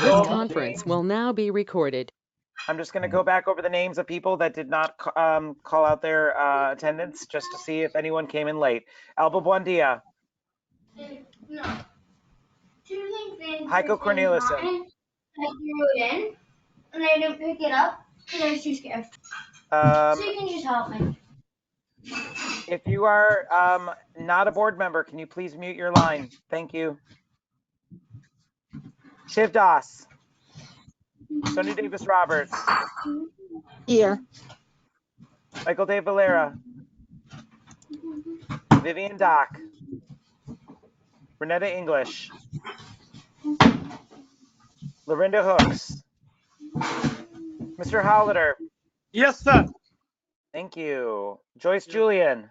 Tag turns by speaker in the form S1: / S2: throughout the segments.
S1: This conference will now be recorded.
S2: I'm just going to go back over the names of people that did not call out their attendance just to see if anyone came in late. Alba Buendia.
S3: No. Two things
S2: Heiko Cornelissen.
S3: I threw it in, and I didn't pick it up because I was too scared. So you can just help me.
S2: If you are not a board member, can you please mute your line? Thank you. Shiv Das. Sonia Davis Roberts.
S4: Here.
S2: Michael De Valera. Vivian Dock. Renetta English. Lorinda Hooks. Mr. Hollader.
S5: Yes, sir.
S2: Thank you. Joyce Julian.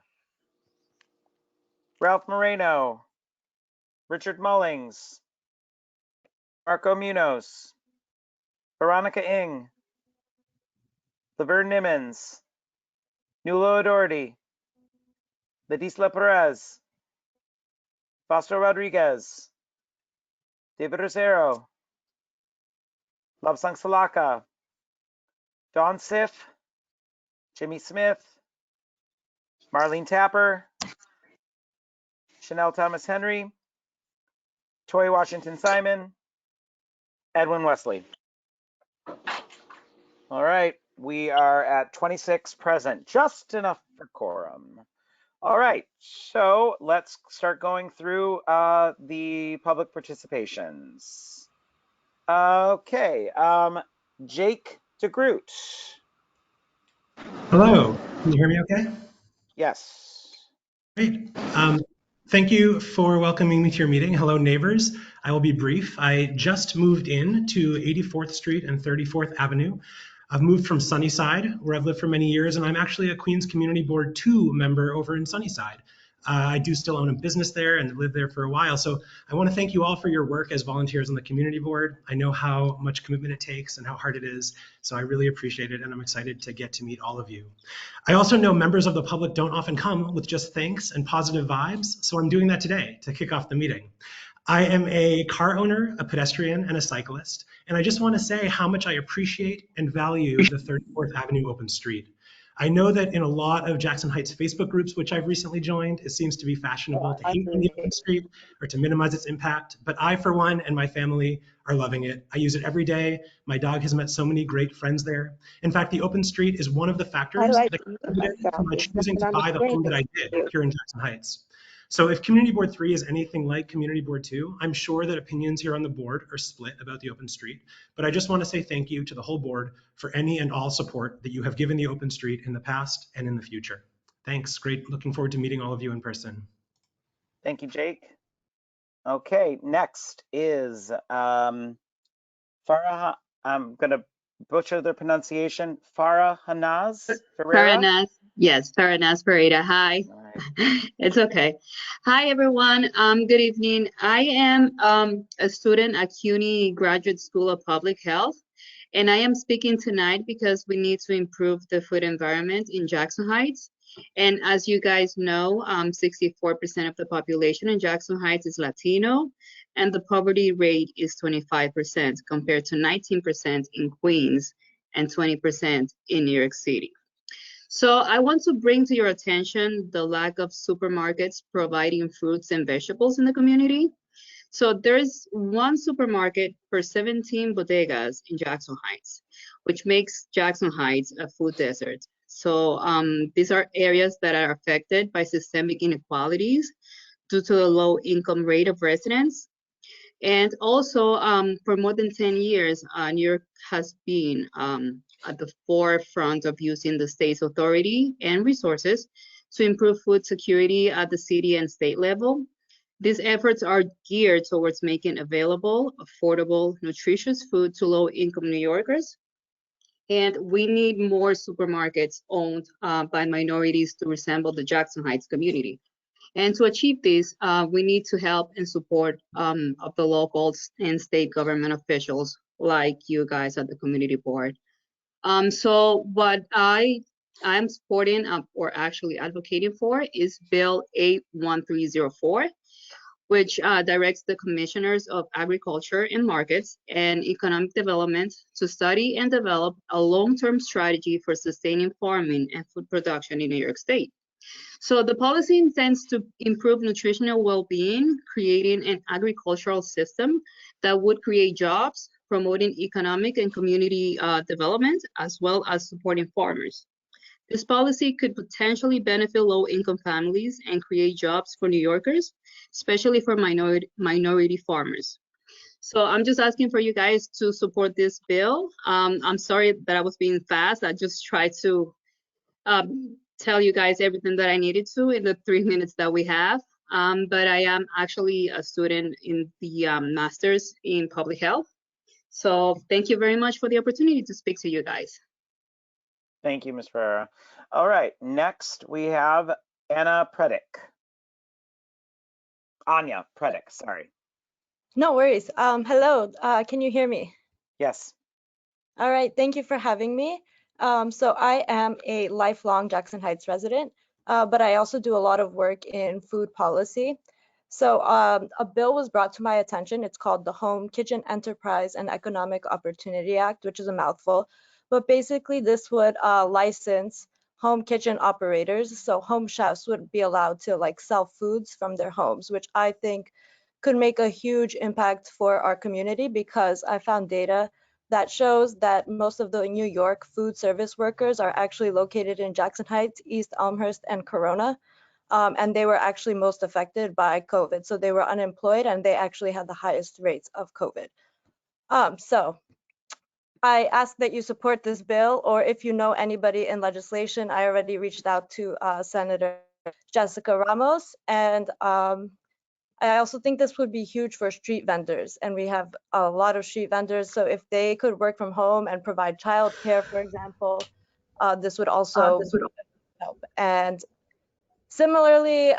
S2: Ralph Moreno. Richard Mullings. Marco Munoz. Veronica Ing. Laverne Nimmons. Nulo Adority. Ladisla Perez. Fausto Rodriguez. David Rosero. Lobsang Salaka. Dawn Sif. Jimmy Smith. Marlene Tapper. Chanel Thomas Henry. Toy Washington Simon. Edwin Wesley. All right, we are at 26 present, just enough for quorum. All right, so let's start going through the public participations. Okay, Jake DeGroot.
S6: Hello, can you hear me okay?
S2: Yes.
S6: Great. Thank you for welcoming me to your meeting. Hello, neighbors. I will be brief. I just moved in to 84th Street and 34th Avenue. I've moved from Sunnyside, where I've lived for many years, and I'm actually a Queens Community Board 2 member over in Sunnyside. I do still own a business there and live there for a while. So I want to thank you all for your work as volunteers on the community board. I know how much commitment it takes and how hard it is. So I really appreciate it, and I'm excited to get to meet all of you. I also know members of the public don't often come with just thanks and positive vibes. So I'm doing that today to kick off the meeting. I am a car owner, a pedestrian, and a cyclist. And I just want to say how much I appreciate and value the 34th Avenue open street. I know that in a lot of Jackson Heights Facebook groups, which I've recently joined, it seems to be fashionable to hate on the open street or to minimize its impact. But I, for one, and my family are loving it. I use it every day. My dog has met so many great friends there. In fact, the open street is one of the factors that contributed to my choosing to buy the home that I did here in Jackson Heights. So if Community Board 3 is anything like Community Board 2, I'm sure that opinions here on the board are split about the open street, but I just want to say thank you to the whole board for any and all support that you have given the open street in the past and in the future. Thanks, great, looking forward to meeting all of you in person.
S2: Thank you, Jake. Okay, next is Farah, I'm gonna butcher the pronunciation, Farah Hanaz Ferreira?
S7: Farah Naz, yes, Farah Naz Ferreira, hi. It's okay. Hi, everyone. Good evening. I am a student at CUNY Graduate School of Public Health, and I am speaking tonight because we need to improve the food environment in Jackson Heights. And as you guys know, 64% of the population in Jackson Heights is Latino, and the poverty rate is 25% compared to 19% in Queens and 20% in New York City. So I want to bring to your attention the lack of supermarkets providing fruits and vegetables in the community. So there's one supermarket per 17 bodegas in Jackson Heights, which makes Jackson Heights a food desert. So these are areas that are affected by systemic inequalities due to the low income rate of residents. And also for more than 10 years, New York has been at the forefront of using the state's authority and resources to improve food security at the city and state level. These efforts are geared towards making available, affordable, nutritious food to low-income New Yorkers. And we need more supermarkets owned by minorities to resemble the Jackson Heights community. And to achieve this, we need to help and support of the local and state government officials like you guys at the community board. So what I'm supporting or actually advocating for is Bill 81304, which directs the commissioners of agriculture and markets and economic development to study and develop a long-term strategy for sustaining farming and food production in New York State. So the policy intends to improve nutritional well-being, creating an agricultural system that would create jobs, promoting economic and community development, as well as supporting farmers. This policy could potentially benefit low-income families and create jobs for New Yorkers, especially for minority farmers. So I'm just asking for you guys to support this bill. I'm sorry that I was being fast. I just tried to tell you guys everything that I needed to in the 3 minutes that we have. But I am actually a student in the Master's in Public Health. So thank you very much for the opportunity to speak to you guys.
S2: Thank you, Ms. Ferreira. All right, next we have Anya Predick, sorry.
S5: No worries. Hello, can you hear me?
S2: Yes.
S5: All right, thank you for having me. So I am a lifelong Jackson Heights resident, but I also do a lot of work in food policy. So a bill was brought to my attention. It's called the Home Kitchen Enterprise and Economic Opportunity Act, which is a mouthful. But basically this would license home kitchen operators. So home chefs would be allowed to like sell foods from their homes, which I think could make a huge impact for our community, because I found data that shows that most of the New York food service workers are actually located in Jackson Heights, East Elmhurst, and Corona. And they were actually most affected by COVID. So they were unemployed and they actually had the highest rates of COVID. So I ask that you support this bill, or if you know anybody in legislation, I already reached out to Senator Jessica Ramos, and I also think this would be huge for street vendors, and we have a lot of street vendors. So if they could work from home and provide childcare, for example, this would also help. And similarly,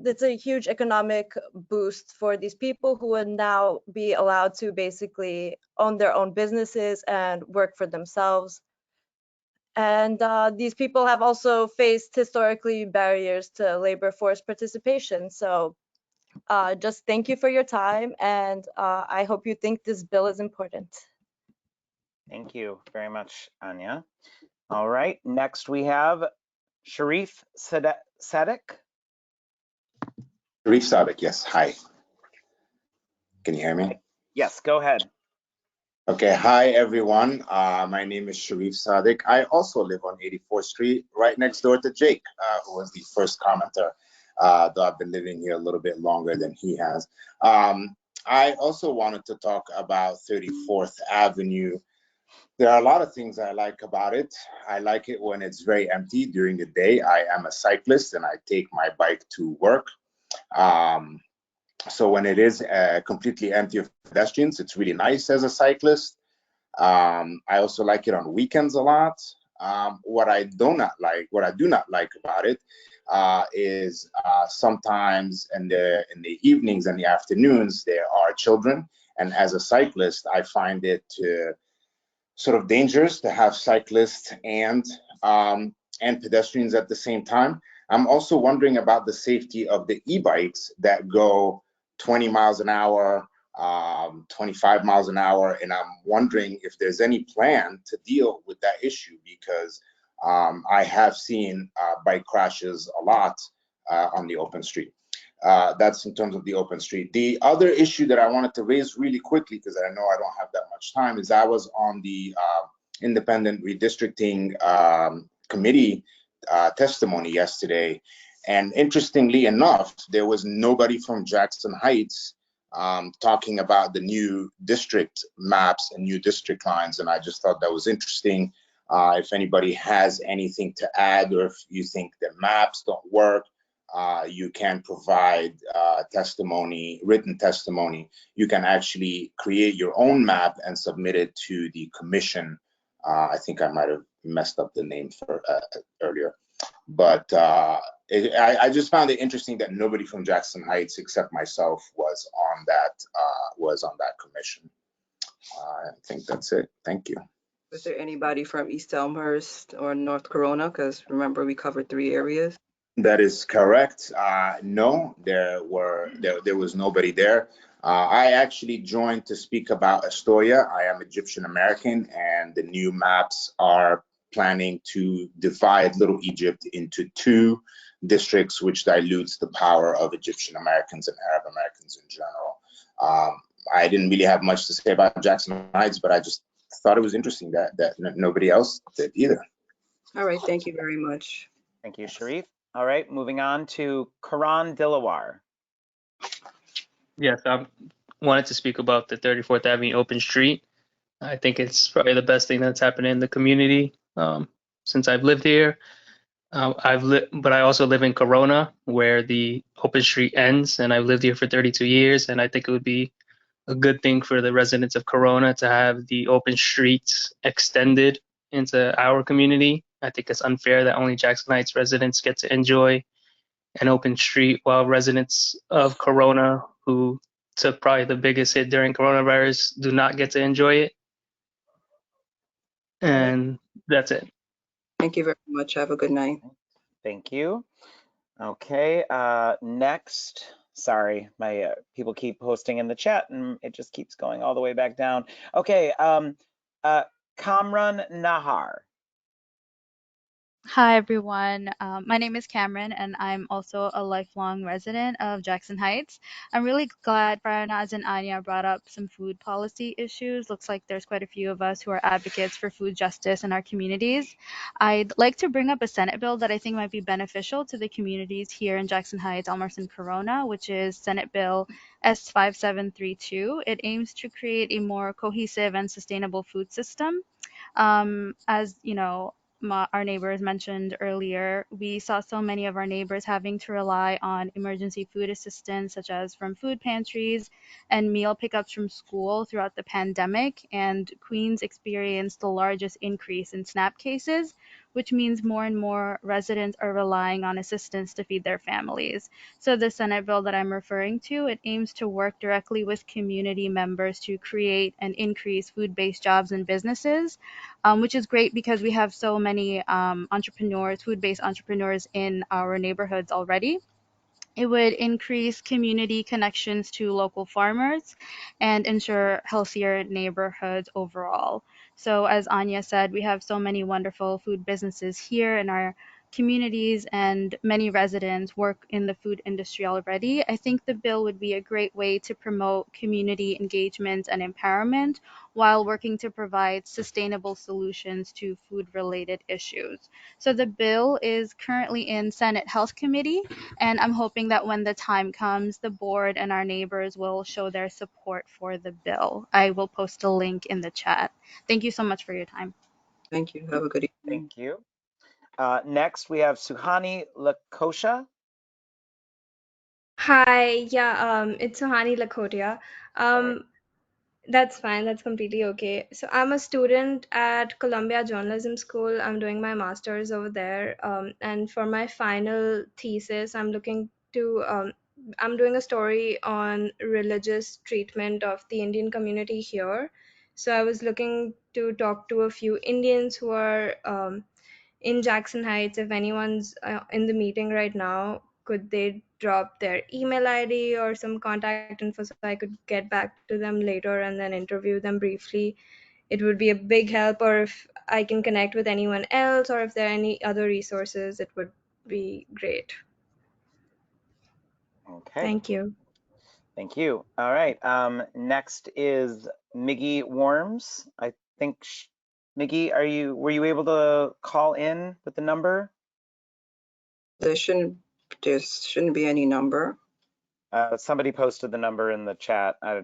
S5: it's a huge economic boost for these people who would now be allowed to basically own their own businesses and work for themselves. And these people have also faced historically barriers to labor force participation. So just thank you for your time, and I hope you think this bill is important.
S2: Thank you very much, Anya. All right, next we have Sharif Sadek.
S8: Sharif Sadek, yes, hi. Can you hear me?
S2: Yes, go ahead.
S8: Okay, hi everyone. My name is Sharif Sadek. I also live on 84th Street, right next door to Jake, who was the first commenter, though I've been living here a little bit longer than he has. I also wanted to talk about 34th Avenue. There are a lot of things I like about it. I like it when it's very empty during the day. I am a cyclist and I take my bike to work. So when it is completely empty of pedestrians, it's really nice as a cyclist. I also like it on weekends a lot. What I do not like about it is sometimes in the evenings and the afternoons there are children, and as a cyclist, I find it sort of dangerous to have cyclists and pedestrians at the same time. I'm also wondering about the safety of the e-bikes that go 20 miles an hour, 25 miles an hour, and I'm wondering if there's any plan to deal with that issue, because I have seen bike crashes a lot on the open street. That's in terms of the open street. The other issue that I wanted to raise really quickly, because I know I don't have that much time, is I was on the independent redistricting committee testimony yesterday. And interestingly enough, there was nobody from Jackson Heights talking about the new district maps and new district lines. And I just thought that was interesting. If anybody has anything to add, or if you think the maps don't work, you can provide testimony, written testimony. You can actually create your own map and submit it to the commission. I think I might have messed up the name for earlier, but I just found it interesting that nobody from Jackson Heights except myself was on that commission. I think that's it. Thank you.
S4: Was there anybody from East Elmhurst or North Corona? Because remember, we covered 3 areas.
S8: That is correct. No, there was nobody there. I actually joined to speak about Astoria. I am Egyptian American, and the new maps are planning to divide Little Egypt into 2 districts, which dilutes the power of Egyptian Americans and Arab Americans in general. I didn't really have much to say about Jackson Heights, but I just thought it was interesting that nobody else did either.
S4: All right, thank you very much.
S2: Thank you, Sharif. All right, moving on to Karan Dilawar.
S9: Yes, I wanted to speak about the 34th Avenue open street. I think it's probably the best thing that's happened in the community since I've lived here. But I also live in Corona, where the open street ends, and I've lived here for 32 years. And I think it would be a good thing for the residents of Corona to have the open streets extended into our community. I think it's unfair that only Jackson Heights residents get to enjoy an open street while residents of Corona, who took probably the biggest hit during coronavirus, do not get to enjoy it. And that's it.
S4: Thank you very much. Have a good night.
S2: Thank you. Okay, next. Sorry, my people keep posting in the chat and it just keeps going all the way back down. Okay, Kamran Nahar.
S10: Hi, everyone. My name is Cameron, and I'm also a lifelong resident of Jackson Heights. I'm really glad Farnaz and Anya brought up some food policy issues. Looks like there's quite a few of us who are advocates for food justice in our communities. I'd like to bring up a Senate bill that I think might be beneficial to the communities here in Jackson Heights, Elmhurst, and Corona, which is Senate Bill S5732. It aims to create a more cohesive and sustainable food system. As you know, our neighbors mentioned earlier, we saw so many of our neighbors having to rely on emergency food assistance, such as from food pantries and meal pickups from school throughout the pandemic. And Queens experienced the largest increase in SNAP cases, which means more and more residents are relying on assistance to feed their families. So the Senate bill that I'm referring to, it aims to work directly with community members to create and increase food-based jobs and businesses, which is great because we have so many entrepreneurs, food-based entrepreneurs in our neighborhoods already. It would increase community connections to local farmers and ensure healthier neighborhoods overall. So as Anya said, we have so many wonderful food businesses here in our communities, and many residents work in the food industry already. I think the bill would be a great way to promote community engagement and empowerment while working to provide sustainable solutions to food-related issues. So the bill is currently in Senate Health Committee, and I'm hoping that when the time comes, the board and our neighbors will show their support for the bill. I will post a link in the chat. Thank you so much for your time.
S4: Thank you. Have a good evening.
S2: Thank you. Next, we have Suhani Lakosha.
S11: Hi, yeah, it's Suhani Lakhotia. That's fine, that's completely okay. So I'm a student at Columbia Journalism School. I'm doing my master's over there. And for my final thesis, I'm doing a story on religious treatment of the Indian community here. So I was looking to talk to a few Indians who are in Jackson Heights. If anyone's in the meeting right now, could they drop their email ID or some contact info so I could get back to them later and then interview them briefly? It would be a big help. Or if I can connect with anyone else, or if there are any other resources, it would be great.
S2: Okay.
S11: Thank you.
S2: Thank you. All right. Next is Miggy Worms. I think, Miggy, were you able to call in with the number?
S4: There shouldn't be any number.
S2: Somebody posted the number in the chat. I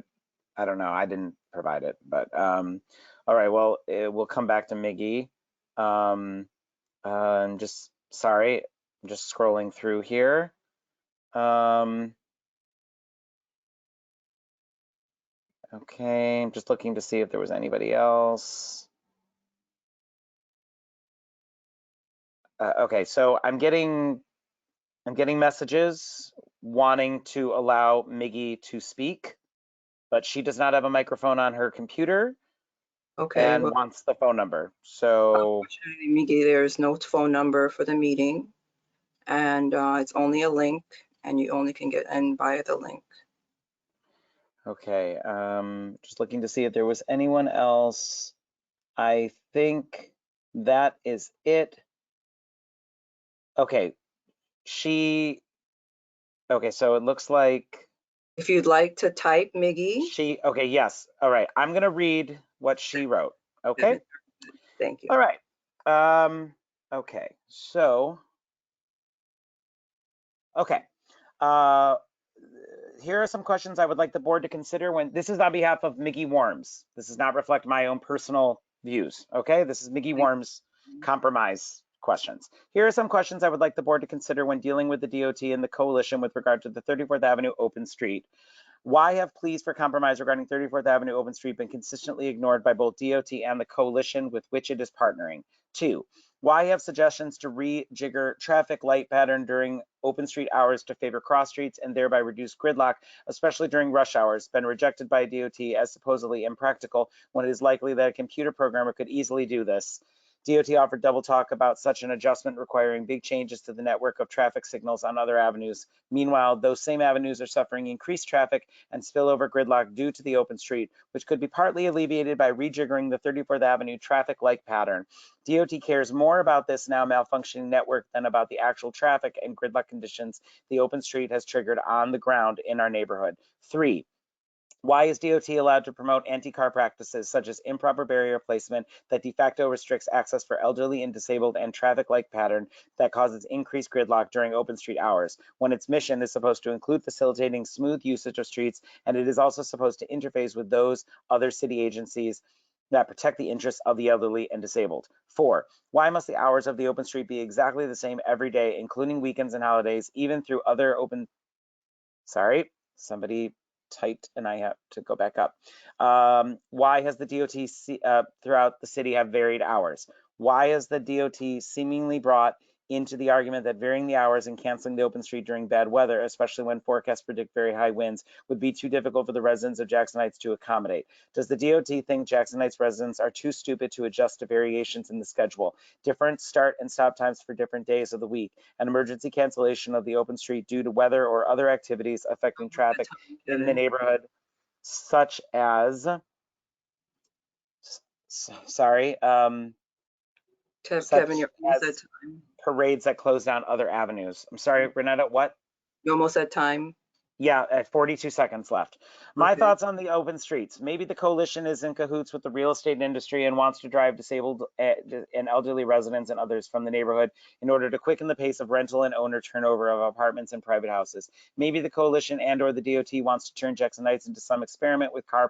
S2: don't know. I didn't provide it, but all right. Well, we'll come back to Miggy. And just sorry, I'm just scrolling through here. Okay, I'm just looking to see if there was anybody else. Okay, so I'm getting messages wanting to allow Miggy to speak, but she does not have a microphone on her computer.
S4: Okay.
S2: And wants the phone number. So
S4: unfortunately, Miggy, there is no phone number for the meeting. and it's only a link, and you only can get in via the link.
S2: Okay, just looking to see if there was anyone else. I think that is it. Okay, okay, so it looks like
S4: If you'd like to type Miggy.
S2: okay, yes. All right, I'm gonna read what she wrote, okay?
S4: Thank you.
S2: All right, okay, so, okay. Here are some questions I would like the board to consider when, this is on behalf of Miggy Worms. This does not reflect my own personal views, okay? This is Miggy Worms compromise questions. Here are some questions I would like the board to consider when dealing with the DOT and the coalition with regard to the 34th Avenue open street. Why have pleas for compromise regarding 34th Avenue open street been consistently ignored by both DOT and the coalition with which it is partnering? 2, why have suggestions to rejigger traffic light pattern during open street hours to favor cross streets and thereby reduce gridlock, especially during rush hours, been rejected by DOT as supposedly impractical when it is likely that a computer programmer could easily do this? DOT offered double talk about such an adjustment requiring big changes to the network of traffic signals on other avenues. Meanwhile, those same avenues are suffering increased traffic and spillover gridlock due to the open street, which could be partly alleviated by rejiggering the 34th Avenue traffic light pattern. DOT cares more about this now malfunctioning network than about the actual traffic and gridlock conditions the open street has triggered on the ground in our neighborhood. 3, why is DOT allowed to promote anti-car practices such as improper barrier placement that de facto restricts access for elderly and disabled and traffic light pattern that causes increased gridlock during open street hours, when its mission is supposed to include facilitating smooth usage of streets, and it is also supposed to interface with those other city agencies that protect the interests of the elderly and disabled? 4, why must the hours of the open street be exactly the same every day, including weekends and holidays, even through other open... Sorry, somebody typed and I have to go back up. Why has the DOT throughout the city have varied hours? Why has the DOT seemingly brought into the argument that varying the hours and canceling the open street during bad weather, especially when forecasts predict very high winds, would be too difficult for the residents of Jackson Heights to accommodate? Does the DOT think Jackson Heights residents are too stupid to adjust to variations in the schedule, different start and stop times for different days of the week, an emergency cancellation of the open street due to weather or other activities affecting traffic in the neighborhood, such as, sorry,
S4: Kevin, you're almost at time.
S2: Parades that close down other avenues. I'm sorry, Renetta, what?
S4: You're almost at time.
S2: Yeah, at 42 seconds left. My
S4: Okay.
S2: thoughts on the open streets. Maybe the coalition is in cahoots with the real estate industry and wants to drive disabled and elderly residents and others from the neighborhood in order to quicken the pace of rental and owner turnover of apartments and private houses. Maybe the coalition and or the DOT wants to turn Jackson Heights into some experiment with car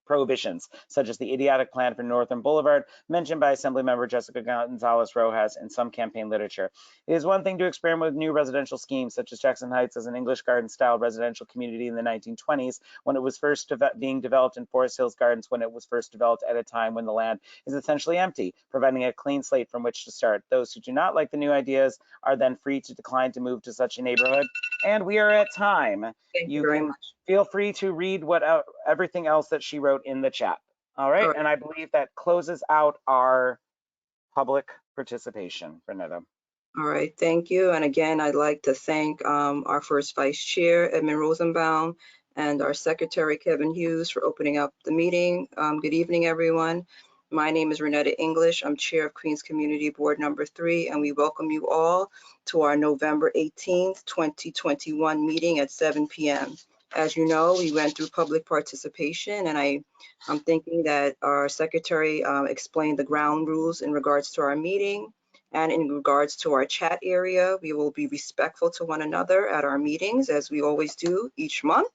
S2: prohibitions, such as the idiotic plan for Northern Boulevard mentioned by Assemblymember Jessica Gonzalez Rojas in some campaign literature. It is one thing to experiment with new residential schemes, such as Jackson Heights as an English Garden-style residential community in the 1920s, when it was first being developed in Forest Hills Gardens, when it was first developed at a time when the land is essentially empty, providing a clean slate from which to start. Those who do not like the new ideas are then free to decline to move to such a neighborhood. And we are at time.
S4: Thank you very much.
S2: Feel free to read everything else that she wrote in the chat. All right, and I believe that closes out our public participation, Renetta.
S4: All right, thank you. And again, I'd like to thank our first vice chair, Edmund Rosenbaum, and our secretary, Kevin Hughes, for opening up the meeting. Good evening, everyone. My name is Renetta English. I'm chair of Queens Community Board number 3, and we welcome you all to our November 18th, 2021 meeting at 7 p.m. As you know, we went through public participation, and I'm thinking that our secretary explained the ground rules in regards to our meeting. And in regards to our chat area, we will be respectful to one another at our meetings, as we always do each month.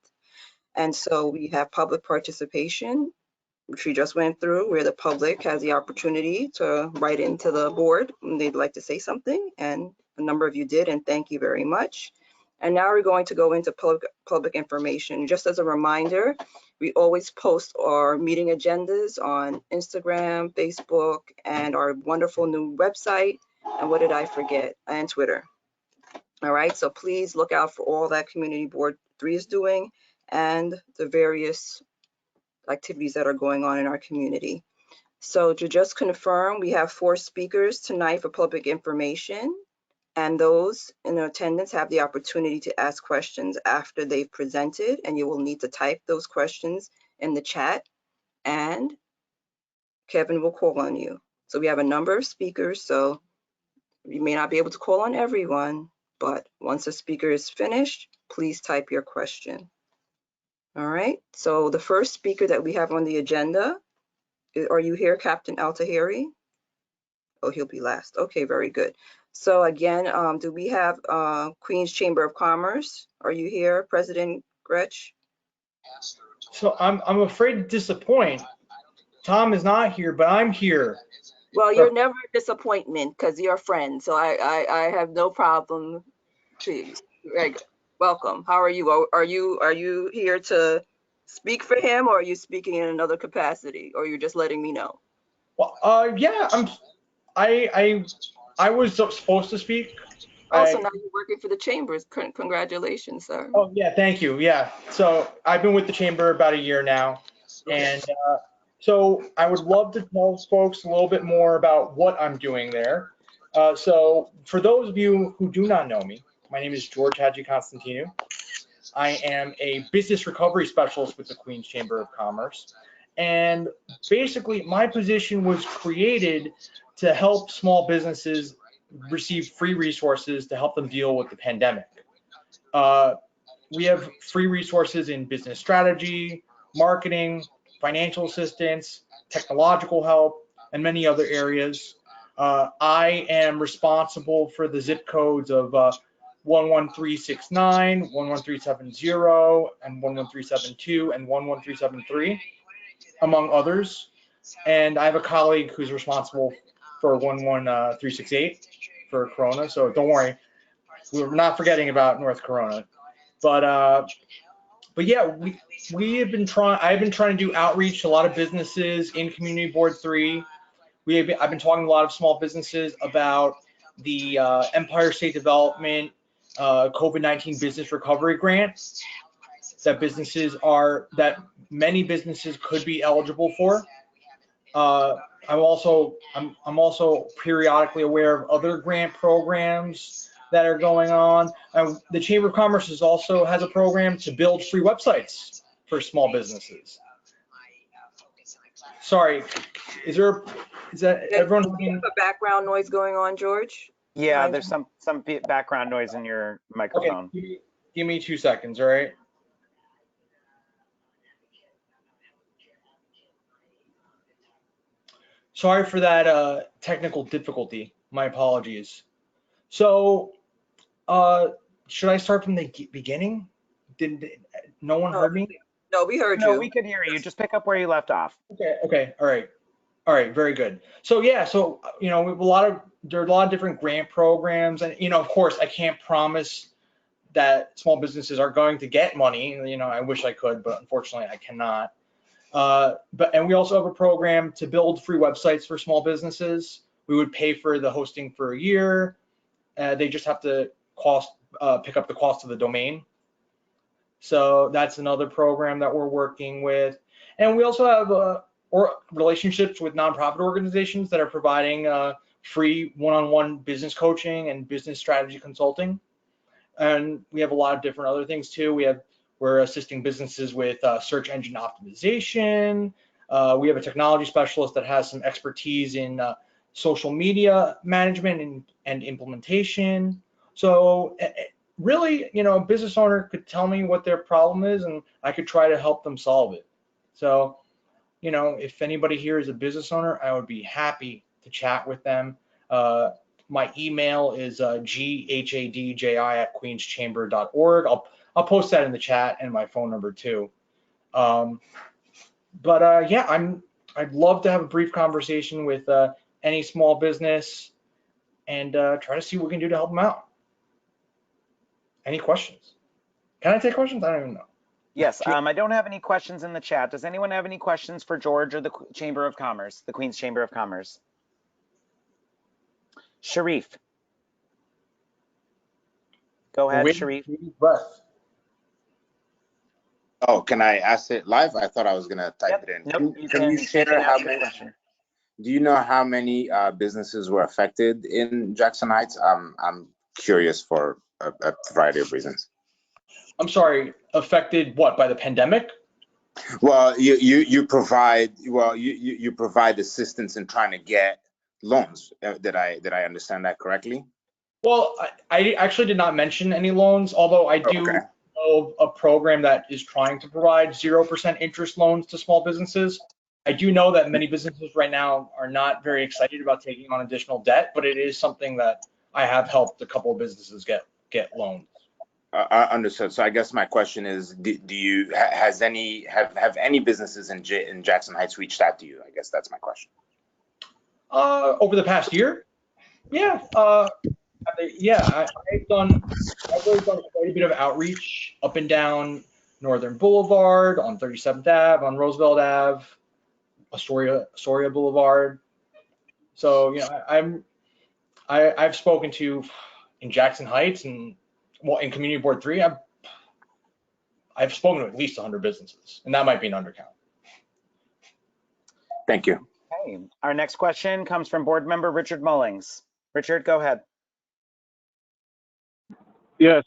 S4: And so we have public participation, which we just went through, where the public has the opportunity to write into the board when they'd like to say something. And a number of you did, and thank you very much. And now we're going to go into public information. Just as a reminder, we always post our meeting agendas on Instagram, Facebook, and our wonderful new website. And what did I forget? And Twitter. All right, so please look out for all that Community Board 3 is doing and the various activities that are going on in our community. So to just confirm, we have 4 speakers tonight for public information. And those in attendance have the opportunity to ask questions after they've presented, and you will need to type those questions in the chat, and Kevin will call on you. So we have a number of speakers, so you may not be able to call on everyone, but once a speaker is finished, please type your question. All right, so the first speaker that we have on the agenda, are you here, Captain Altahiri? Oh, he'll be last. Okay, very good. So again, do we have Queens Chamber of Commerce? Are you here, President Gretsch?
S12: So I'm afraid to disappoint. Tom is not here, but I'm here.
S4: Well, you're never a disappointment because you're a friend. So I have no problem. Please, welcome. How are you? Are you here to speak for him, or are you speaking in another capacity, or you're just letting me know?
S12: Well, yeah, I was supposed to speak.
S4: Also, now you're working for the chambers. Congratulations, sir.
S12: Oh yeah, thank you. Yeah, so I've been with the chamber about a year now, and so I would love to tell folks a little bit more about what I'm doing there. So for those of you who do not know me, my name is George Hadjiconstantinou. I am a business recovery specialist with the Queens Chamber of Commerce. And basically, my position was created to help small businesses receive free resources to help them deal with the pandemic. We have free resources in business strategy, marketing, financial assistance, technological help, and many other areas. I am responsible for the zip codes of 11369, 11370, and 11372, and 11373, among others. And I have a colleague who's responsible for 11368 for Corona. So don't worry, we're not forgetting about North Corona. But yeah, I've been trying to do outreach to a lot of businesses in Community Board 3. I've been talking to a lot of small businesses about the Empire State Development COVID-19 Business Recovery Grant that many businesses could be eligible for. I'm also periodically aware of other grant programs that are going on. The Chamber of Commerce has a program to build free websites for small businesses. Sorry, is that everyone?
S4: Do you have a background noise going on, George?
S2: Yeah, there's some background noise in your microphone.
S12: Okay, give me 2 seconds, all right? Sorry for that technical difficulty. My apologies. So, should I start from the beginning? No one heard me?
S4: No, we heard you.
S2: No, we could hear you. Just pick up where you left off.
S12: Okay, all right, very good. So yeah, we have there are a lot of different grant programs, and of course, I can't promise that small businesses are going to get money. I wish I could, but unfortunately, I cannot. And we also have a program to build free websites for small businesses. We would pay for the hosting for a year. They just have to pick up the cost of the domain. So that's another program that we're working with. And we also have relationships with nonprofit organizations that are providing free one-on-one business coaching and business strategy consulting. And we have a lot of different other things too. We're assisting businesses with search engine optimization. We have a technology specialist that has some expertise in social media management and implementation. So really, a business owner could tell me what their problem is, and I could try to help them solve it. So, if anybody here is a business owner, I would be happy to chat with them. My email is ghadji@queenschamber.org. I'll post that in the chat, and my phone number too. Yeah, I'd love to have a brief conversation with any small business and try to see what we can do to help them out. Any questions? Can I take questions? I don't even know.
S2: Yes, I don't have any questions in the chat. Does anyone have any questions for George or the Chamber of Commerce, the Queens Chamber of Commerce? Sharif. Go ahead, Sharif.
S8: Oh, can I ask it live? I thought I was gonna type it in.
S2: Nope,
S8: Can you share how many? Do you know how many businesses were affected in Jackson Heights? I'm curious for a variety of reasons.
S12: I'm sorry, affected what, by the pandemic?
S8: Well, you provide you provide assistance in trying to get loans. Did I understand that correctly?
S12: Well, I actually did not mention any loans, although I do know a program that is trying to provide 0% interest loans to small businesses. I do know that many businesses right now are not very excited about taking on additional debt, but it is something that I have helped a couple of businesses get loans.
S8: Understood. So I guess my question is, have any businesses in Jackson Heights reached out to you? I guess that's my question.
S12: Over the past year, yeah, I've really done quite a bit of outreach up and down Northern Boulevard, on 37th Ave, on Roosevelt Ave, Astoria Boulevard. So I've spoken to in Jackson Heights and in Community Board 3. I've spoken to at least 100 businesses, and that might be an undercount.
S8: Thank you.
S2: Okay. Our next question comes from board member Richard Mullings. Richard, go ahead.
S13: Yes,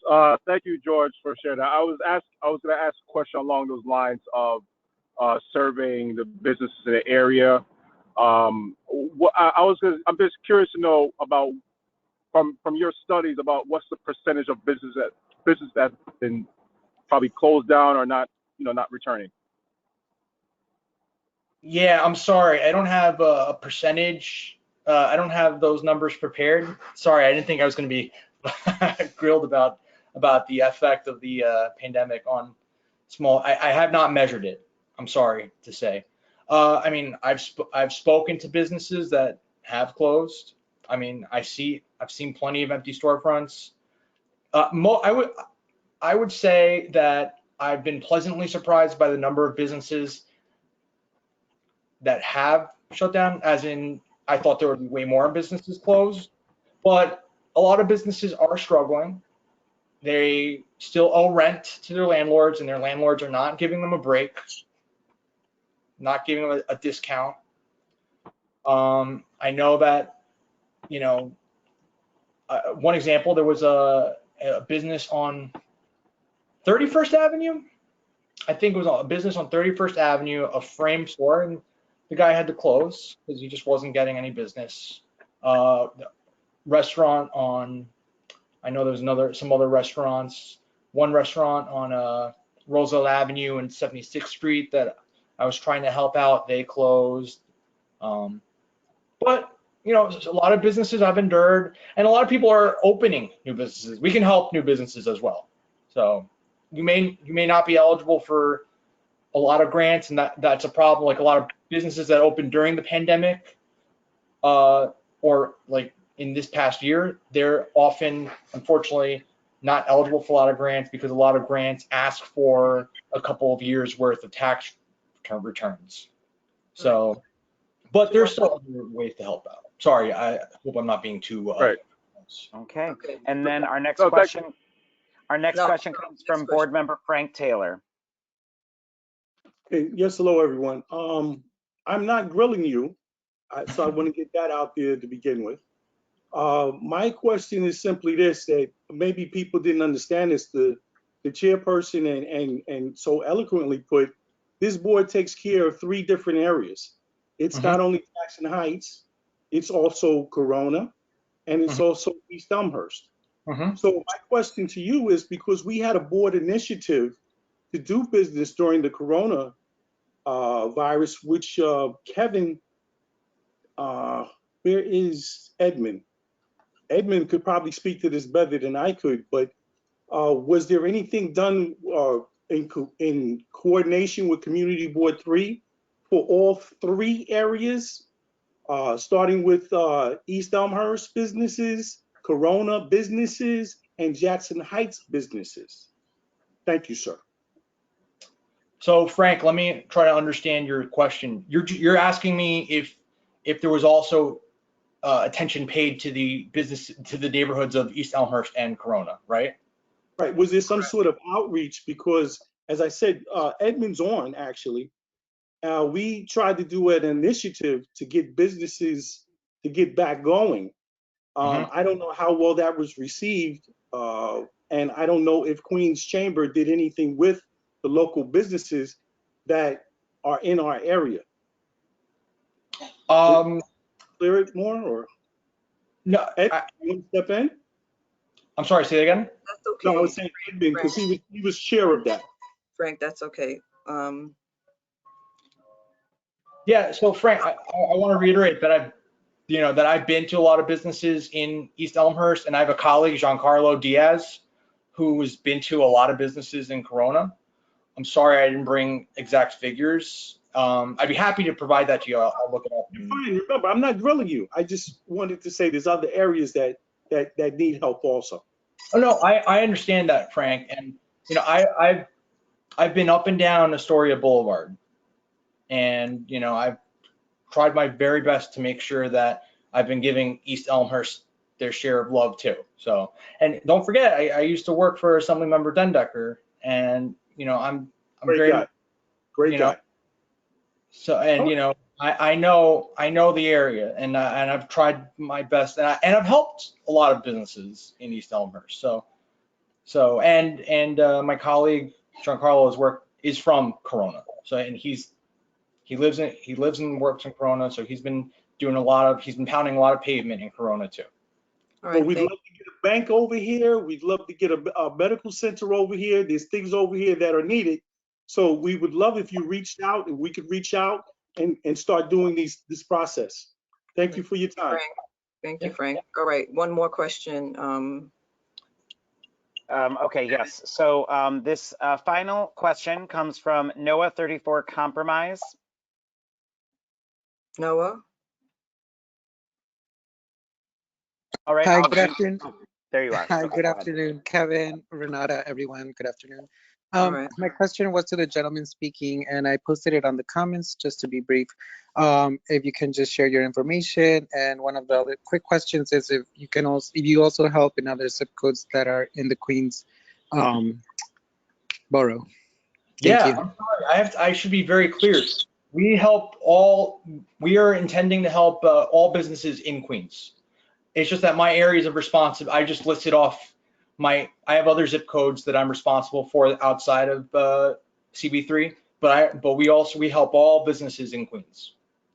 S13: thank you, George, for sharing that. I was going to ask a question along those lines of surveying the businesses in the area. I'm just curious to know about from your studies about what's the percentage of business that's been probably closed down or not returning.
S12: Yeah, I'm sorry, I don't have a percentage. I don't have those numbers prepared. Sorry, I didn't think I was going to be grilled about the effect of the pandemic on small. I have not measured it. I'm sorry to say. I mean, I've spoken to businesses that have closed. I mean, I've seen plenty of empty storefronts. I would say that I've been pleasantly surprised by the number of businesses that have shut down, as in I thought there would be way more businesses closed, but a lot of businesses are struggling. They still owe rent to their landlords, and their landlords are not giving them a break, not giving them a discount. I know that, one example, there was a business on 31st Avenue. I think it was a business on 31st Avenue, a frame store, and the guy had to close because he just wasn't getting any business. Restaurant on, I know there's some other restaurants. One restaurant on Roosevelt Avenue and 76th Street that I was trying to help out, they closed. But a lot of businesses I've endured, and a lot of people are opening new businesses. We can help new businesses as well. So you may not be eligible for a lot of grants, and that's a problem. Like a lot of businesses that opened during the pandemic, or like in this past year, they're often, unfortunately, not eligible for a lot of grants because a lot of grants ask for a couple of years worth of tax returns. So, but there's still other ways to help out. Sorry, I hope I'm not being too.
S13: Right.
S2: Okay. And then our next question. Our next question comes from board member Frank Taylor.
S14: Okay. Yes, hello, everyone. I'm not grilling you, so I want to get that out there to begin with. My question is simply this, that maybe people didn't understand this. The chairperson and so eloquently put, this board takes care of 3 different areas. It's not only Jackson Heights, it's also Corona, and it's also East Elmhurst. So my question to you is, because we had a board initiative to do business during the Corona virus, which Kevin, where is Edmund? Edmund could probably speak to this better than I could, but was there anything done in coordination with Community Board 3 for all 3 areas, starting with East Elmhurst businesses, Corona businesses, and Jackson Heights businesses? Thank you, sir.
S12: So Frank, let me try to understand your question. You're asking me if there was also attention paid to the neighborhoods of East Elmhurst and Corona, right?
S14: Right. Was there some sort of outreach? Because, as I said, Edmund's on, actually. We tried to do an initiative to get businesses to get back going. I don't know how well that was received, and I don't know if Queens Chamber did anything with the local businesses that are in our area. Clear it more, or
S12: no?
S14: Ed, you want to step in?
S12: I'm sorry. Say that again.
S4: That's okay.
S14: No, I was saying Edmund, because he was chair of that.
S4: Frank, that's okay.
S12: Yeah. So Frank, I want to reiterate that I've been to a lot of businesses in East Elmhurst, and I have a colleague, Giancarlo Diaz, who's been to a lot of businesses in Corona. I'm sorry I didn't bring exact figures. I'd be happy to provide that to you. I'll look it up.
S14: You're fine. Remember, I'm not grilling you. I just wanted to say there's other areas that need help also.
S12: Oh no, I understand that, Frank, and I've been up and down Astoria Boulevard, and I've tried my very best to make sure that I've been giving East Elmhurst their share of love too. So, and don't forget, I used to work for Assemblymember Dendecker, and I'm
S14: Great guy. Great guy.
S12: So, and I know the area, and I've tried my best, and I've helped a lot of businesses in East Elmhurst. So and my colleague Giancarlo's work is from Corona. So, and he lives and works in Corona. So he's been pounding a lot of pavement in Corona too.
S14: All right, we'd love to get a bank over here. We'd love to get a medical center over here. There's things over here that are needed. So we would love if you reached out, and we could reach out and start doing this process. Thank you for your time.
S4: Frank. Thank you, Frank. All right, one more question.
S2: Okay, yes. So this final question comes from Noah 34 Compromise.
S4: Noah?
S2: All right.
S15: Hi, good afternoon.
S2: There you are.
S15: Hi,
S2: Okay,
S15: good
S2: go ahead.
S15: afternoon, Kevin, Renata, everyone. Good afternoon.
S4: All right.
S15: My question was to the gentleman speaking, and I posted it on the comments just to be brief. If you can just share your information, and one of the other quick questions is if you also help in other zip codes that are in the Queens borough. Thank you.
S12: I'm sorry. I should be very clear. We are intending to help all businesses in Queens. It's just that my areas of responsibility, I just listed off I have other zip codes that I'm responsible for outside of CB3, but we help all businesses in Queens.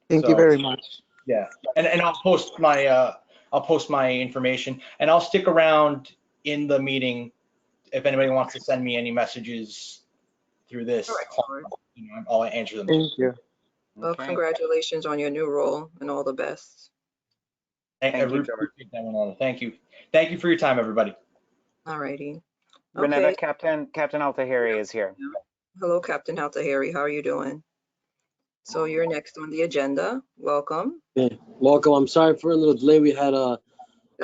S15: Thank you very much.
S12: Yeah, and I'll post my information, and I'll stick around in the meeting if anybody wants to send me any messages through this. I'll answer them.
S15: Thank you.
S4: Well, congratulations on your new role, and all the best.
S12: Thank you. Thank you for your time, everybody.
S4: All righty.
S2: Renata,
S4: Okay.
S2: Captain Altahiri is here.
S4: Hello, Captain Altahiri. How are you doing? So you're next on the agenda. Welcome.
S16: Okay. Welcome. I'm sorry for a little delay. We had a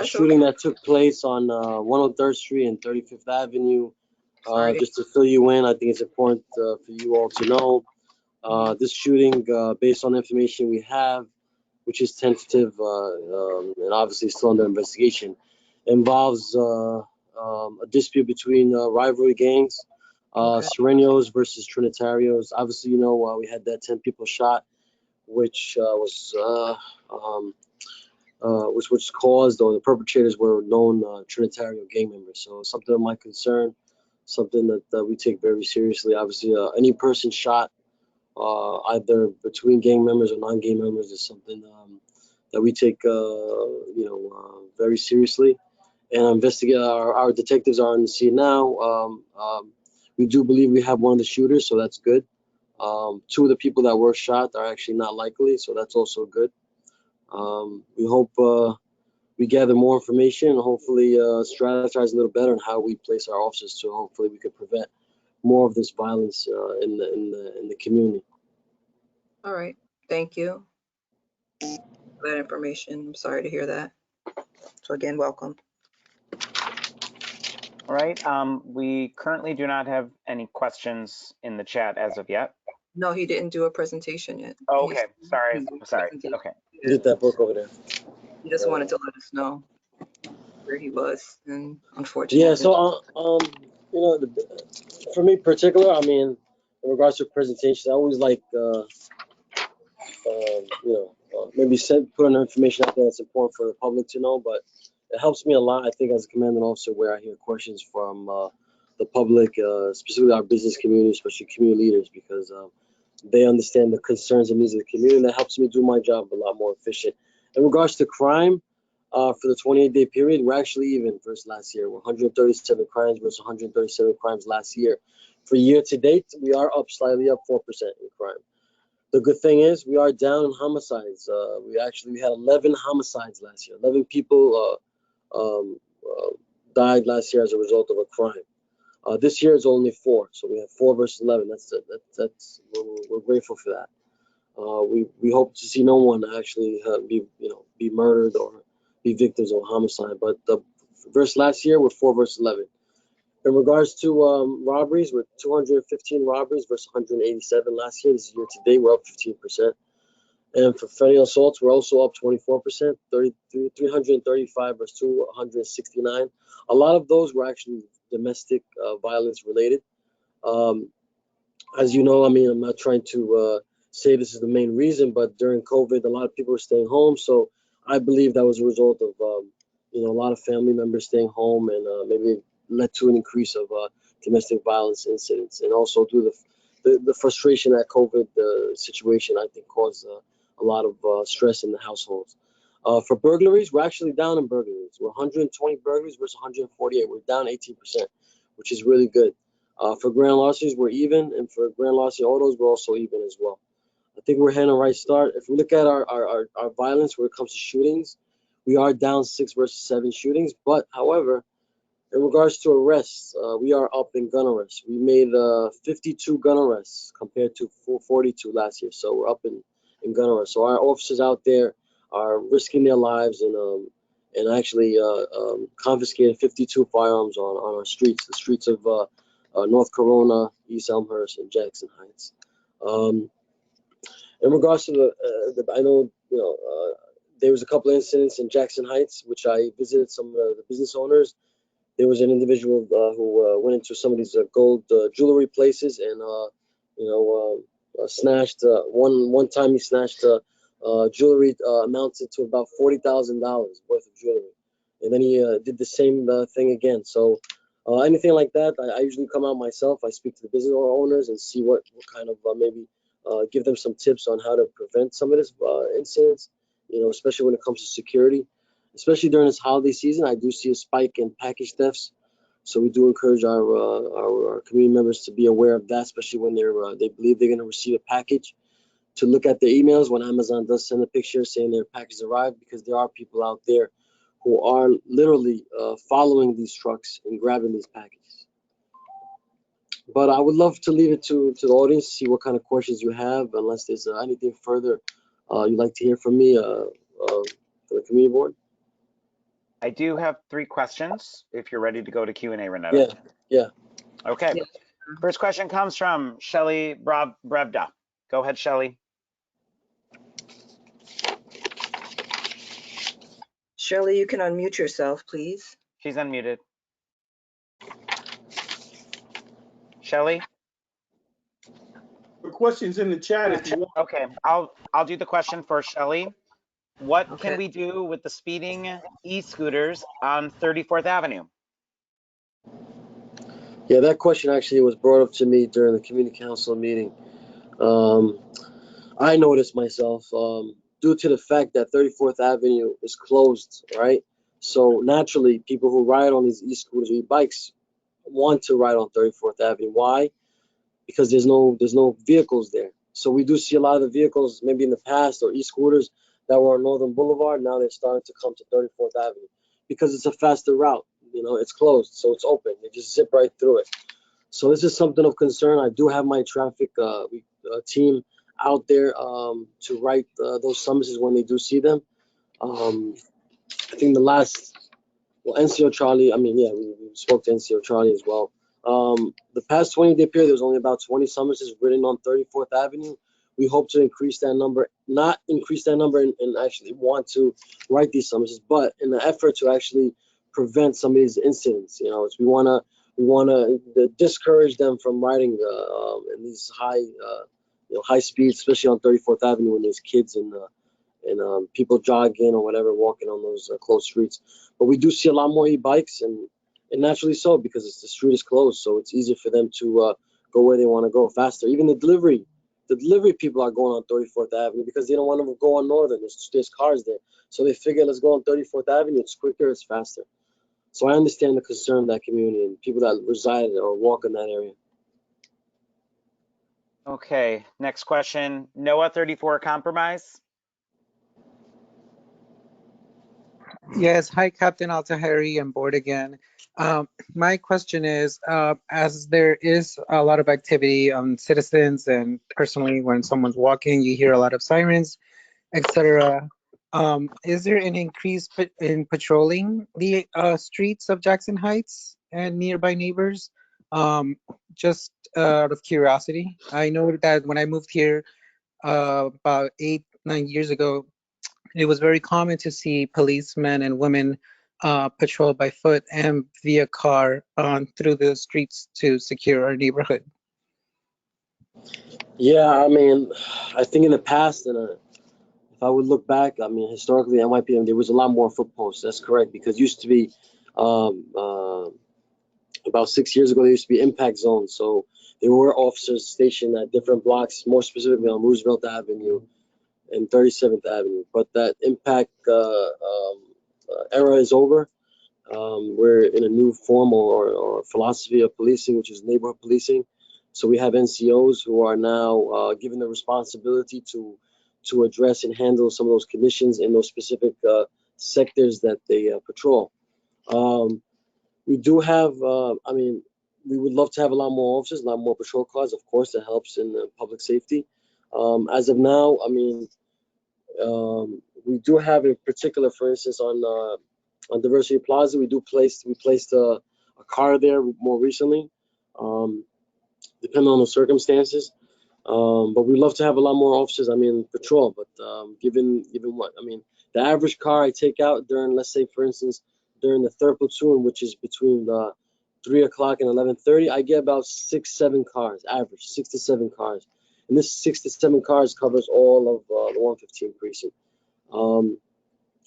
S16: shooting that took place on 103rd Street and 35th Avenue. Just to fill you in, I think it's important for you all to know this shooting, based on the information we have, which is tentative and obviously still under investigation, involves a dispute between rivalry gangs, Serenios versus Trinitarios. Obviously, we had that 10 people shot, which was caused, or the perpetrators were known Trinitario gang members. So something of my concern, something that we take very seriously. Obviously, any person shot either between gang members or non-gang members is something that we take very seriously. And our detectives are on the scene now. We do believe we have one of the shooters, so that's good. Two of the people that were shot are actually not likely, so that's also good. We hope we gather more information and hopefully strategize a little better on how we place our officers, so hopefully we could prevent more of this violence in the community.
S4: All right. Thank you for that information. I'm sorry to hear that. So again, welcome.
S2: All right. We currently do not have any questions in the chat as of yet.
S4: No, he didn't do a presentation yet.
S2: Oh, okay. Sorry. Okay.
S16: Get that book over there.
S4: He just wanted to let us know where he was, and unfortunately.
S16: Yeah. So, for me in particular, I mean, in regards to presentations, I always like, maybe put on information out there that's important for the public to know, but it helps me a lot, I think, as a commanding officer, where I hear questions from the public, specifically our business community, especially community leaders, because they understand the concerns and needs of the community, and that helps me do my job a lot more efficient. In regards to crime, for the 28-day period, we're actually even versus last year. We're 137 crimes versus 137 crimes last year. For year to date, we are up slightly, up 4% in crime. The good thing is we are down in homicides. We had 11 homicides last year. 11 people died last year as a result of a crime. This year it's only 4, so we have 4 versus 11. That's we're grateful for that. We hope to see no one actually be murdered or be victims of homicide. But versus last year, we're 4 versus 11. In regards to robberies, we're 215 robberies versus 187 last year. This year to date, we're up 15%. And for felony assaults, we're also up 24%, 335 versus 269. A lot of those were actually domestic violence related. As you know, I mean, I'm not trying to say this is the main reason, but during COVID, a lot of people were staying home. So I believe that was a result of, a lot of family members staying home, and maybe led to an increase of domestic violence incidents. And also due to the frustration that COVID situation, I think, caused a lot of stress in the households. For burglaries, we're actually down in burglaries. We're 120 burglaries versus 148. We're down 18%, which is really good. For grand larcenies, we're even, and for grand larceny autos, we're also even as well. I think we're heading a right start. If we look at our violence when it comes to shootings, we are down 6 versus 7 shootings. But however, in regards to arrests, we are up in gun arrests. We made 52 gun arrests compared to 442 last year. So we're up in gun arrests. So our officers out there are risking their lives and actually confiscated 52 firearms on our streets, the streets of North Corona, East Elmhurst, and Jackson Heights. In regards to I know, there was a couple of incidents in Jackson Heights, which I visited some of the business owners. There was an individual who went into some of these gold jewelry places and, snatched, one time he snatched jewelry amounted to about $40,000 worth of jewelry. And then he did the same thing again. So anything like that, I usually come out myself. I speak to the business owners and see what kind of maybe give them some tips on how to prevent some of this incidents, especially when it comes to security. Especially during this holiday season, I do see a spike in package thefts. So we do encourage our community members to be aware of that, especially when they believe they're going to receive a package, to look at their emails when Amazon does send a picture saying their package arrived, because there are people out there who are literally following these trucks and grabbing these packages. But I would love to leave it to the audience, see what kind of questions you have, unless there's anything further you'd like to hear from me for the community board.
S2: I do have 3 questions if you're ready to go to Q&A, Renetta.
S16: Yeah.
S2: Okay. Yeah. First question comes from Shelly Brevda. Go ahead, Shelly.
S4: Shelly, you can unmute yourself, please.
S2: She's unmuted. Shelly?
S14: The question's in the chat if you want.
S2: Okay, I'll do the question for Shelly. What can we do with the speeding e-scooters on 34th Avenue?
S16: Yeah, that question actually was brought up to me during the community council meeting. I noticed myself, due to the fact that 34th Avenue is closed, right? So naturally, people who ride on these e-scooters or e-bikes want to ride on 34th Avenue. Why? Because there's no vehicles there. So we do see a lot of the vehicles, maybe in the past, or e-scooters that were on Northern Boulevard. Now they're starting to come to 34th Avenue because it's a faster route. It's closed, so it's open. They just zip right through it. So this is something of concern. I do have my traffic team out there to write those summonses when they do see them. I think the last, NCO Charlie, we spoke to NCO Charlie as well. The past 20-day period, there's only about 20 summonses written on 34th Avenue. We hope to increase that number, not increase that number and actually want to write these summonses, but in the effort to actually prevent some of these incidents. We want to discourage them from riding in these high speeds, especially on 34th Avenue when there's kids and and people jogging or whatever, walking on those closed streets. But we do see a lot more e-bikes, and naturally so, because the street is closed, so it's easier for them to go where they want to go faster. Even the delivery people are going on 34th Avenue because they don't want to go on Northern. There's cars there, so they figure, let's go on 34th Avenue. It's quicker, it's faster. So I understand the concern of that community and people that reside or walk in that area.
S2: Okay, next question. NOAA 34 compromise?
S15: Yes, hi, Captain Al-Tahiri. I'm board again. My question is, as there is a lot of activity on citizens and personally when someone's walking, you hear a lot of sirens, etc. Is there an increase in patrolling the streets of Jackson Heights and nearby neighbors? Just out of curiosity, I know that when I moved here about 8-9 years ago, it was very common to see policemen and women patrol by foot and via car through the streets to secure our neighborhood.
S16: Yeah, I mean, I think in the past, and if I would look back, I mean, historically, NYPD, there was a lot more foot posts. That's correct, because it used to be about 6 years ago, there used to be impact zones. So there were officers stationed at different blocks, more specifically on Roosevelt Avenue and 37th Avenue. But that impact era is over. We're in a new form or philosophy of policing, which is neighborhood policing. So we have NCOs who are now given the responsibility to address and handle some of those conditions in those specific sectors that they patrol. We do have, I mean, we would love to have a lot more officers, a lot more patrol cars. Of course, that helps in public safety. As of now, I mean, we do have in particular, for instance, on Diversity Plaza, we placed a car there more recently, depending on the circumstances. But we'd love to have a lot more officers, I mean, patrol. But given what, I mean, the average car I take out during, let's say, for instance, during the third platoon, which is between 3 o'clock and 11:30, I get about 6-7 cars, average 6 to 7 cars. And this 6 to 7 cars covers all of the 115 precinct.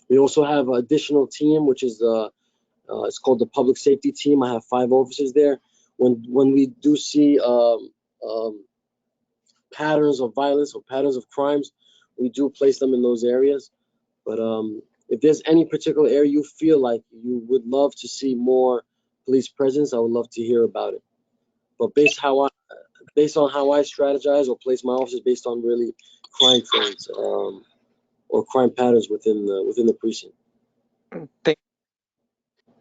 S16: We also have an additional team, which is it's called the public safety team. I have 5 officers there. When we do see patterns of violence or patterns of crimes, we do place them in those areas. But if there's any particular area you feel like you would love to see more police presence, I would love to hear about it. But based on how I strategize or place my officers based on really crime trends or crime patterns within the precinct.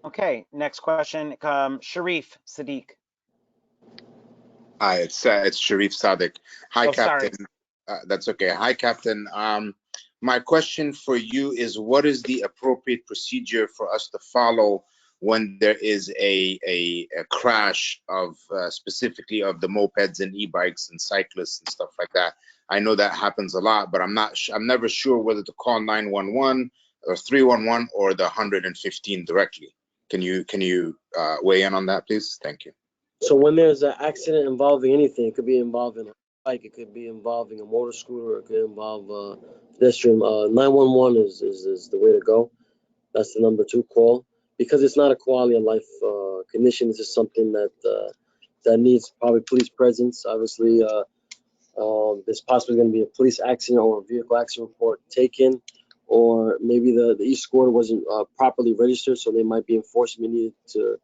S2: Okay, next question. Sharif Sadiq.
S8: Hi, it's Sharif Sadiq. Hi, Captain. That's okay. Hi, Captain. My question for you is, what is the appropriate procedure for us to follow when there is a crash of specifically of the mopeds and e-bikes and cyclists and stuff like that? I know that happens a lot, but I'm never sure whether to call 911 or 311 or the 115 directly. Can you weigh in on that, please? Thank you.
S16: So when there's an accident involving anything, it could be involving a bike, it could be involving a motor scooter, it could involve pedestrian. 911 is the way to go. That's the number 2 call, because it's not a quality of life condition. This is something that needs probably police presence. Obviously, there's possibly going to be a police accident or a vehicle accident report taken, or maybe the e-scooter wasn't properly registered, so there might be enforcement needed to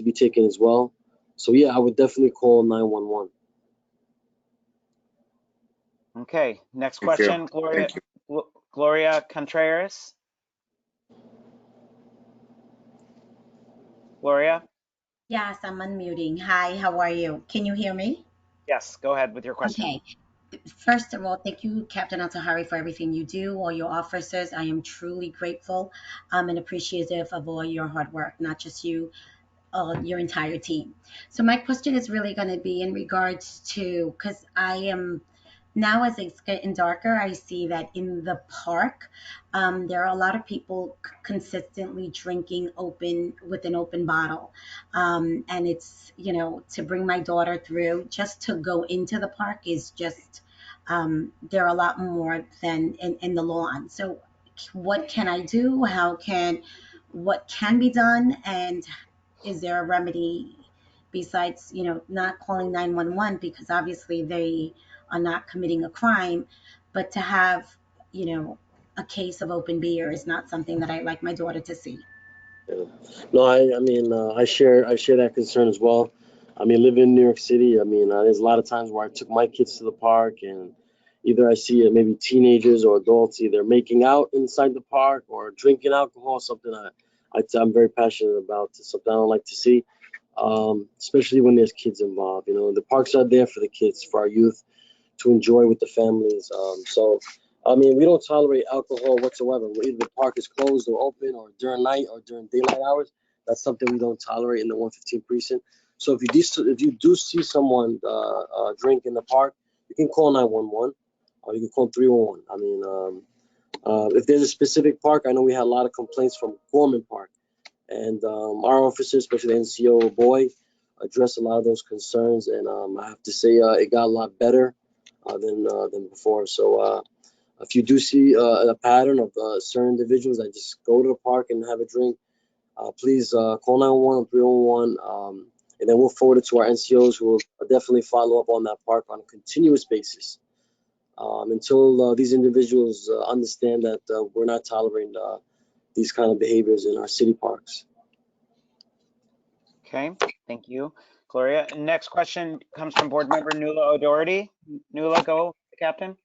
S16: be taken as well. So yeah, I would definitely call 911.
S2: Okay, next question, Gloria Contreras. Gloria?
S17: Yes, I'm unmuting. Hi, how are you? Can you hear me?
S2: Yes, go ahead with your question.
S17: Okay. First of all, thank you, Captain Al-Tahiri, for everything you do, all your officers. I am truly grateful and appreciative of all your hard work, not just you, your entire team. So my question is really going to be in regards to, because I am now, as it's getting darker, I see that in the park, there are a lot of people consistently drinking with an open bottle. And it's, to bring my daughter through, just to go into the park is just there are a lot more than in the lawn. So what can I do? What can be done? And is there a remedy besides, not calling 911, because obviously they are not committing a crime, but to have, a case of open beer is not something that I like my daughter to see.
S16: Yeah. No, I mean, I share that concern as well. I mean, living in New York City, I mean, there's a lot of times where I took my kids to the park, and either I see maybe teenagers or adults either making out inside the park or drinking alcohol, something I'm very passionate about, something I don't like to see, especially when there's kids involved. The parks are there for the kids, for our youth to enjoy with the families. So, I mean, we don't tolerate alcohol whatsoever. Either the park is closed or open, or during night or during daylight hours. That's something we don't tolerate in the 115 precinct. So if you do see someone drink in the park, you can call 911 or you can call 311. I mean, if there's a specific park, I know we had a lot of complaints from Gorman Park, and our officers, especially the NCO Boy, addressed a lot of those concerns, and I have to say it got a lot better than before. So if you do see a pattern of certain individuals that just go to the park and have a drink, please call 911 or 311, and then we'll forward it to our NCOs, who will definitely follow up on that park on a continuous basis until these individuals understand that we're not tolerating these kind of behaviors in our city parks.
S2: Okay, thank you, Gloria. Next question comes from board member Nuala O'Doherty. Nuala, go, Captain.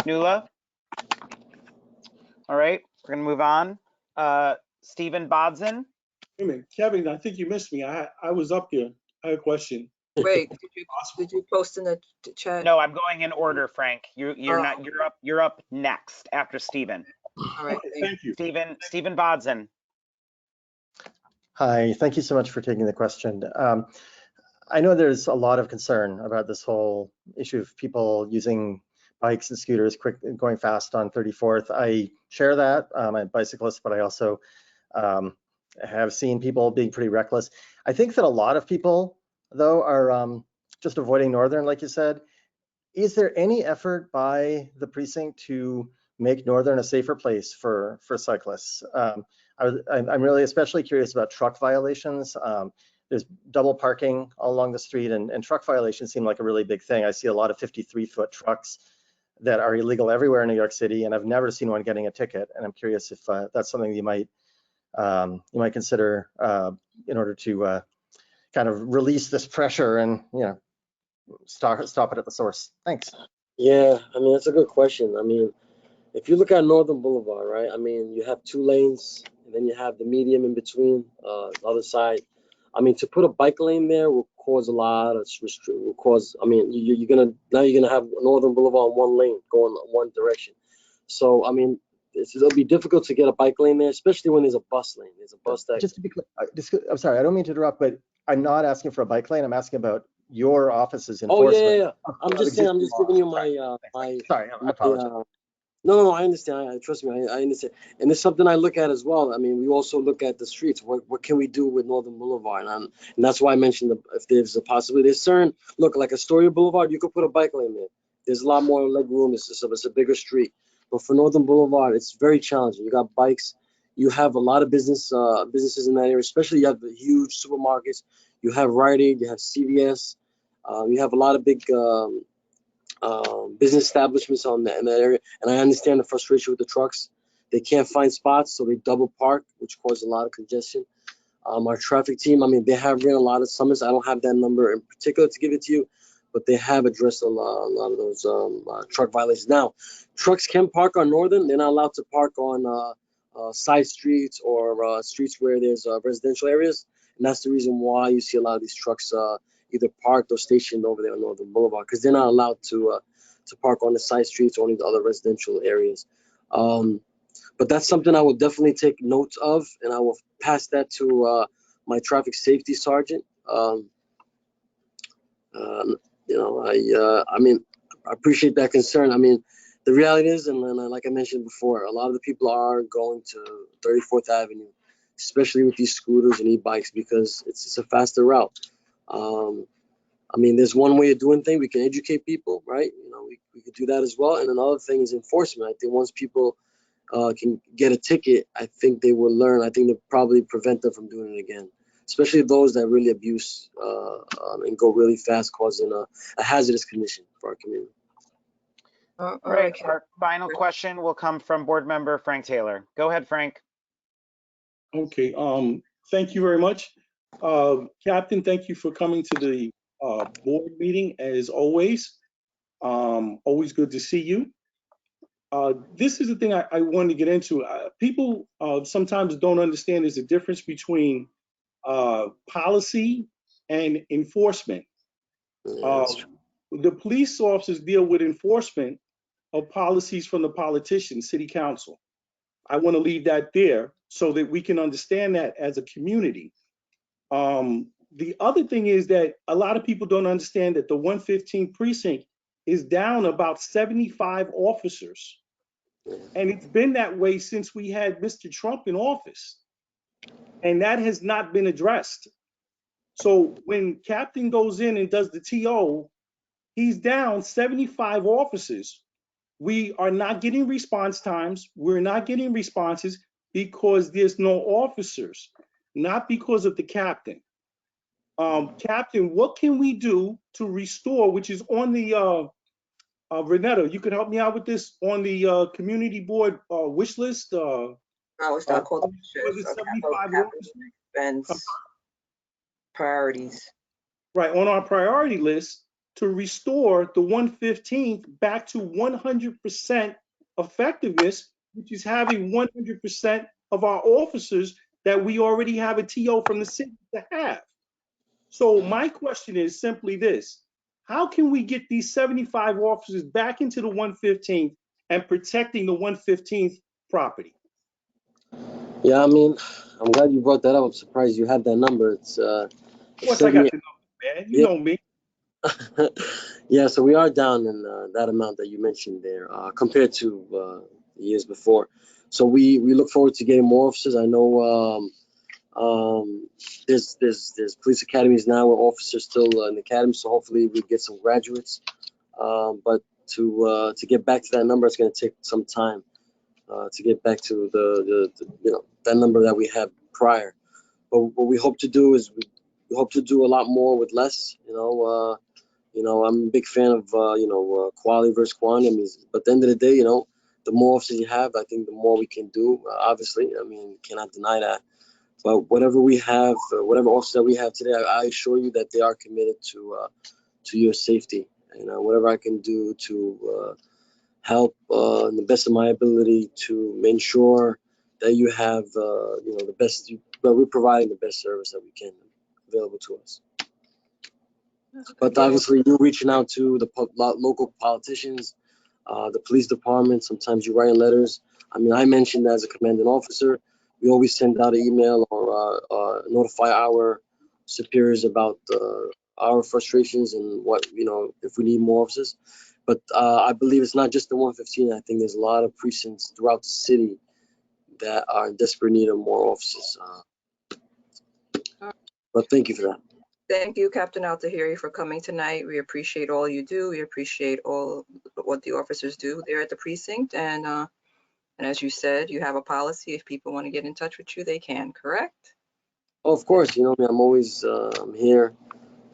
S2: Nuala? All right, we're gonna move on. Stephen Bodson.
S14: Wait a minute, Kevin, I think you missed me. I was up here. I have a question.
S4: Wait, did you post in the chat?
S2: No, I'm going in order, Frank. You're up next after Stephen.
S4: All right,
S14: thank you.
S2: Stephen Bodson.
S18: Hi, thank you so much for taking the question. I know there's a lot of concern about this whole issue of people using bikes and scooters going fast on 34th. I share that. I'm a bicyclist, but I also have seen people being pretty reckless. I think that a lot of people, though, are just avoiding Northern, like you said. Is there any effort by the precinct to make Northern a safer place for cyclists? I'm really especially curious about truck violations. There's double parking all along the street, and truck violations seem like a really big thing. I see a lot of 53-foot trucks that are illegal everywhere in New York City, and I've never seen one getting a ticket. And I'm curious if that's something you might consider in order to kind of release this pressure and stop it at the source. Thanks.
S16: Yeah, I mean, that's a good question. I mean, if you look at Northern Boulevard, right? I mean, you have 2 lanes, and then you have the medium in between, the other side. I mean, to put a bike lane there will cause a lot of I mean, you're gonna have Northern Boulevard on 1 lane going one direction. So I mean, it'll be difficult to get a bike lane there, especially when there's a bus lane. There's a bus that.
S18: Just to be clear, I'm sorry, I don't mean to interrupt, but I'm not asking for a bike lane. I'm asking about your office's enforcement.
S16: Oh yeah. I'm just saying. I'm just giving you my
S18: Sorry, I apologize.
S16: No, I understand. Trust me, I understand. And it's something I look at as well. I mean, we also look at the streets. What can we do with Northern Boulevard? And that's why I mentioned if there's a possibility. There's certain, look, like Astoria Boulevard, you could put a bike lane there. There's a lot more leg room. It's a bigger street. But for Northern Boulevard, it's very challenging. You got bikes. You have a lot of businesses in that area, especially you have the huge supermarkets. You have Rite Aid. You have CVS. You have a lot of big business establishments in that area, and I understand the frustration with the trucks. They can't find spots, so they double park, which causes a lot of congestion. Our traffic team, I mean, they have ran a lot of summits. I don't have that number in particular to give it to you, but they have addressed a lot of those truck violations. Now, trucks can park on Northern. They're not allowed to park on side streets or streets where there's residential areas, and that's the reason why you see a lot of these trucks either parked or stationed over there on Northern Boulevard, because they're not allowed to park on the side streets or in the other residential areas. But that's something I will definitely take note of, and I will pass that to my traffic safety sergeant. I mean, I appreciate that concern. I mean, the reality is, and like I mentioned before, a lot of the people are going to 34th Avenue, especially with these scooters and e-bikes, because it's a faster route. I mean, there's one way of doing things. We can educate people, right? You know, we could do that as well. And another thing is enforcement. I think once people can get a ticket, I think they will learn. I think they'll probably prevent them from doing it again, especially those that really abuse and go really fast, causing a hazardous condition for our community.
S2: All right, our final question will come from board member Frank Taylor. Go ahead, Frank.
S14: Okay, thank you very much. Captain, thank you for coming to the board meeting as always. Always good to see you. This is the thing I wanted to get into. People sometimes don't understand there's a difference between policy and enforcement. The police officers deal with enforcement of policies from the politicians, city council. I want to leave that there so that we can understand that as a community. The other thing is that a lot of people don't understand that the 115th precinct is down about 75 officers. And it's been that way since we had Mr. Trump in office. And that has not been addressed. So when Captain goes in and does the TO, he's down 75 officers. We are not getting response times. We're not getting responses because there's no officers, not because of the captain. Captain, what can we do to restore, which is on the, Renetta, you could help me out with this, on the community board wish list?
S4: It's not called
S14: the 75 officers?
S4: Priorities.
S14: Right, on our priority list, to restore the 115th back to 100% effectiveness, which is having 100% of our officers that we already have a TO from the city to have. So my question is simply this: how can we get these 75 officers back into the 115th and protecting the 115th property?
S16: Yeah, I mean, I'm glad you brought that up. I'm surprised you had that number. It's
S14: of course, I got your number, man. You know me.
S16: Yeah, so we are down in that amount that you mentioned there compared to years before. So we look forward to getting more officers. I know there's police academies now where officers still in the academy, so hopefully we get some graduates. But to get back to that number, it's going to take some time to get back to the that number that we had prior. But what we hope to do is we hope to do a lot more with less. I'm a big fan of quality versus quantity. But at the end of the day, the more officers you have, I think the more we can do. Obviously, I mean, cannot deny that. But whatever we have, whatever officers that we have today, I assure you that they are committed to your safety. Whatever I can do to help in the best of my ability to ensure that you have the best. We're providing the best service that we can available to us. But obviously, you're reaching out to the local politicians, the police department. Sometimes you're writing letters. I mean, I mentioned as a commanding officer, we always send out an email or notify our superiors about our frustrations and what, if we need more officers. But I believe it's not just the 115. I think there's a lot of precincts throughout the city that are in desperate need of more officers. But thank you for that.
S4: Thank you, Captain Altahiri, for coming tonight. We appreciate all you do. We appreciate all what the officers do there at the precinct. And as you said, you have a policy. If people want to get in touch with you, they can, correct?
S16: Oh, of course. I'm always I'm here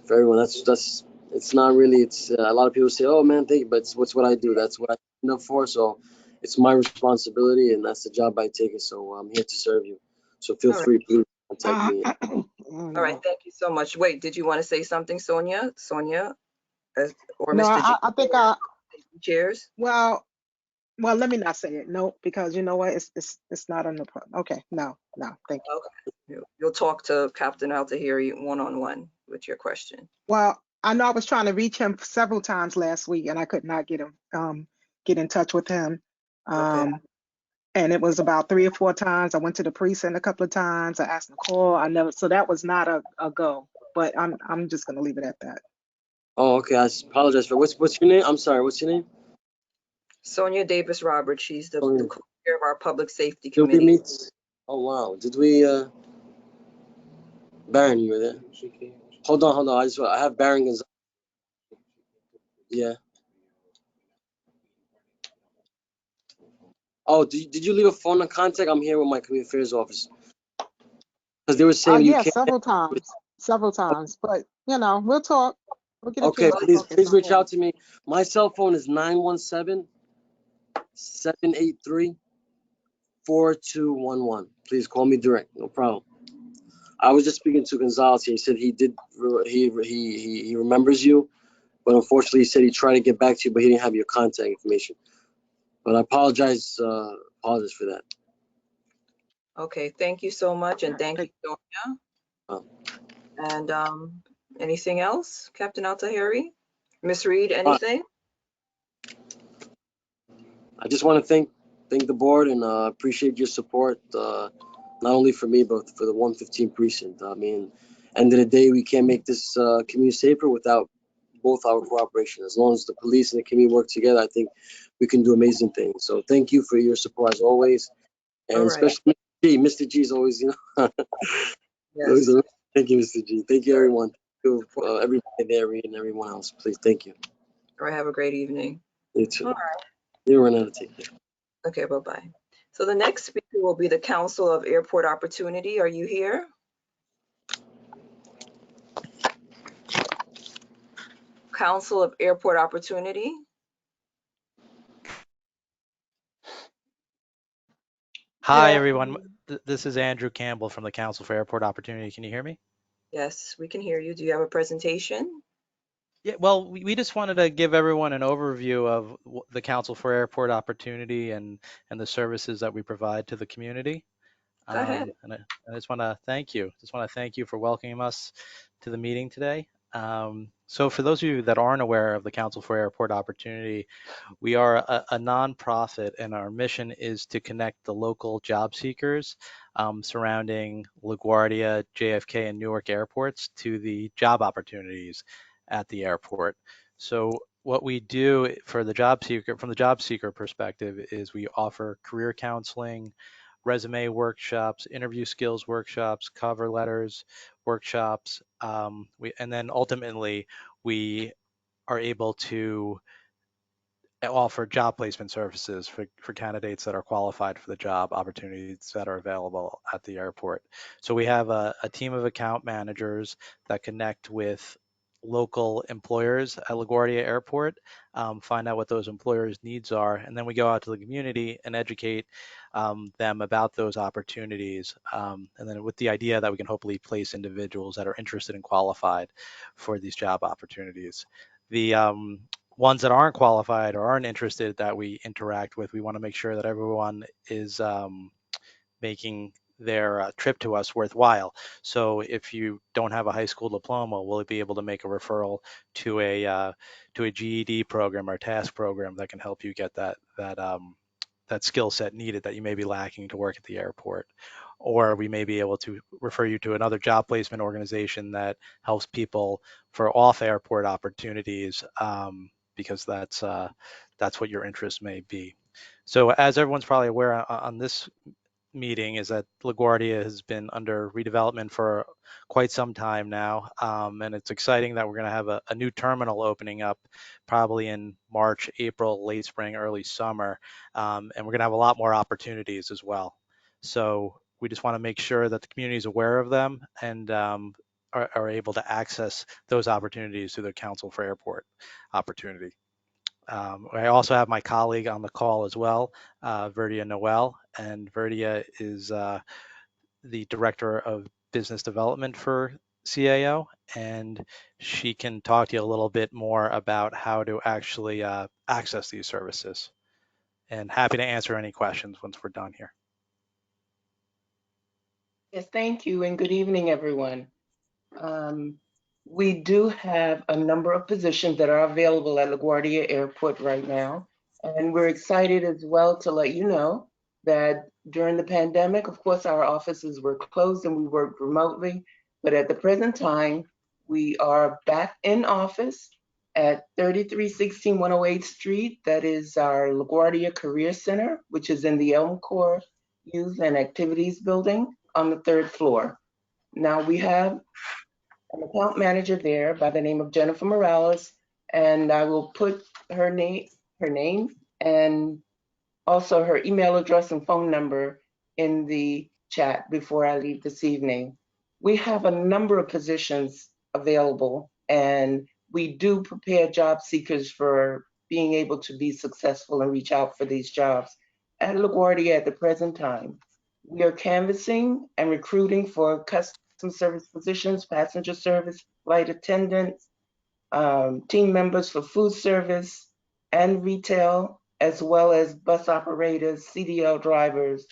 S16: for everyone. That's it's not really. It's a lot of people say, "Oh man, thank you," but it's what I do. That's what I signed up for. So it's my responsibility, and that's the job I take. So I'm here to serve you. So feel free, please contact me.
S4: All right, thank you so much. Wait, did you want to say something, Sonia? Or
S19: no,
S4: Mr.
S19: I think
S4: Chairs?
S19: Well, let me not say it. No, because you know what? It's not on the. Okay, no, thank you.
S4: Okay, you'll talk to Captain Altahiri one-on-one with your question.
S19: Well, I know I was trying to reach him several times last week, and I could not get him get in touch with him. And it was about 3 or 4 times. I went to the precinct a couple of times. I asked him to call. So that was not a go. But I'm just gonna leave it at that.
S16: Oh, okay. I apologize for what's your name? I'm sorry. What's your name?
S4: Sonia Davis Roberts. She's the co-chair of our public safety committee.
S16: Meets. Oh wow. Did we? Baron, you were there. Hold on. I have Baron Gonzalez. Yeah. Oh, did you leave a phone and contact? I'm here with my community affairs office. Because they were saying you
S19: Yeah,
S16: can't.
S19: several times. But you know, we'll talk. We'll get a
S16: Okay,
S19: chance to
S16: please
S19: talk at
S16: reach
S19: some point.
S16: out to me. My cell phone is 917-783-4211. Please call me direct. No problem. I was just speaking to Gonzalez here. He said he remembers you, but unfortunately he said he tried to get back to you, but he didn't have your contact information. But I apologize for that.
S4: Okay, thank you so much, and thank you, Sonia. And anything else, Captain Al-Tahiri? Miss Reed, anything?
S16: I just want to thank the board and appreciate your support, not only for me but for the 115 precinct. I mean, end of the day, we can't make this community safer without both our cooperation. As long as the police and the community work together, I think we can do amazing things. So thank you for your support as always, and especially Mr. G is always,
S4: Yes.
S16: Thank you, Mr. G. Thank you, everyone. Thank you, everybody there and everyone else. Please, thank you.
S4: All right, have a great evening.
S16: You too.
S4: All right.
S16: You run out of take care.
S4: Okay, bye-bye. So the next speaker will be the Council of Airport Opportunity. Are you here? Council of Airport Opportunity.
S20: Hi, everyone. This is Andrew Campbell from the Council for Airport Opportunity. Can you hear me?
S4: Yes, we can hear you. Do you have a presentation?
S20: Yeah, well, we just wanted to give everyone an overview of the Council for Airport Opportunity and the services that we provide to the community.
S4: Go ahead.
S20: And I just want to thank you. Just want to thank you for welcoming us to the meeting today. So for those of you that aren't aware of the Council for Airport Opportunity, we are a nonprofit, and our mission is to connect the local job seekers surrounding LaGuardia, JFK, and Newark airports to the job opportunities at the airport. So what we do for the job seeker, from the job seeker perspective, is we offer career counseling, resume workshops, interview skills workshops, cover letters workshops, and then ultimately we are able to offer job placement services for candidates that are qualified for the job opportunities that are available at the airport. So we have a team of account managers that connect with local employers at LaGuardia Airport, find out what those employers' needs are, and then we go out to the community and educate them about those opportunities, and then with the idea that we can hopefully place individuals that are interested and qualified for these job opportunities. The ones that aren't qualified or aren't interested that we interact with, we want to make sure that everyone is making their trip to us worthwhile. So if you don't have a high school diploma, we'll be able to make a referral to a GED program or task program that can help you get that skill set needed that you may be lacking to work at the airport. Or we may be able to refer you to another job placement organization that helps people for off-airport opportunities, because that's what your interest may be. So as everyone's probably aware on this meeting is that LaGuardia has been under redevelopment for quite some time now, and it's exciting that we're going to have a new terminal opening up probably in March, April, late spring, early summer, and we're going to have a lot more opportunities as well. So we just want to make sure that the community is aware of them and are able to access those opportunities through the Council for Airport Opportunity. I also have my colleague on the call as well, Verdia Noel, and Verdia is the Director of Business Development for CAO, and she can talk to you a little bit more about how to actually access these services. And happy to answer any questions once we're done here.
S21: Yes, thank you, and good evening, everyone. We do have a number of positions that are available at LaGuardia Airport right now, and we're excited as well to let you know that during the pandemic, of course, our offices were closed and we worked remotely, but at the present time, we are back in office at 3316 108th Street. That is our LaGuardia Career Center, which is in the Elm Corps Youth and Activities Building on the 3rd floor. Now we have an account manager there by the name of Jennifer Morales, and I will put her name, and also her email address and phone number in the chat before I leave this evening. We have a number of positions available, and we do prepare job seekers for being able to be successful and reach out for these jobs. At LaGuardia at the present time, we are canvassing and recruiting for customer service positions, passenger service, flight attendants, team members for food service and retail, as well as bus operators, CDL drivers,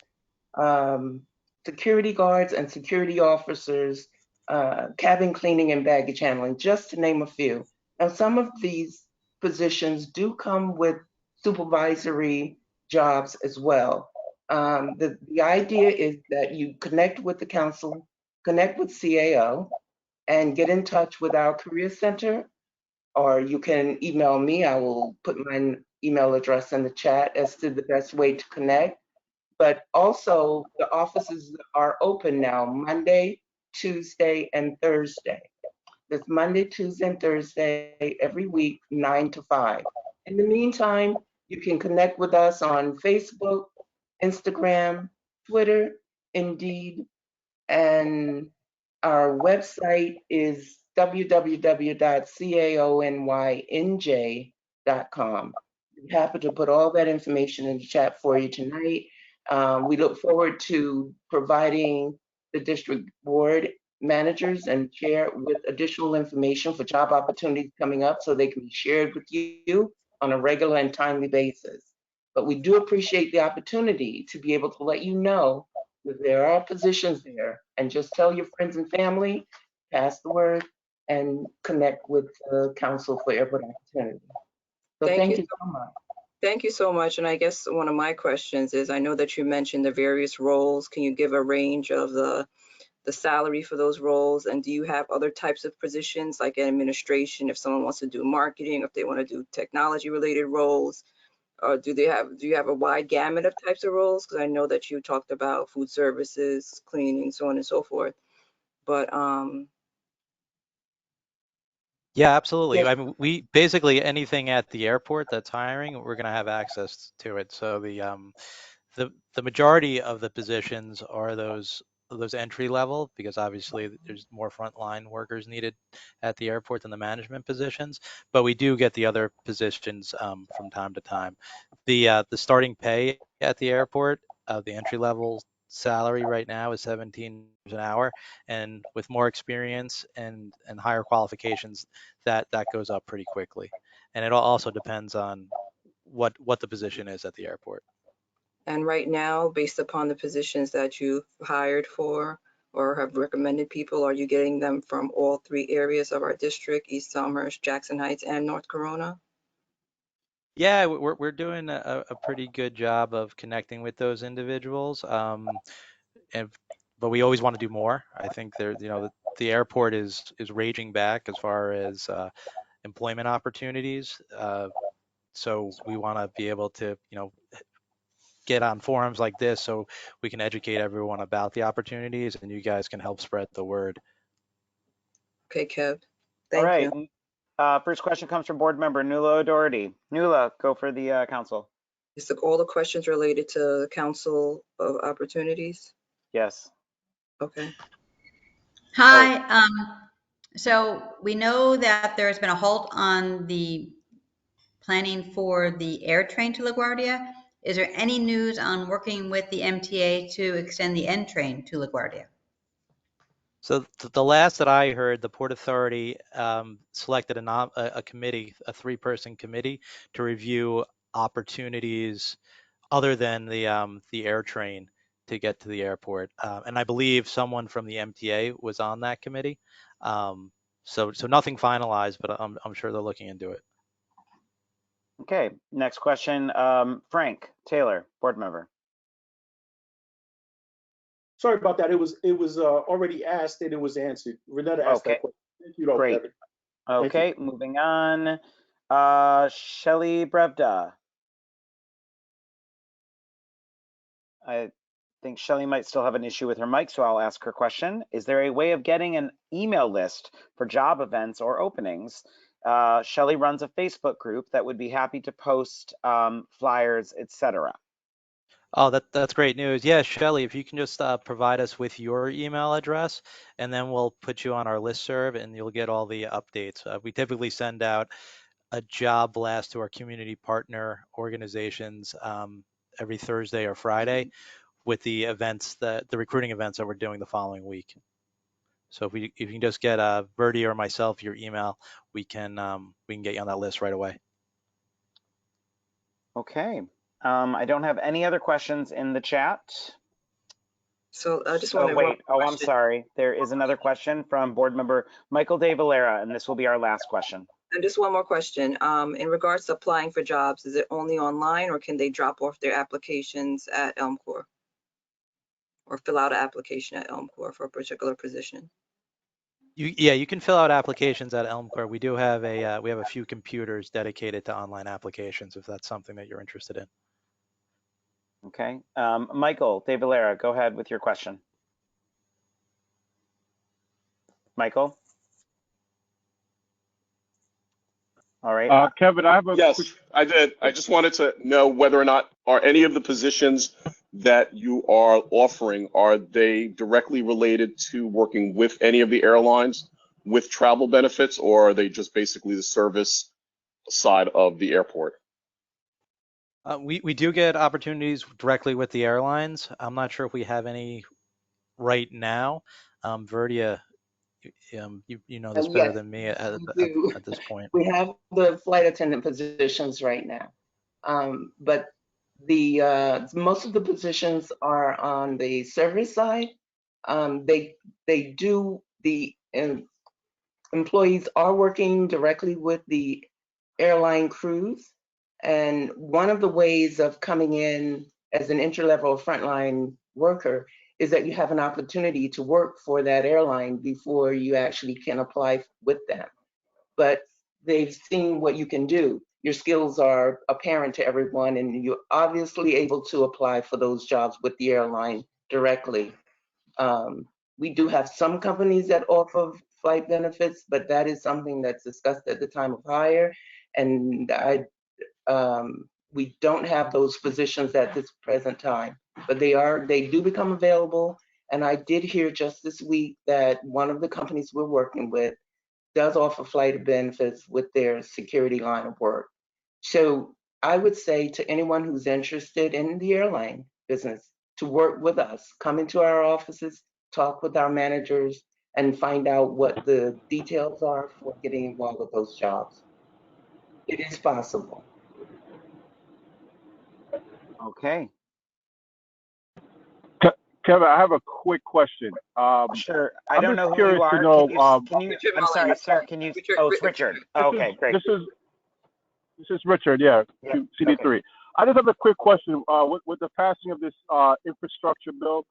S21: security guards and security officers, cabin cleaning and baggage handling, just to name a few. Now, some of these positions do come with supervisory jobs as well. The idea is that you connect with the council, connect with CAO, and get in touch with our career center, or you can email me. I will put my email address in the chat as to the best way to connect. But also, the offices are open now, Monday, Tuesday, and Thursday. This Monday, Tuesday, and Thursday, every week, 9 to 5. In the meantime, you can connect with us on Facebook, Instagram, Twitter, Indeed, and our website is www.caonynj.com. I'm happy to put all that information in the chat for you tonight. We look forward to providing the district board managers and chair with additional information for job opportunities coming up so they can be shared with you on a regular and timely basis. But we do appreciate the opportunity to be able to let you know that there are positions there, and just tell your friends and family, pass the word, and connect with the Council for Airport Opportunity. So thank you so much.
S4: Thank you so much. And I guess one of my questions is, I know that you mentioned the various roles. Can you give a range of the salary for those roles? And do you have other types of positions like administration, if someone wants to do marketing, if they want to do technology related roles? Or do you have a wide gamut of types of roles? Because I know that you talked about food services, cleaning, so on and so forth. But
S20: Yeah, absolutely.
S21: Yes.
S20: I mean, we basically anything at the airport that's hiring, we're going to have access to it. So the majority of the positions are those entry level, because obviously there's more frontline workers needed at the airport than the management positions. But we do get the other positions from time to time. The starting pay at the airport, the entry level salary right now is $17 an hour, and with more experience and higher qualifications, that goes up pretty quickly. And it also depends on what the position is at the airport.
S4: and right now, based upon the positions that you've hired for or have recommended people, are you getting them from all three areas of our district, East Elmhurst, Jackson Heights, and North Corona?
S20: Yeah, we're doing a pretty good job of connecting with those individuals. And but we always want to do more. I think the airport is raging back as far as employment opportunities. So we want to be able to get on forums like this so we can educate everyone about the opportunities, and you guys can help spread the word.
S4: Okay, Kev.
S2: All
S4: Thank
S2: right.
S4: you.
S2: First question comes from board member Nuala O'Doherty. Nuala, go for the council.
S4: Is all the questions related to the Council of Opportunities?
S2: Yes.
S4: Okay.
S1: Hi. So we know that there's been a halt on the planning for the air train to LaGuardia. Is there any news on working with the MTA to extend the N train to LaGuardia?
S20: So the last that I heard, the Port Authority selected a committee, a 3-person committee, to review opportunities other than the air train to get to the airport. And I believe someone from the MTA was on that committee. So nothing finalized, but I'm sure they're looking into it.
S2: Okay, next question, Frank Taylor, board member.
S14: Sorry about that. It was already asked and it was answered. Renetta asked that question. Thank you,
S2: Great.
S14: Kevin.
S2: Okay, moving on. Shelley Brevda. I think Shelley might still have an issue with her mic, so I'll ask her question. Is there a way of getting an email list for job events or openings? Shelley runs a Facebook group that would be happy to post flyers, etc.
S20: Oh, that's great news. Yeah, Shelly, if you can just provide us with your email address, and then we'll put you on our listserv, and you'll get all the updates. We typically send out a job blast to our community partner organizations every Thursday or Friday with the events, the recruiting events that we're doing the following week. So if you can just get Verdi or myself your email, we can get you on that list right away.
S2: Okay. I don't have any other questions in the chat.
S4: So I just want to.
S2: Wait. Oh, I'm sorry. There is another question from board member Michael De Valera, and this will be our last question.
S4: And just one more question. In regards to applying for jobs, is it only online, or can they drop off their applications at Elm Corps, or fill out an application at Elm Corps for a particular position?
S20: You can fill out applications at Elm Corps. We do have a few computers dedicated to online applications if that's something that you're interested in.
S2: Okay. Michael De Valera, go ahead with your question. Michael? All right.
S13: Kevin, I have a
S3: Yes,
S13: quick...
S3: I did. I just wanted to know whether or not are any of the positions that you are offering, are they directly related to working with any of the airlines with travel benefits, or are they just basically the service side of the airport?
S20: We do get opportunities directly with the airlines. I'm not sure if we have any right now. Verdia, you know this better
S21: Yes,
S20: than me
S21: we do.
S20: at this point.
S21: We have the flight attendant positions right now, but the most of the positions are on the service side. They do the employees are working directly with the airline crews, and one of the ways of coming in as an entry-level frontline worker is that you have an opportunity to work for that airline before you actually can apply with them. But they've seen what you can do. Your skills are apparent to everyone, and you're obviously able to apply for those jobs with the airline directly. We do have some companies that offer flight benefits, but that is something that's discussed at the time of hire, and we don't have those positions at this present time. But they do become available, and I did hear just this week that one of the companies we're working with does offer flight benefits with their security line of work. So I would say to anyone who's interested in the airline business to work with us, come into our offices, talk with our managers, and find out what the details are for getting involved with those jobs. It is possible.
S2: Okay.
S13: Kevin, I have a quick question.
S2: Sure. I
S13: I'm
S2: don't
S13: just
S2: know who
S13: curious
S2: you are.
S13: to know.
S2: Can you I'm sorry, sir. Can you? Oh, it's Richard. Oh, okay, great.
S13: This is Richard. Yeah, CB3. Okay. I just have a quick question. With the passing of this infrastructure bill,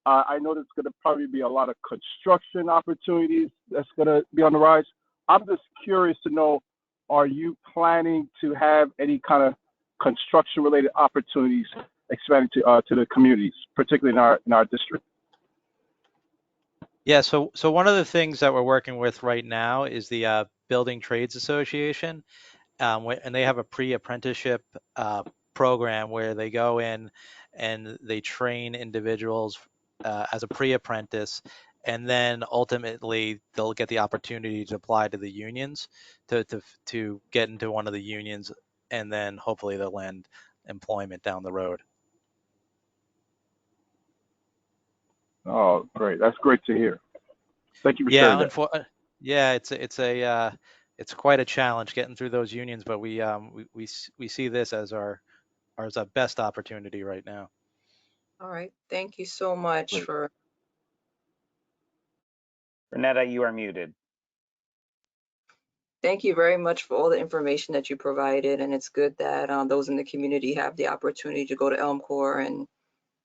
S13: I know there's going to probably be a lot of construction opportunities that's going to be on the rise. I'm just curious to know, are you planning to have any kind of construction-related opportunities expanding to the communities, particularly in our district?
S20: Yeah, so one of the things that we're working with right now is the Building Trades Association, and they have a pre-apprenticeship program where they go in and they train individuals as a pre-apprentice, and then ultimately they'll get the opportunity to apply to the unions to get into one of the unions, and then hopefully they'll land employment down the road.
S13: Oh, great! That's great to hear. Thank you for sharing that.
S20: Yeah, it's quite a challenge getting through those unions, but we see this as our best opportunity right now.
S4: All right. Thank you so much for.
S2: Renetta, you are muted.
S4: Thank you very much for all the information that you provided, and it's good that those in the community have the opportunity to go to Elm Corps and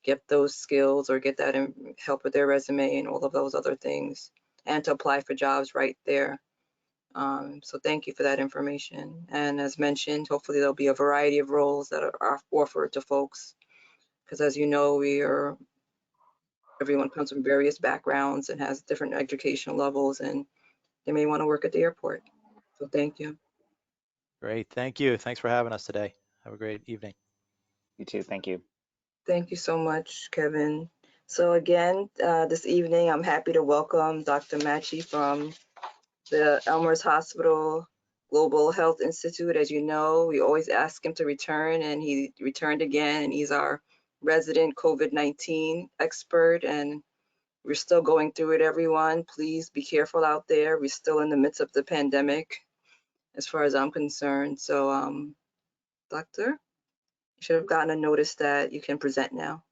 S4: get those skills or get that help with their resume and all of those other things, and to apply for jobs right there. So thank you for that information. And as mentioned, hopefully there'll be a variety of roles that are offered to folks, because as you know, everyone comes from various backgrounds and has different educational levels, and they may want to work at the airport. So thank you.
S20: Great. Thank you. Thanks for having us today. Have a great evening.
S2: You too. Thank you.
S4: Thank you so much, Kevin. So again, this evening, I'm happy to welcome Dr. Machi from the Elmhurst Hospital Global Health Institute. As you know, we always ask him to return, and he returned again, and he's our resident COVID-19 expert, and we're still going through it, everyone. Please be careful out there. We're still in the midst of the pandemic, as far as I'm concerned. So, Doctor, you should have gotten a notice that you can present now.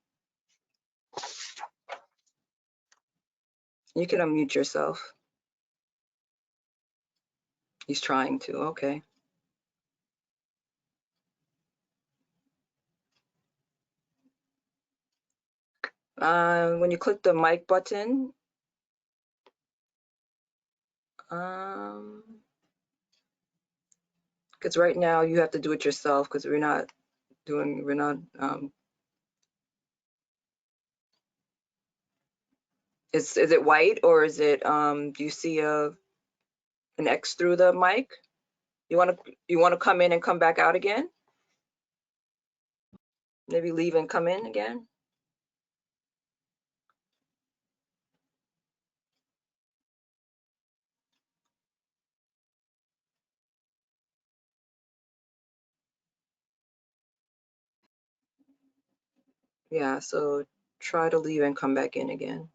S4: You can unmute yourself. He's trying to, okay. When you click the mic button, because right now you have to do it yourself because we're not, is it white or is it, do you see an X through the mic? You want to come in and come back out again? Maybe leave and come in again? Yeah, so try to leave and come back in again.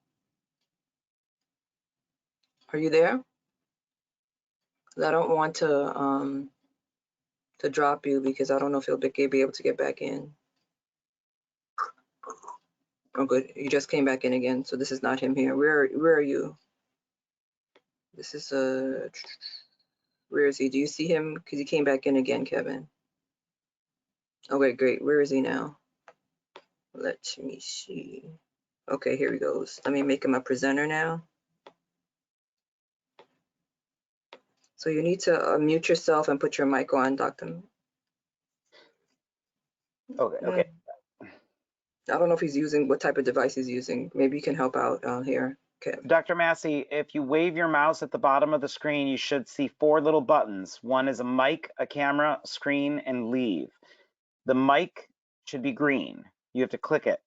S4: Are you there? 'Cause I don't want to drop you because I don't know if you'll be able to get back in. Oh, good. You just came back in again, so this is not him here. Where are you? This is where is he? Do you see him? Because he came back in again, Kevin. Okay, great. Where is he now? Let me see. Okay, here he goes. Let me make him a presenter now. So you need to unmute yourself and put your mic on, Dr.
S2: Okay.
S4: I don't know if he's using, what type of device he's using. Maybe you can help out here. Okay.
S2: Dr. Massey, if you wave your mouse at the bottom of the screen, you should see 4 little buttons. One is a mic, a camera, screen, and leave. The mic should be green. You have to click it.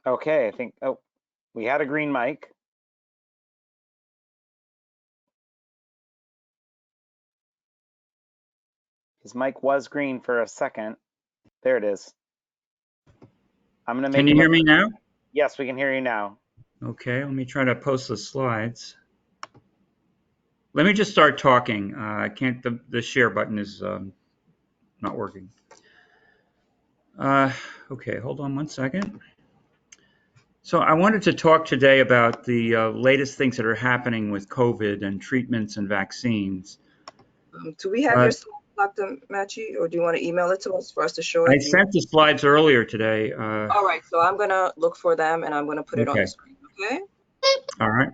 S2: Okay, I think, oh, we had a green mic. His mic was green for a second. There it is. I'm going to make
S6: Can you hear me now?
S2: Yes, we can hear you now.
S6: Okay, let me try to post the slides. Let me just start talking. I can't, the share button is not working. Okay, hold on one second. So I wanted to talk today about the latest things that are happening with COVID and treatments and vaccines.
S4: Do we have your slide, Dr. Machi, or do you want to email it to us for us to show it?
S6: I sent the slides earlier today.
S4: All right, so I'm going to look for them and I'm going to put it on the screen, okay?
S6: All right.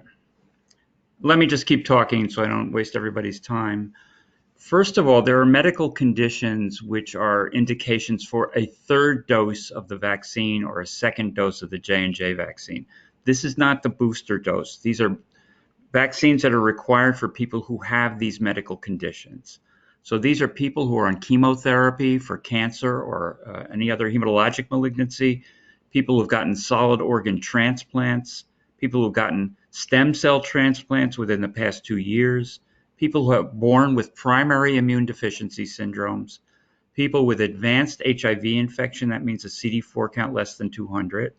S6: Let me just keep talking so I don't waste everybody's time. First of all, there are medical conditions which are indications for a third dose of the vaccine or a second dose of the J&J vaccine. This is not the booster dose. These are vaccines that are required for people who have these medical conditions. So these are people who are on chemotherapy for cancer or any other hematologic malignancy, people who've gotten solid organ transplants, people who've gotten stem cell transplants within the past 2 years, people who are born with primary immune deficiency syndromes, people with advanced HIV infection, that means a CD4 count less than 200,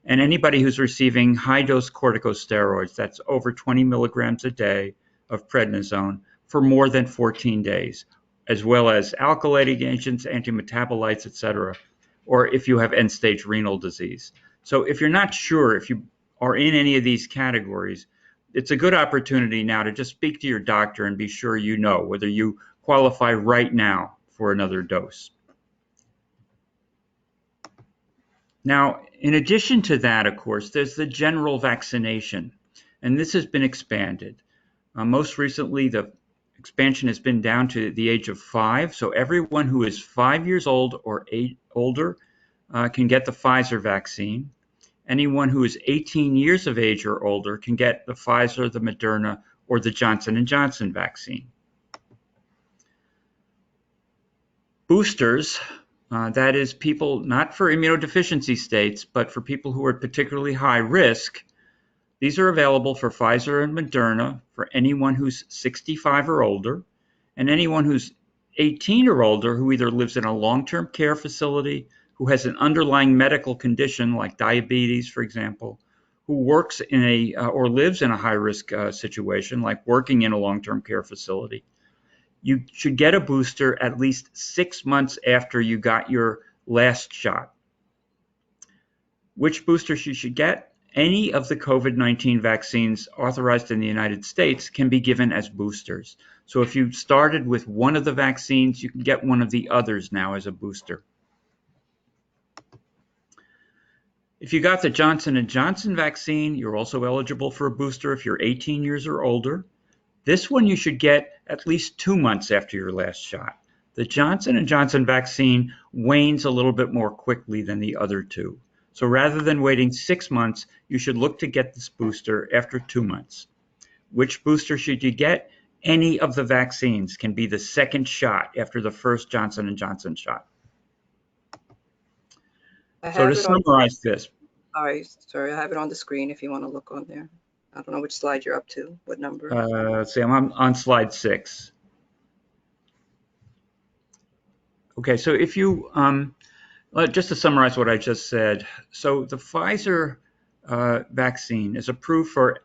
S6: and anybody who's receiving high-dose corticosteroids, that's over 20 milligrams a day of prednisone for more than 14 days, as well as alkylating agents, antimetabolites, et cetera, or if you have end-stage renal disease. So if you're not sure if you are in any of these categories, it's a good opportunity now to just speak to your doctor and be sure you know whether you qualify right now for another dose. Now, in addition to that, of course, there's the general vaccination, and this has been expanded. Most recently, the expansion has been down to the age of 5, so everyone who is 5 years old or older can get the Pfizer vaccine. Anyone who is 18 years of age or older can get the Pfizer, the Moderna, or the Johnson & Johnson vaccine. Boosters, that is people not for immunodeficiency states, but for people who are particularly high risk. These are available for Pfizer and Moderna for anyone who's 65 or older, and anyone who's 18 or older who either lives in a long-term care facility, who has an underlying medical condition like diabetes, for example, who works in a or lives in a high-risk situation like working in a long-term care facility. You should get a booster at least 6 months after you got your last shot. Which boosters you should get? Any of the COVID-19 vaccines authorized in the United States can be given as boosters. So if you started with one of the vaccines, you can get one of the others now as a booster. If you got the Johnson & Johnson vaccine, you're also eligible for a booster if you're 18 years or older. This one you should get at least 2 months after your last shot. The Johnson & Johnson vaccine wanes a little bit more quickly than the other two. So rather than waiting 6 months, you should look to get this booster after 2 months. Which booster should you get? Any of the vaccines can be the second shot after the first Johnson & Johnson shot. So to summarize this.
S4: Sorry, I have it on the screen if you want to look on there. I don't know which slide you're up to, what number.
S6: Let's see, I'm on slide 6. Okay, so if you, just to summarize what I just said, so the Pfizer vaccine is approved for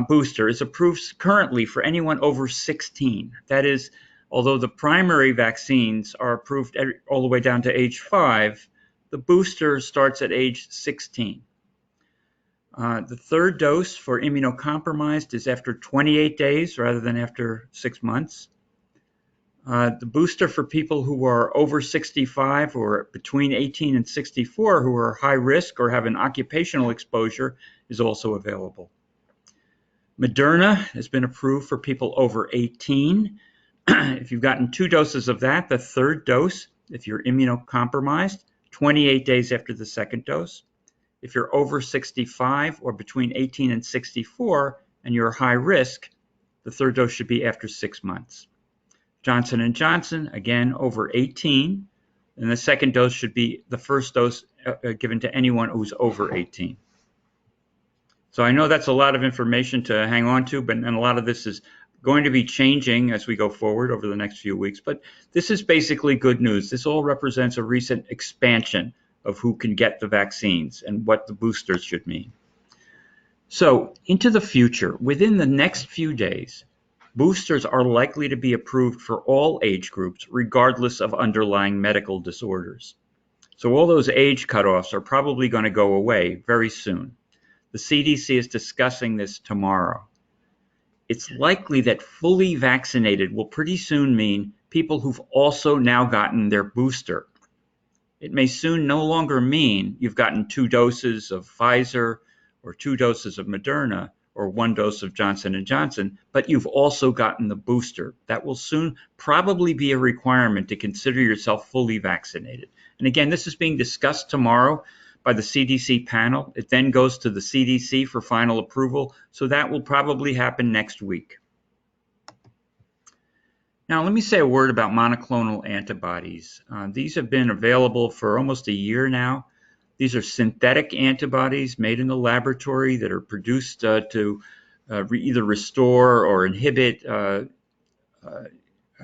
S6: booster, is approved currently for anyone over 16. That is, although the primary vaccines are approved all the way down to age 5, the booster starts at age 16. The third dose for immunocompromised is after 28 days rather than after 6 months. The booster for people who are over 65 or between 18 and 64 who are high risk or have an occupational exposure is also available. Moderna has been approved for people over 18. If you've gotten 2 doses of that, the third dose, if you're immunocompromised, 28 days after the second dose. If you're over 65 or between 18 and 64 and you're high risk, the third dose should be after 6 months. Johnson & Johnson, again, over 18, and the second dose should be the first dose given to anyone who's over 18. So I know that's a lot of information to hang on to, and a lot of this is going to be changing as we go forward over the next few weeks, but this is basically good news. This all represents a recent expansion of who can get the vaccines and what the boosters should mean. So into the future, within the next few days, boosters are likely to be approved for all age groups, regardless of underlying medical disorders. So all those age cutoffs are probably going to go away very soon. The CDC is discussing this tomorrow. It's likely that fully vaccinated will pretty soon mean people who've also now gotten their booster. It may soon no longer mean you've gotten 2 doses of Pfizer or 2 doses of Moderna or 1 dose of Johnson & Johnson, but you've also gotten the booster. That will soon probably be a requirement to consider yourself fully vaccinated. And again, this is being discussed tomorrow by the CDC panel. It then goes to the CDC for final approval, so that will probably happen next week. Now, let me say a word about monoclonal antibodies. These have been available for almost a year now. These are synthetic antibodies made in the laboratory that are produced to either restore or inhibit,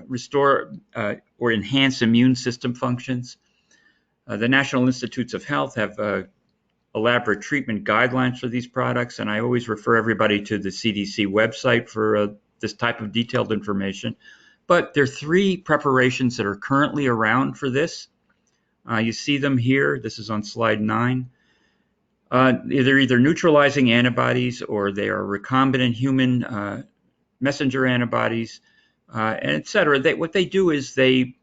S6: restore or enhance immune system functions. The National Institutes of Health have elaborate treatment guidelines for these products, and I always refer everybody to the CDC website for this type of detailed information. But there are 3 preparations that are currently around for this. You see them here. This is on slide 9. They're either neutralizing antibodies or they are recombinant human messenger antibodies, and et cetera. What they do is they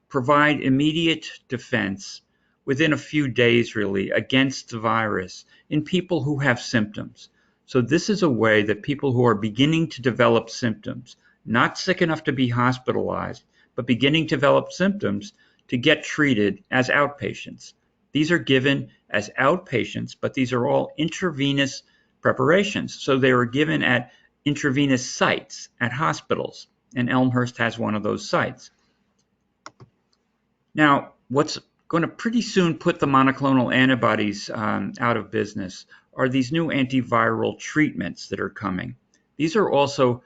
S6: provide immediate defense within a few days, really, against the virus in people who have symptoms. So this is a way that people who are beginning to develop symptoms, not sick enough to be hospitalized, but beginning to develop symptoms, to get treated as outpatients. These are given as outpatients, but these are all intravenous preparations. So they were given at intravenous sites at hospitals, and Elmhurst has one of those sites. Now, what's going to pretty soon put the monoclonal antibodies out of business are these new antiviral treatments that are coming. These are also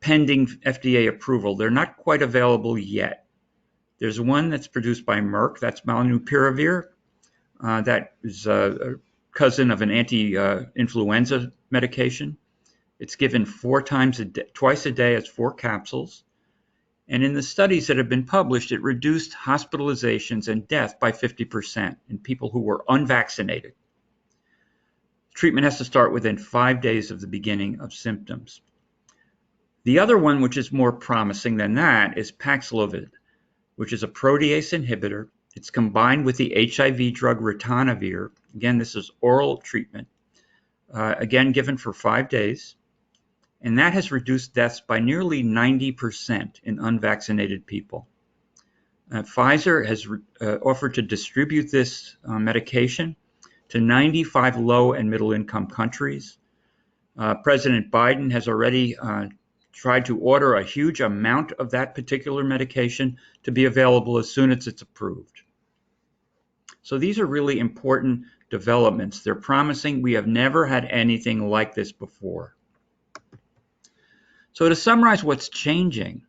S6: pending FDA approval. They're not quite available yet. There's one that's produced by Merck, that's molnupiravir. That is a cousin of an anti-influenza medication. It's given twice a day as 4 capsules. And in the studies that have been published, it reduced hospitalizations and death by 50% in people who were unvaccinated. Treatment has to start within 5 days of the beginning of symptoms. The other one, which is more promising than that, is Paxlovid, which is a protease inhibitor. It's combined with the HIV drug ritonavir. Again, this is oral treatment, again given for 5 days. And that has reduced deaths by nearly 90% in unvaccinated people. Pfizer has offered to distribute this medication to 95 low and middle income countries. President Biden has already tried to order a huge amount of that particular medication to be available as soon as it's approved. So these are really important developments. They're promising. We have never had anything like this before. So to summarize what's changing,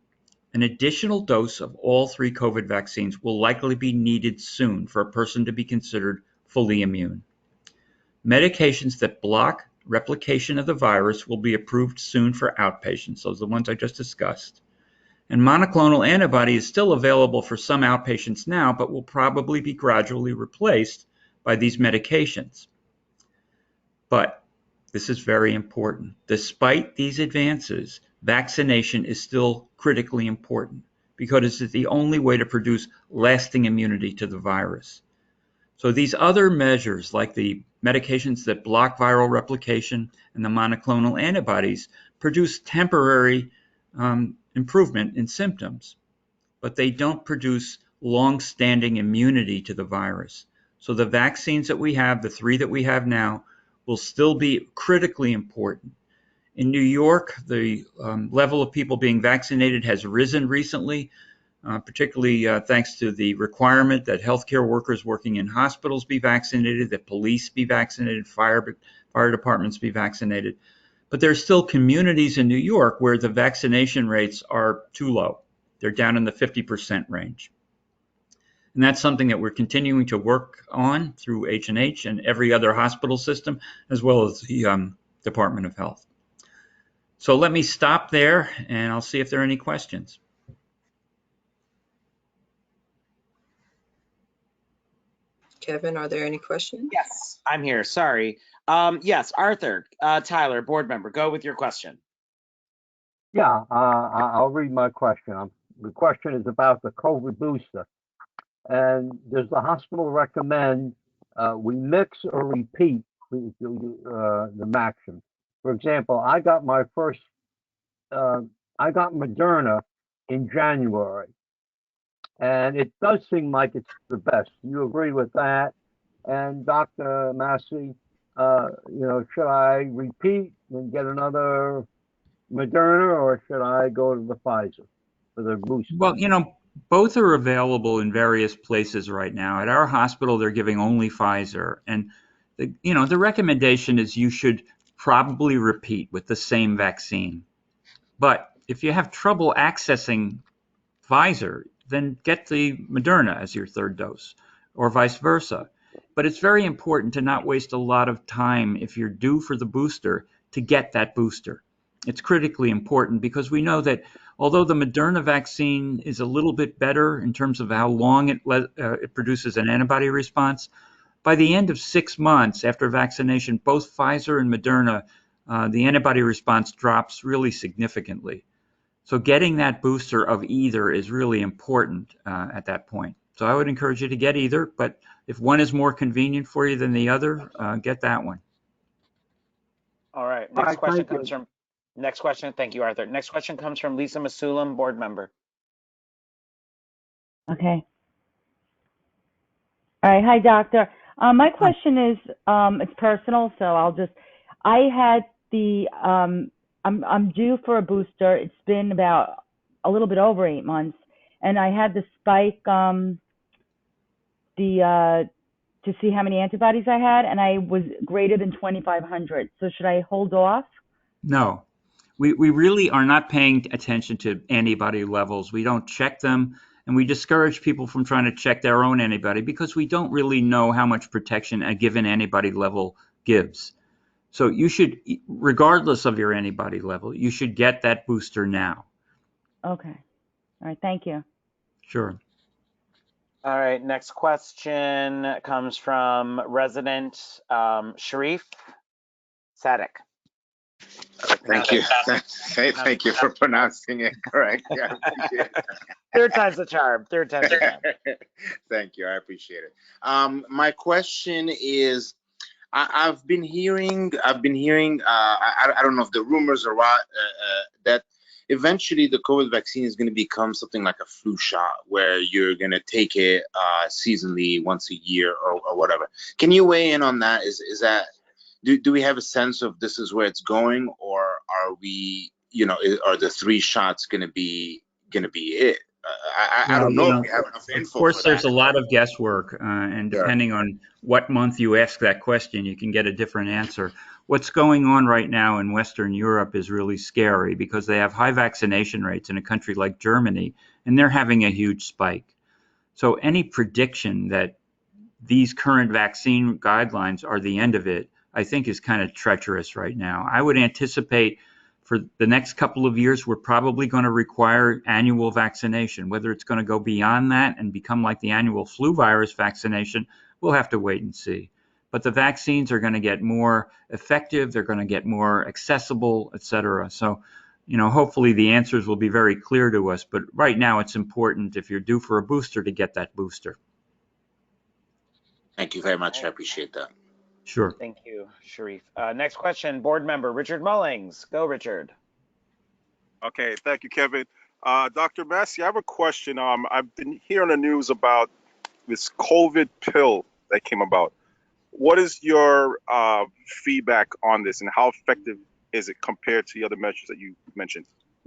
S6: an additional dose of all 3 COVID vaccines will likely be needed soon for a person to be considered fully immune. Medications that block replication of the virus will be approved soon for outpatients, those are the ones I just discussed. And monoclonal antibody is still available for some outpatients now, but will probably be gradually replaced by these medications. But this is very important. Despite these advances, vaccination is still critically important because it's the only way to produce lasting immunity to the virus. So these other measures, like the medications that block viral replication and the monoclonal antibodies, produce temporary improvement in symptoms, but they don't produce long-standing immunity to the virus. So the vaccines that we have, the 3 that we have now, will still be critically important. In New York, the level of people being vaccinated has risen recently, particularly thanks to the requirement that healthcare workers working in hospitals be vaccinated, that police be vaccinated, fire departments be vaccinated. But there are still communities in New York where the vaccination rates are too low. They're down in the 50% range. And that's something that we're continuing to work on through H&H and every other hospital system, as well as the Department of Health. So let me stop there, and I'll see if there are any questions.
S4: Kevin, are there any questions?
S2: Yes, I'm here. Sorry. Yes, Arthur, Tyler, board member, go with your question.
S7: Yeah, I'll read my question. The question is about the COVID booster. And does the hospital recommend we mix or repeat the maxim? For example, I got Moderna in January, and it does seem like it's the best. You agree with that? And Dr. Massey, should I repeat and get another Moderna, or should I go to the Pfizer for the booster?
S6: Well, both are available in various places right now. At our hospital, they're giving only Pfizer. And, the recommendation is you should probably repeat with the same vaccine. But if you have trouble accessing Pfizer, then get the Moderna as your 3rd dose, or vice versa. But it's very important to not waste a lot of time if you're due for the booster to get that booster. It's critically important because we know that although the Moderna vaccine is a little bit better in terms of how long it produces an antibody response, by the end of 6 months after vaccination, both Pfizer and Moderna, the antibody response drops really significantly. So getting that booster of either is really important at that point. So I would encourage you to get either, but if one is more convenient for you than the other, get that one.
S2: All right.
S7: All
S2: Next
S7: right,
S2: question
S7: thank you.
S2: comes from. Next question. Thank you, Arthur. Next question comes from Lisa Masulam, board member.
S5: Okay. All right. Hi, doctor. My question is, it's personal, so I had I'm due for a booster. It's been about a little bit over 8 months, and I had the spike, to see how many antibodies I had, and I was greater than 2,500. So should I hold off?
S6: No, we really are not paying attention to antibody levels. We don't check them, and we discourage people from trying to check their own antibody because we don't really know how much protection a given antibody level gives. So you should, regardless of your antibody level, you should get that booster now.
S5: Okay. All right. Thank you.
S6: Sure.
S2: All right. Next question comes from resident Sharif Sadek.
S8: Thank you. Thank you for pronouncing it correct. Yeah, I appreciate it.
S2: Third time's the charm. Third time's the charm.
S8: Thank you. I appreciate it. My question is, I've been hearing, I don't know if the rumors are right, that eventually the COVID vaccine is going to become something like a flu shot where you're going to take it seasonally once a year or whatever. Can you weigh in on that? Is that, do we have a sense of this is where it's going, or are we, are the 3 shots going to be it? I don't know if we have enough info.
S6: Of course, there's a lot of guesswork, and depending on what month you ask that question, you can get a different answer. What's going on right now in Western Europe is really scary because they have high vaccination rates in a country like Germany, and they're having a huge spike. So any prediction that these current vaccine guidelines are the end of it, I think is kind of treacherous right now. I would anticipate for the next couple of years, we're probably going to require annual vaccination. Whether it's going to go beyond that and become like the annual flu virus vaccination, we'll have to wait and see. But the vaccines are going to get more effective. They're going to get more accessible, et cetera. So, hopefully the answers will be very clear to us. But right now, it's important, if you're due for a booster, to get that booster.
S8: Thank you very much. I appreciate that.
S6: Sure.
S2: Thank you, Sharif. Next question, board member Richard Mullings. Go, Richard.
S13: Okay, thank you, Kevin. Dr. Massey, I have a question. I've been hearing the news about this COVID pill that came about. What is your feedback on this, and how effective is it compared to the other measures that you mentioned?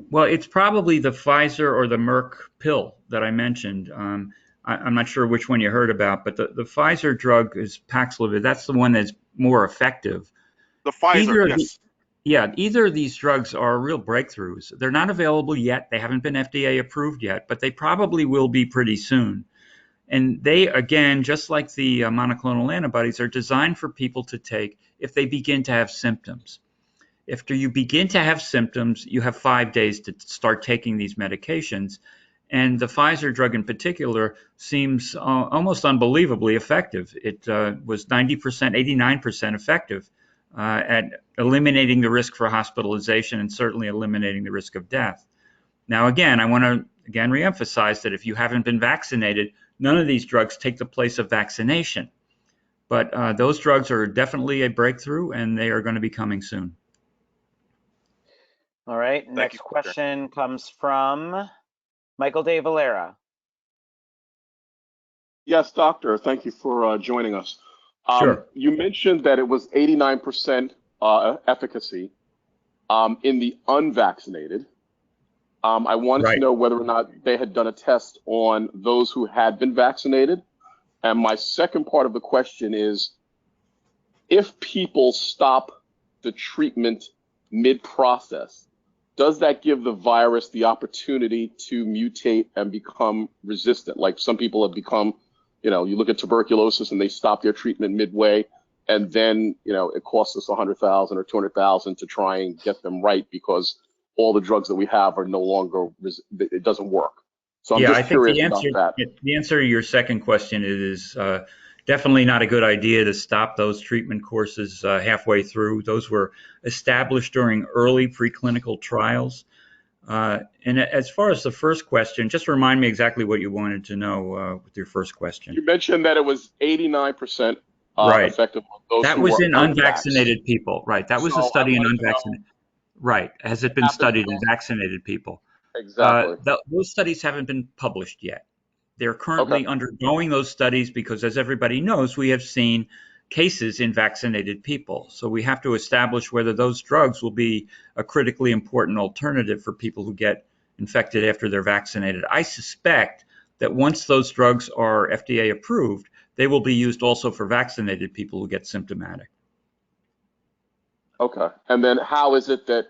S6: Well, it's probably the Pfizer or the Merck pill that I mentioned. I'm not sure which one you heard about, but the Pfizer drug is Paxlovid. That's the one that's more effective.
S13: The Pfizer, yes.
S6: Either of these drugs are real breakthroughs. They're not available yet. They haven't been FDA approved yet, but they probably will be pretty soon. And they, again, just like the monoclonal antibodies, are designed for people to take if they begin to have symptoms. After you begin to have symptoms, you have 5 days to start taking these medications. And the Pfizer drug in particular seems almost unbelievably effective. It was 90%, 89% effective at eliminating the risk for hospitalization and certainly eliminating the risk of death. Now, again, I want to reemphasize that if you haven't been vaccinated, none of these drugs take the place of vaccination. But those drugs are definitely a breakthrough, and they are going to be coming soon.
S2: All right. Next question comes from Michael De Valera.
S3: Yes, doctor. Thank you for joining us.
S6: Sure.
S3: You mentioned that it was 89% efficacy in the unvaccinated. I wanted to know whether or not they had done a test on those who had been vaccinated. And my second part of the question is, if people stop the treatment mid-process, does that give the virus the opportunity to mutate and become resistant? Like some people have become, you look at tuberculosis and they stop their treatment midway, and then, it costs us $100,000 or $200,000 to try and get them right because all the drugs that we have are no longer, it doesn't work. So I'm just curious about that.
S6: The answer to your second question is definitely not a good idea to stop those treatment courses halfway through. Those were established during early preclinical trials. And as far as the first question, just remind me exactly what you wanted to know with your first question.
S3: You mentioned that it was 89%
S6: Right.
S3: effective on those
S6: That
S3: who
S6: was
S3: were
S6: in
S3: unvaxxed.
S6: unvaccinated people. Right. That was a
S3: So I
S6: study in
S3: wanted to know
S6: unvaccinated. Right. Has it
S3: what
S6: been
S3: happened to
S6: studied in
S3: those.
S6: vaccinated people?
S3: Exactly.
S6: Those studies haven't been published yet. They're
S3: Okay.
S6: currently undergoing those studies because, as everybody knows, we have seen cases in vaccinated people. So we have to establish whether those drugs will be a critically important alternative for people who get infected after they're vaccinated. I suspect that once those drugs are FDA approved, they will be used also for vaccinated people who get symptomatic.
S3: Okay. And then how is it that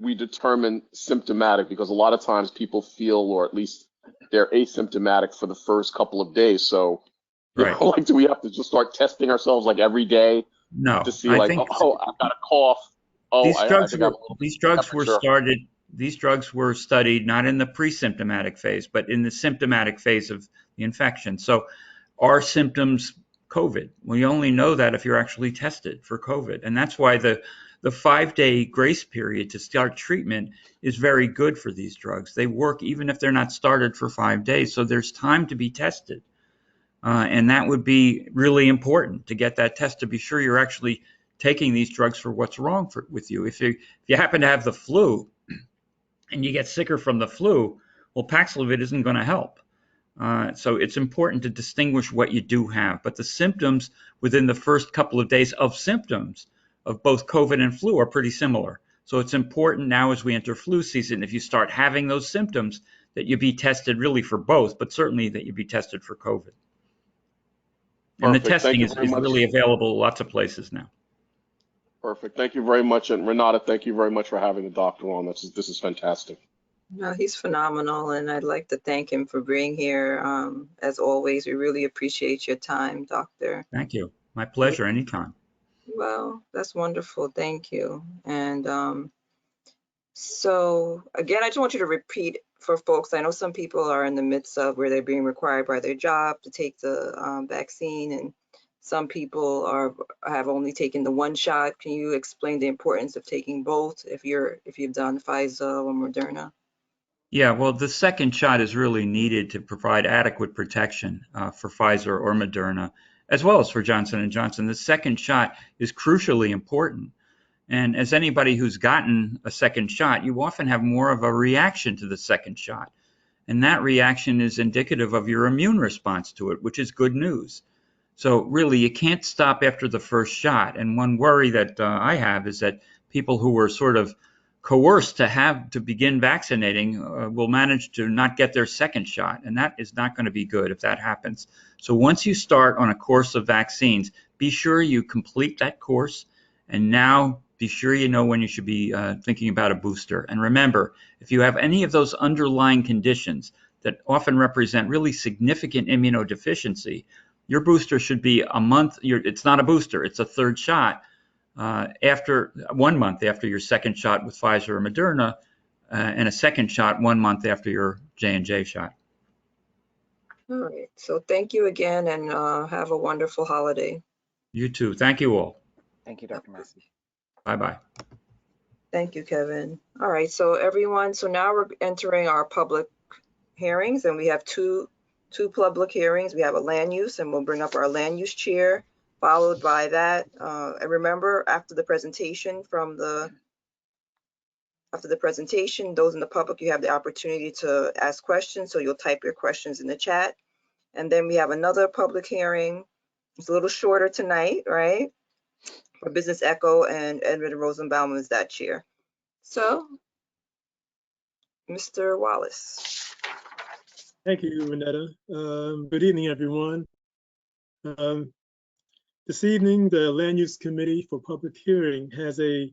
S3: we determine symptomatic? Because a lot of times people feel, or at least they're asymptomatic for the first couple of days. So, you
S6: Right.
S3: know, like, do we have to just start testing ourselves like every day to
S6: No,
S3: see,
S6: I
S3: like,
S6: think
S3: oh, I've got a cough. Oh,
S6: these
S3: I
S6: drugs
S3: think I have
S6: were
S3: a little bit
S6: these
S3: of
S6: drugs were
S3: temperature.
S6: started. These drugs were studied not in the pre-symptomatic phase, but in the symptomatic phase of the infection. So, are symptoms COVID? We only know that if you're actually tested for COVID, and that's why the 5-day grace period to start treatment is very good for these drugs. They work even if they're not started for 5 days. So there's time to be tested. And that would be really important to get that test to be sure you're actually taking these drugs for what's wrong with you. If you happen to have the flu and you get sicker from the flu, well, Paxlovid isn't going to help. So it's important to distinguish what you do have. But the symptoms within the first couple of days of symptoms of both COVID and flu are pretty similar. So it's important now as we enter flu season, if you start having those symptoms, that you be tested really for both, but certainly that you be tested for COVID. And the
S3: Perfect. Thank
S6: testing
S3: you
S6: is
S3: very much.
S6: really available lots of places now.
S3: Perfect. Thank you very much. And Renata, thank you very much for having the doctor on. This is fantastic.
S4: No, he's phenomenal, and I'd like to thank him for being here. As always, we really appreciate your time, Doctor.
S6: Thank you. My pleasure. Anytime.
S4: Well, that's wonderful. Thank you. And so again, I just want you to repeat for folks. I know some people are in the midst of where they're being required by their job to take the vaccine, and some people have only taken the one shot. Can you explain the importance of taking both if you've done Pfizer or Moderna?
S6: Yeah, well, the second shot is really needed to provide adequate protection for Pfizer or Moderna, as well as for Johnson & Johnson. The second shot is crucially important. And as anybody who's gotten a second shot, you often have more of a reaction to the second shot. And that reaction is indicative of your immune response to it, which is good news. So really, you can't stop after the first shot. And one worry that I have is that people who were sort of coerced to begin vaccinating will manage to not get their second shot. And that is not going to be good if that happens. So once you start on a course of vaccines, be sure you complete that course. And now be sure you know when you should be thinking about a booster. And remember, if you have any of those underlying conditions that often represent really significant immunodeficiency, your booster should be a month. It's not a booster, it's a third shot after 1 month after your second shot with Pfizer or Moderna, and a second shot 1 month after your J&J shot.
S4: All right. So thank you again, and have a wonderful holiday.
S6: You too. Thank you all.
S2: Thank you, Dr. Massey.
S6: Bye-bye.
S4: Thank you, Kevin. All right, so everyone, so now we're entering our public hearings, and we have two public hearings. We have a land use, and we'll bring up our land use chair, followed by that. And remember, after the presentation, those in the public, you have the opportunity to ask questions, so you'll type your questions in the chat. And then we have another public hearing. It's a little shorter tonight, right? For Business Echo, and Edmund Rosenbaum is that chair. So, Mr. Wallace.
S9: Thank you, Renetta. Good evening, everyone. This evening, the Land Use Committee for public hearing has a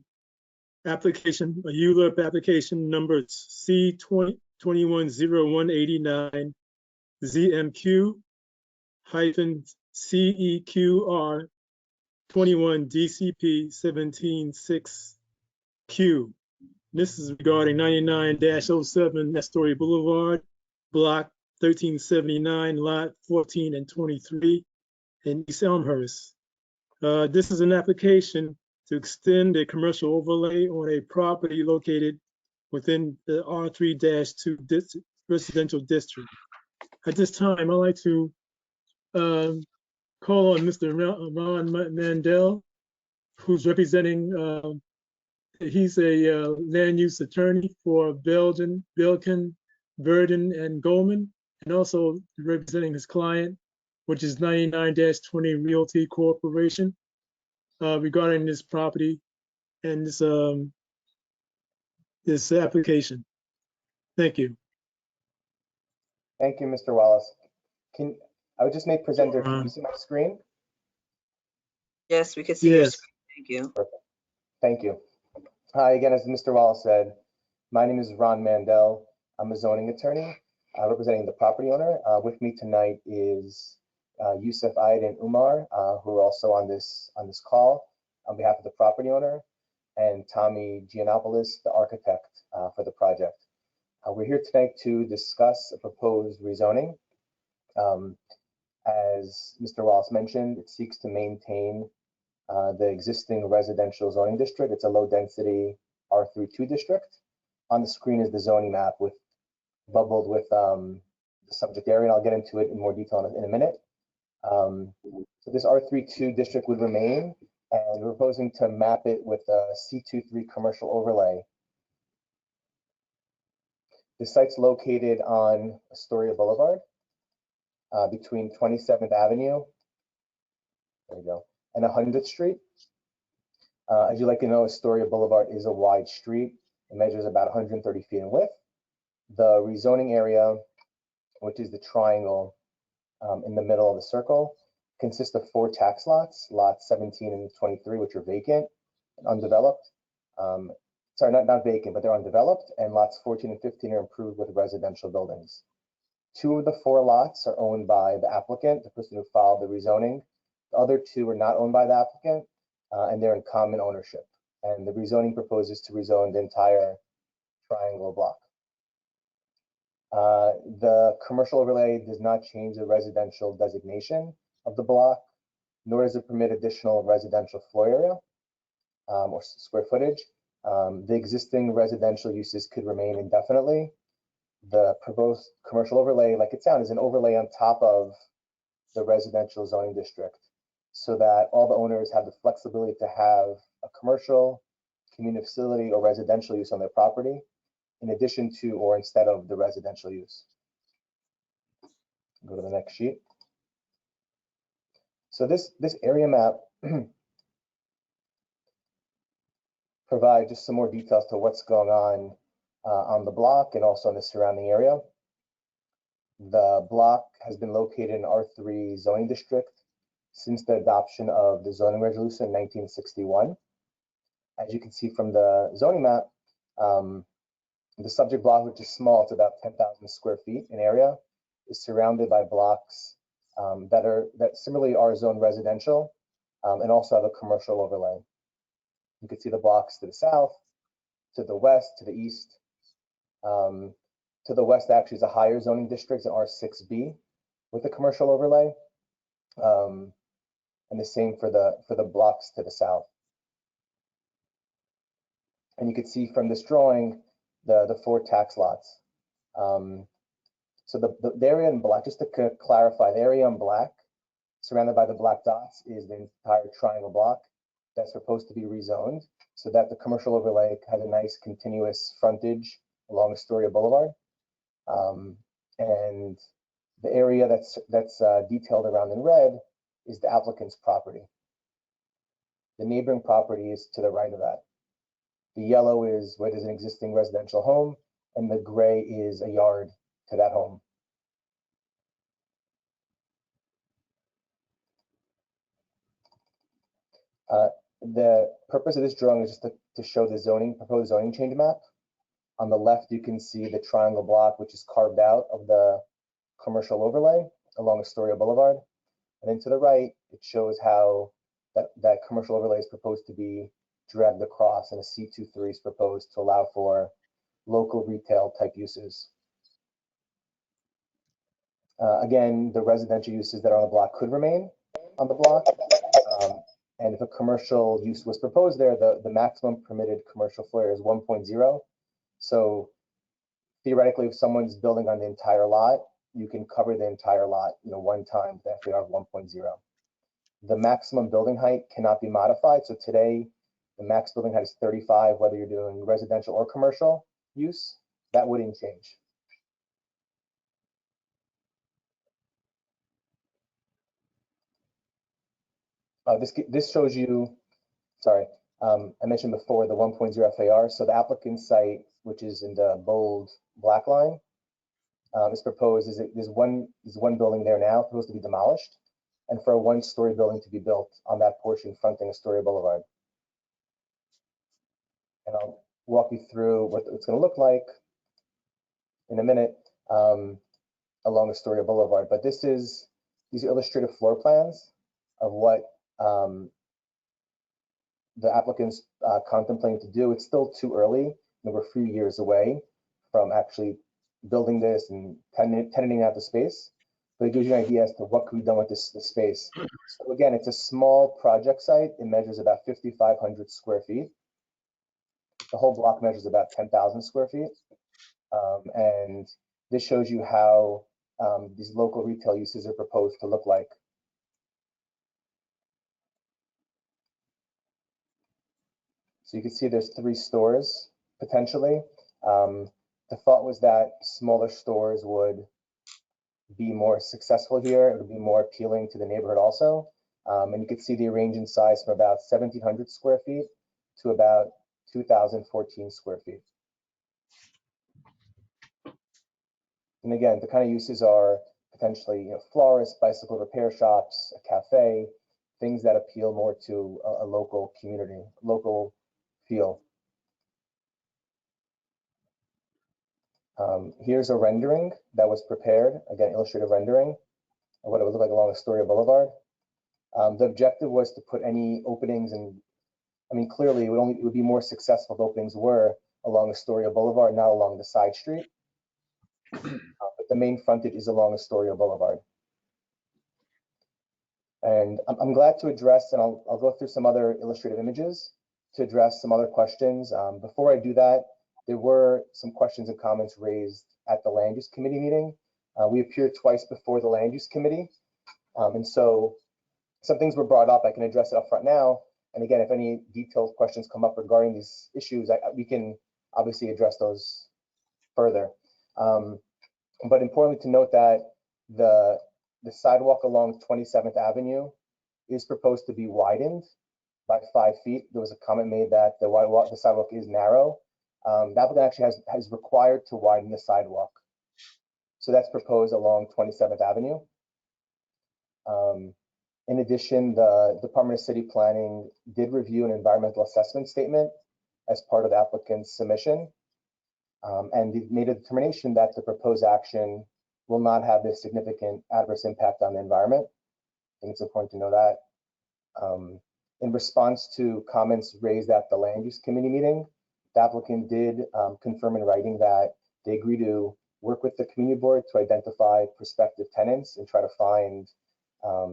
S9: ULURP application number C210189 ZMQ-CEQR 21 DCP 176Q. This is regarding 99-07 Astoria Boulevard, block 1379, lot 14 and 23, in East Elmhurst. This is an application to extend a commercial overlay on a property located within the R3-2 residential district. At this time, I'd like to call on Mr. Ron Mandel, who's representing, he's a land use attorney for Belkin, Burden, and Goldman, and also representing his client, which is 99-20 Realty Corporation, regarding this property and this application. Thank you.
S10: Thank you, Mr. Wallace. I was just made presenter. Can you see my screen?
S4: Yes, we can see your screen. Thank you.
S10: Perfect. Thank you. Hi, again, as Mr. Wallace said, my name is Ron Mandel. I'm a zoning attorney representing the property owner. With me tonight is Yusuf Aid and Umar, who are also on this call on behalf of the property owner, and Tommy Giannopoulos, the architect for the project. We're here tonight to discuss a proposed rezoning. As Mr. Wallace mentioned, it seeks to maintain the existing residential zoning district. It's a low density R32 district. On the screen is the zoning map bubbled with the subject area, and I'll get into it in more detail in a minute. So this R32 district would remain, and we're proposing to map it with a C23 commercial overlay. The site's located on Astoria Boulevard between 27th Avenue, there we go, and 100th Street. As you likely know, Astoria Boulevard is a wide street. It measures about 130 feet in width. The rezoning area, which is the triangle in the middle of the circle, consists of 4 tax lots, lots 17 and 23, which are vacant and undeveloped. Sorry, not vacant, but they're undeveloped, and lots 14 and 15 are improved with residential buildings. 2 of the 4 lots are owned by the applicant, the person who filed the rezoning. The other 2 are not owned by the applicant, and they're in common ownership. And the rezoning proposes to rezone the entire triangle block. The commercial overlay does not change the residential designation of the block, nor does it permit additional residential floor area or square footage. The existing residential uses could remain indefinitely. The proposed commercial overlay, like it sounds, is an overlay on top of the residential zoning district, so that all the owners have the flexibility to have a commercial, community facility, or residential use on their property, in addition to or instead of the residential use. Go to the next sheet. So this area map provides just some more details to what's going on the block and also in the surrounding area. The block has been located in R3 zoning district since the adoption of the zoning resolution in 1961. As you can see from the zoning map, the subject block, which is small, it's about 10,000 square feet in area, is surrounded by blocks that similarly are zoned residential and also have a commercial overlay. You can see the blocks to the south, to the west, to the east. To the west actually is a higher zoning district, an R6B, with a commercial overlay, and the same for the blocks to the south. And you can see from this drawing the 4 tax lots. So the area in black, just to clarify, the area in black, surrounded by the black dots, is the entire triangle block that's supposed to be rezoned, so that the commercial overlay has a nice continuous frontage along Astoria Boulevard. And the area that's detailed around in red is the applicant's property. The neighboring property is to the right of that. The yellow is what is an existing residential home, and the gray is a yard to that home. The purpose of this drawing is just to show the proposed zoning change map. On the left, you can see the triangle block, which is carved out of the commercial overlay along Astoria Boulevard. And then to the right, it shows how that commercial overlay is proposed to be dragged across, and a C23 is proposed to allow for local retail type uses. Again, the residential uses that are on the block could remain, on the block. And if a commercial use was proposed there, the maximum permitted commercial floor area is 1.0. So theoretically, if someone's building on the entire lot, you can cover the entire lot, one time with FAR of 1.0. The maximum building height cannot be modified. So today, the max building height is 35, whether you're doing residential or commercial use. That wouldn't change. This shows you, sorry, I mentioned before the 1.0 FAR. So the applicant site, which is in the bold black line, is proposed. There's one building there now supposed to be demolished, and for a one-story building to be built on that portion fronting Astoria Boulevard. And I'll walk you through what it's going to look like in a minute along Astoria Boulevard. But these are illustrative floor plans of what the applicant's contemplating to do. It's still too early. We're a few years away from actually building this and tenanting out the space. But it gives you an idea as to what could be done with this space. So again, it's a small project site. It measures about 5,500 square feet. The whole block measures about 10,000 square feet. And this shows you how these local retail uses are proposed to look like. So you can see there's 3 stores potentially. The thought was that smaller stores would be more successful here. It would be more appealing to the neighborhood also. And you can see the range in size from about 1,700 square feet to about 2,014 square feet. And again, the kind of uses are potentially, florists, bicycle repair shops, a cafe, things that appeal more to a local community, local feel. Here's a rendering that was prepared, again, illustrative rendering of what it would look like along Astoria Boulevard. The objective was to put any openings, and I mean, clearly it would be more successful if openings were along Astoria Boulevard, not along the side street. But the main frontage is along Astoria Boulevard. And I'm glad to address, and I'll go through some other illustrative images to address some other questions. Before I do that, there were some questions and comments raised at the Land Use Committee meeting. We appeared twice before the Land Use Committee. And so some things were brought up. I can address it up front now. And again, if any detailed questions come up regarding these issues, we can obviously address those further. But importantly to note that the sidewalk along 27th Avenue is proposed to be widened by 5 feet. There was a comment made that the sidewalk is narrow. The applicant actually has required to widen the sidewalk. So that's proposed along 27th Avenue. In addition, the Department of City Planning did review an environmental assessment statement as part of the applicant's submission. And they made a determination that the proposed action will not have a significant adverse impact on the environment. I think it's important to know that. In response to comments raised at the Land Use Committee meeting, the applicant did confirm in writing that they agree to work with the community board to identify prospective tenants and try to find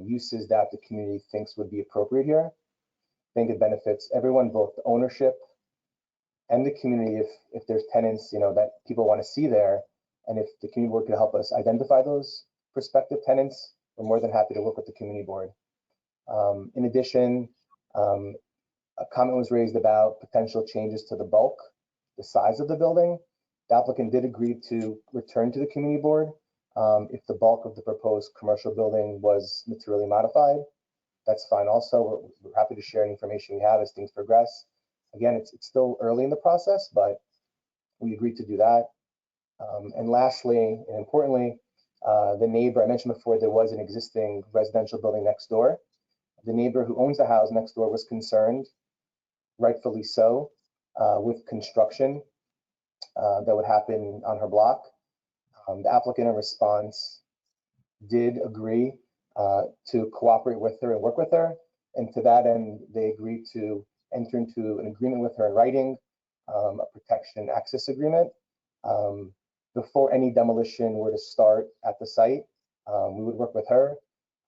S10: uses that the community thinks would be appropriate here. I think it benefits everyone, both the ownership and the community, if there's tenants, that people want to see there, and if the community board could help us identify those prospective tenants, we're more than happy to work with the community board. In addition, a comment was raised about potential changes to the bulk, the size of the building. The applicant did agree to return to the community board if the bulk of the proposed commercial building was materially modified. That's fine also. We're happy to share any information we have as things progress. Again, it's still early in the process, but we agreed to do that. And lastly, and importantly, the neighbor, I mentioned before, there was an existing residential building next door. The neighbor who owns the house next door was concerned, rightfully so, with construction that would happen on her block. The applicant in response did agree to cooperate with her and work with her. And to that end, they agreed to enter into an agreement with her in writing, a protection and access agreement. Before any demolition were to start at the site, we would work with her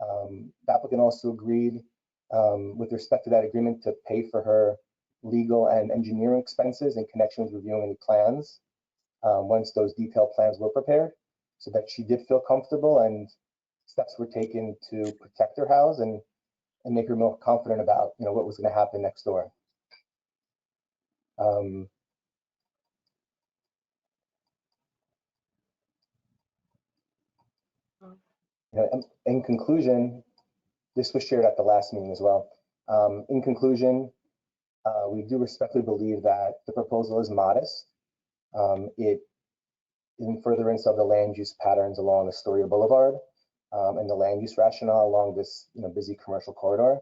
S10: The applicant also agreed with respect to that agreement to pay for her legal and engineering expenses in connection with reviewing any plans once those detailed plans were prepared, so that she did feel comfortable and steps were taken to protect her house and make her more confident about what was going to happen next door. In conclusion, this was shared at the last meeting as well. In conclusion, we do respectfully believe that the proposal is modest. It is in furtherance of the land use patterns along Astoria Boulevard and the land use rationale along this busy commercial corridor.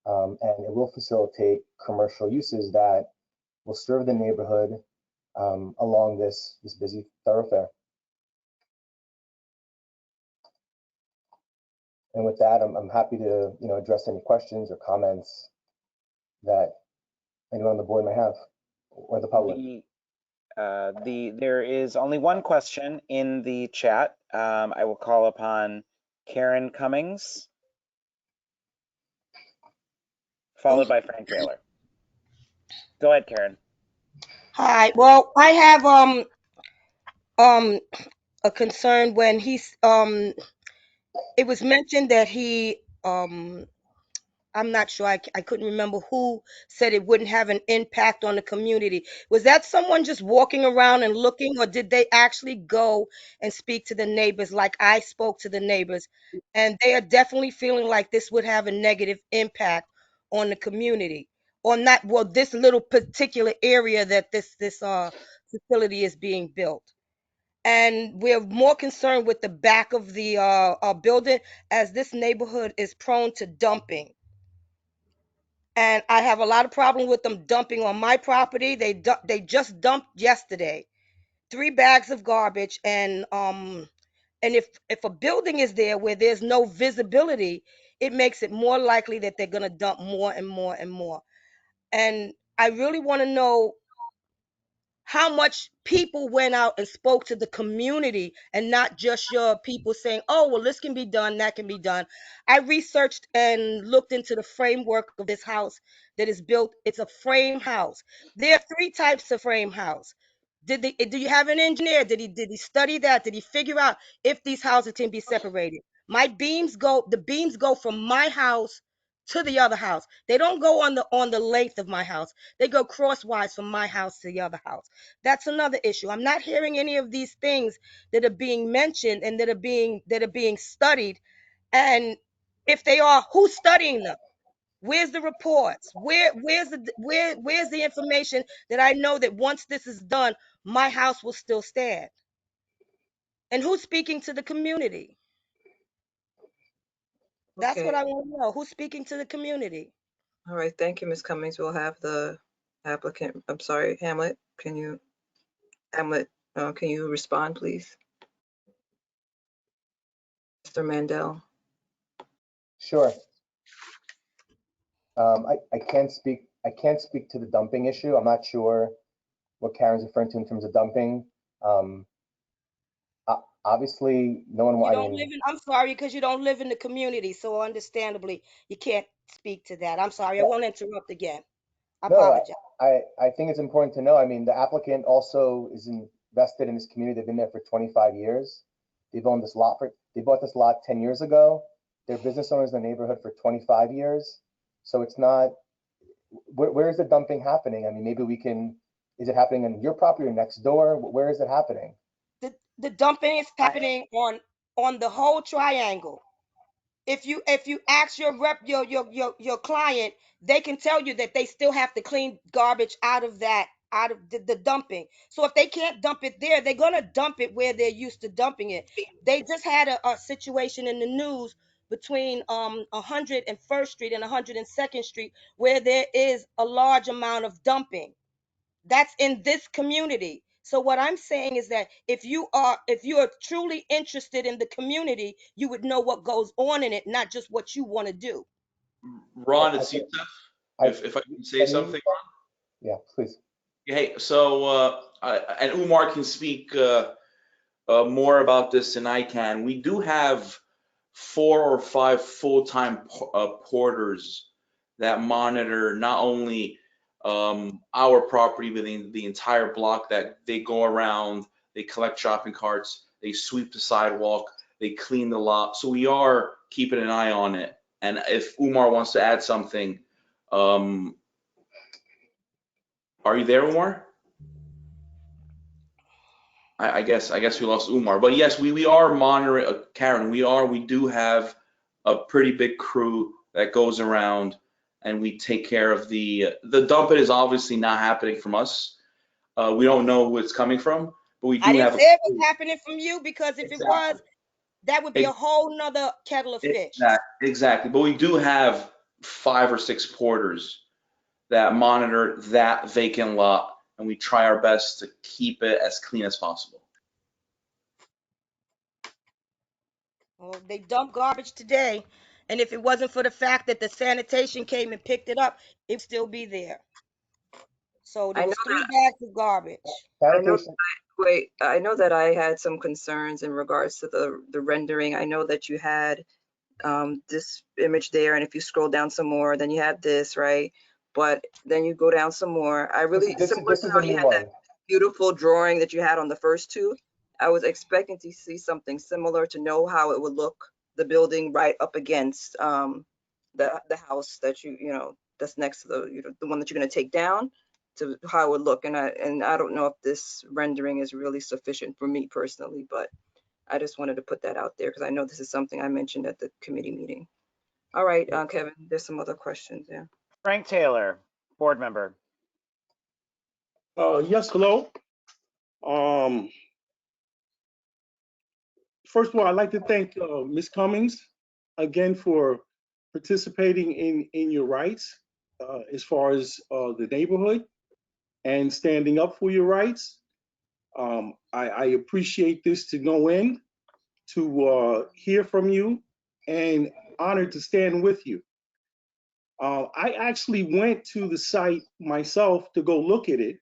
S10: And it will facilitate commercial uses that will serve the neighborhood along this busy thoroughfare. And with that, I'm happy to address any questions or comments that anyone on the board may have, or the public.
S2: There is only one question in the chat. I will call upon Karen Cummings, followed by Frank Taylor. Go ahead, Karen.
S11: Hi. Well, I have a concern when it was mentioned that he I'm not sure. I couldn't remember who said it wouldn't have an impact on the community. Was that someone just walking around and looking, or did they actually go and speak to the neighbors like I spoke to the neighbors? And they are definitely feeling like this would have a negative impact on the community, or not. Well, this little particular area that this facility is being built. And we're more concerned with the back of the building, as this neighborhood is prone to dumping. And I have a lot of problem with them dumping on my property. They just dumped yesterday 3 bags of garbage, and if a building is there where there's no visibility, it makes it more likely that they're going to dump more and more and more. And I really want to know how much people went out and spoke to the community, and not just your people saying, oh, well, this can be done, that can be done. I researched and looked into the framework of this house that is built. It's a frame house. There are 3 types of frame house. Do you have an engineer? Did he study that? Did he figure out if these houses can be separated? The beams go from my house to the other house. They don't go on the length of my house. They go crosswise from my house to the other house. That's another issue. I'm not hearing any of these things that are being mentioned and that are being studied. And if they are, who's studying them? Where's the reports? Where's the information that I know that once this is done, my house will still stand? And who's speaking to the community? That's
S4: Okay.
S11: what I want to know. Who's speaking to the community?
S4: All right. Thank you, Ms. Cummings. We'll have the applicant. I'm sorry, Hamlet. Can you respond, please? Mr. Mandel.
S10: Sure. I can't speak to the dumping issue. I'm not sure what Karen's referring to in terms of dumping. Obviously, no one.
S11: I'm sorry, because you don't live in the community, so understandably you can't speak to that. I'm sorry. I won't interrupt again. I apologize.
S10: I think it's important to know. I mean, the applicant also is invested in this community. They've been there for 25 years. They bought this lot 10 years ago. They're business owners in the neighborhood for 25 years. So it's not, where is the dumping happening? I mean, maybe is it happening on your property or next door? Where is it happening?
S11: The dumping is happening on the whole triangle. If you ask your client, they can tell you that they still have to clean garbage out of the dumping. So if they can't dump it there, they're gonna dump it where they're used to dumping it. They just had a situation in the news between 101st Street and 102nd Street where there is a large amount of dumping. That's in this community. So what I'm saying is that if you are truly interested in the community, you would know what goes on in it, not just what you want to do.
S22: Ron, it's Yusef. If I can say something, Ron?
S10: Yeah, please.
S22: Hey, so and Umar can speak more about this than I can. We do have 4 or 5 full-time porters that monitor not only our property, but the entire block, that they go around, they collect shopping carts, they sweep the sidewalk, they clean the lot. So we are keeping an eye on it. And if Umar wants to add something, are you there, Umar? I guess we lost Umar, but yes, we are monitoring, Karen. We do have a pretty big crew that goes around, and we take care of the dump. It is obviously not happening from us. We don't know who it's coming from, but we
S11: I
S22: do
S11: didn't
S22: have a
S11: say it was
S22: crew.
S11: happening from you, because if it was,
S22: Exactly.
S11: that would be a whole nother kettle of fish.
S22: Exactly. But we do have 5 or 6 porters that monitor that vacant lot, and we try our best to keep it as clean as possible.
S11: Well, they dumped garbage today, and if it wasn't for the fact that the sanitation came and picked it up, it would still be there. So there was 3 bags of garbage.
S4: I know that I had some concerns in regards to the rendering. I know that you had this image there, and if you scroll down some more, then you have this, right? But then you go down some more. I really, similar to how you had that beautiful drawing that you had on the first 2, I was expecting to see something similar, to know how it would look, the building right up against the house that that's next to the one that you're going to take down, to how it would look. And I don't know if this rendering is really sufficient for me personally, but I just wanted to put that out there, because I know this is something I mentioned at the committee meeting. All right, Kevin, there's some other questions there.
S2: Frank Taylor, board member.
S14: Yes, hello. First of all, I'd like to thank Ms. Cummings again for participating in your rights as far as the neighborhood and standing up for your rights. I appreciate this to no end, to hear from you, and honored to stand with you. I actually went to the site myself to go look at it.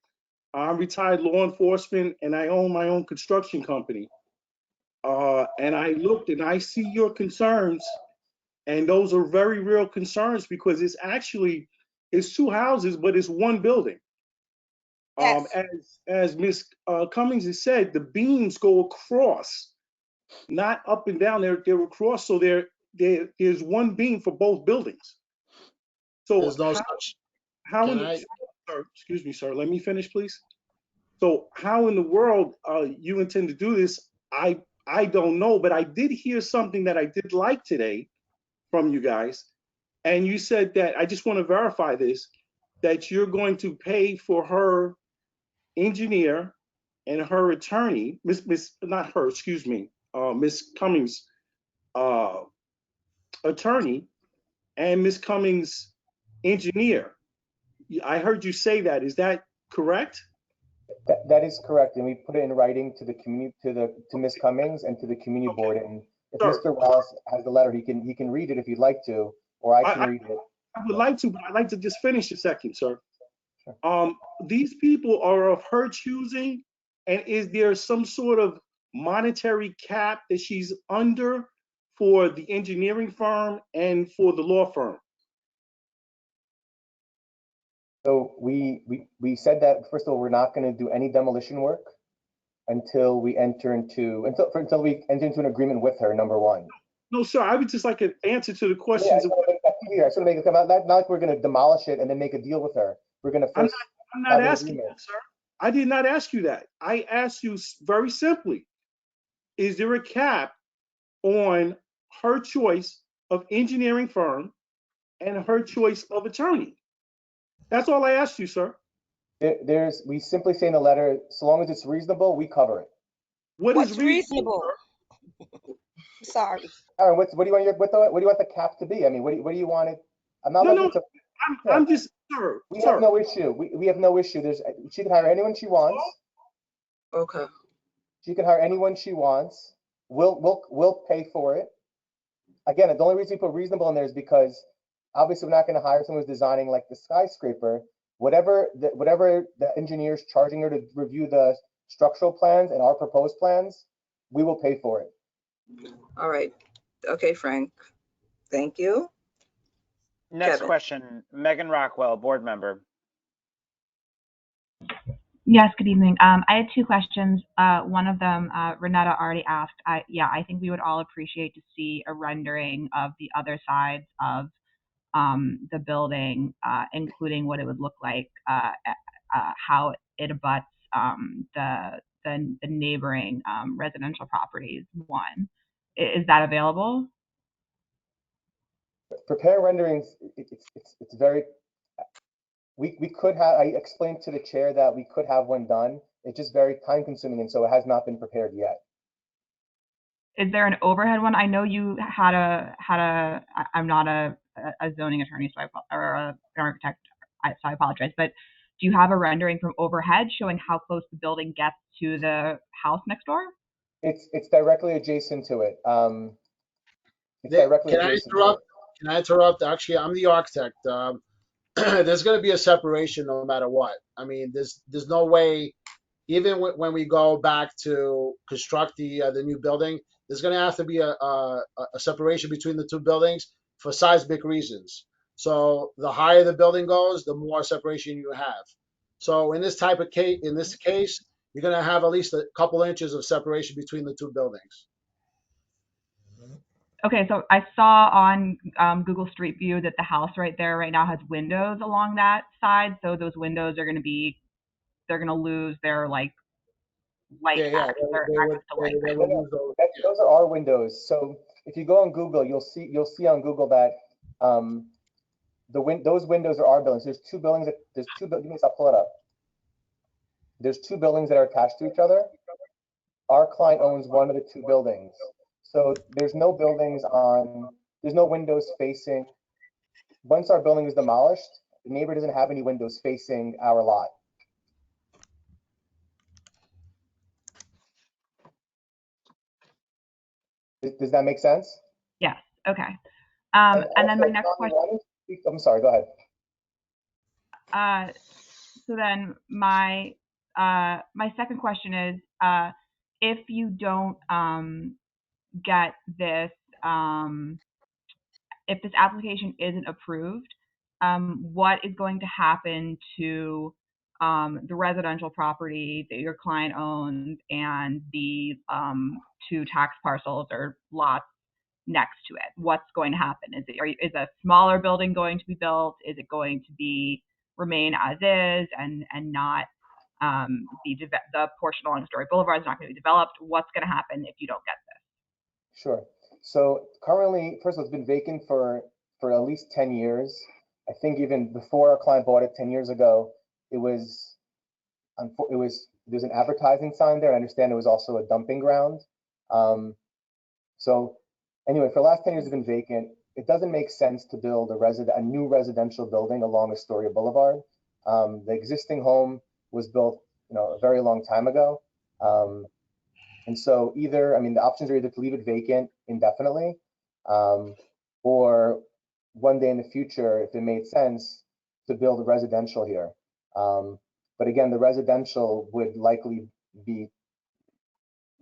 S14: I'm retired law enforcement, and I own my own construction company. And I looked, and I see your concerns, and those are very real concerns, because it's 2 houses, but it's 1 building.
S11: Yes.
S14: As Ms. Cummings has said, the beams go across, not up and down. They're across, so there's 1 beam for both buildings. So
S12: There's no such.
S14: Excuse me, sir. Let me finish, please. So how in the world you intend to do this? I don't know, but I did hear something that I did like today from you guys, and you said that, I just want to verify this, that you're going to pay for her engineer and her attorney, Miss Cummings' attorney and Miss Cummings' engineer. I heard you say that. Is that correct?
S10: That is correct, and we put it in writing to the community, to Ms. Cummings and to the community board. And if Mr. Wallace has the letter, he can read it if you'd like to, or I can read it.
S14: I would like to, but I'd like to just finish a second, sir. Sure. These people are of her choosing, and is there some sort of monetary cap that she's under for the engineering firm and for the law firm?
S10: So we said that, first of all, we're not going to do any demolition work until we enter into an agreement with her, number 1.
S14: No, sir, I would just like an answer to the questions.
S10: Yeah, I just want to make it clear. Not like we're going to demolish it and then make a deal with her. We're going to first.
S14: I'm not asking that, sir. I did not ask you that. I asked you very simply, is there a cap on her choice of engineering firm and her choice of attorney? That's all I asked you, sir.
S10: We simply say in the letter, so long as it's reasonable, we cover it.
S11: What's reasonable? Sorry.
S10: Aaron, what do you want the cap to be? I mean, what do you want it? I'm not looking to.
S14: I'm just, sir.
S10: We have no issue. We have no issue. She can hire anyone she wants.
S4: Okay.
S10: She can hire anyone she wants. We'll pay for it. Again, the only reason we put reasonable in there is because obviously we're not going to hire someone who's designing like the skyscraper. Whatever the engineer's charging her to review the structural plans and our proposed plans, we will pay for it.
S4: All right. Okay, Frank. Thank you.
S2: Next
S4: Kevin.
S2: question, Megan Rockwell, board member.
S12: Yes, good evening. I had two questions. One of them, Renetta already asked. I think we would all appreciate to see a rendering of the other sides of the building, including what it would look like, how it abuts the neighboring residential properties. One, is that available?
S10: Prepare renderings, it's very, we could have, I explained to the chair that we could have one done. It's just very time consuming, and so it has not been prepared yet.
S12: Is there an overhead one? I know you had I'm not a zoning attorney, or an architect, so I apologize, but do you have a rendering from overhead showing how close the building gets to the house next door?
S10: It's directly adjacent to it. It's directly
S15: Can I
S10: adjacent
S15: interrupt? Can I interrupt? Actually, I'm the architect. There's going to be a separation no matter what. I mean, there's no way, even when we go back to construct the new building, there's going to have to be a separation between the two buildings for seismic reasons. So the higher the building goes, the more separation you have. So in this type of case, you're going to have at least a couple inches of separation between the two buildings.
S12: Okay, so I saw on Google Street View that the house right there right now has windows along that side. So those windows are going to be, they're going to lose their like light access to light.
S10: Those are our windows. So if you go on Google, you'll see on Google that those windows are our buildings. There's two buildings. I'll pull it up. There's two buildings that are attached to each other. Our client owns one of the two buildings. So there's no windows facing. Once our building is demolished, the neighbor doesn't have any windows facing our lot. Does that make sense?
S12: Yes. Okay. And then my next question.
S10: I'm sorry. Go ahead.
S12: So then my second question is, if you don't get this, if this application isn't approved, what is going to happen to the residential property that your client owns and the two tax parcels or lots next to it? What's going to happen? Is a smaller building going to be built? Is it going to be remain as is and not the portion along Story Boulevard is not going to be developed? What's going to happen if you don't get this?
S10: Sure. So currently, first of all, it's been vacant for at least 10 years. I think even before our client bought it 10 years ago, there's an advertising sign there. I understand it was also a dumping ground. So anyway, for the last 10 years, it's been vacant. It doesn't make sense to build a new residential building along Astoria Boulevard. The existing home was built, a very long time ago. And so the options are either to leave it vacant indefinitely, or one day in the future, if it made sense, to build a residential here. But again, the residential would likely be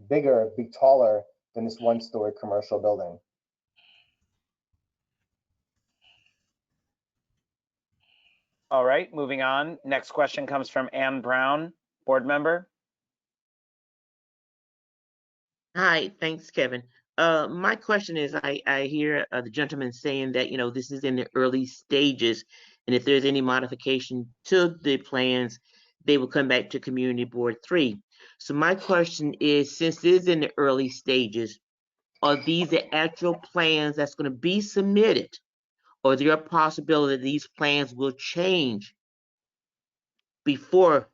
S10: bigger, be taller than this one-story commercial building.
S2: All right, moving on. Next question comes from Ann Brown, board member.
S23: Hi, thanks, Kevin. My question is, I hear the gentleman saying that, this is in the early stages, and if there's any modification to the plans, they will come back to Community Board 3. So my question is, since it is in the early stages, are these the actual plans that's going to be submitted? Or is there a possibility that these plans will change before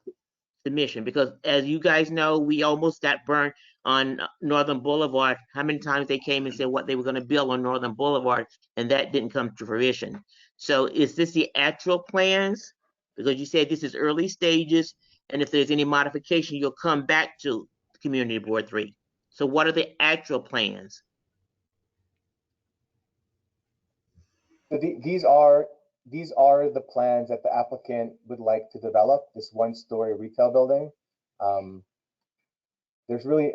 S23: submission? Because as you guys know, we almost got burned on Northern Boulevard. How many times they came and said what they were going to build on Northern Boulevard, and that didn't come to fruition. So is this the actual plans? Because you said this is early stages, and if there's any modification, you'll come back to Community Board 3. So what are the actual plans?
S10: So these are the plans that the applicant would like to develop, this one-story retail building. There's really,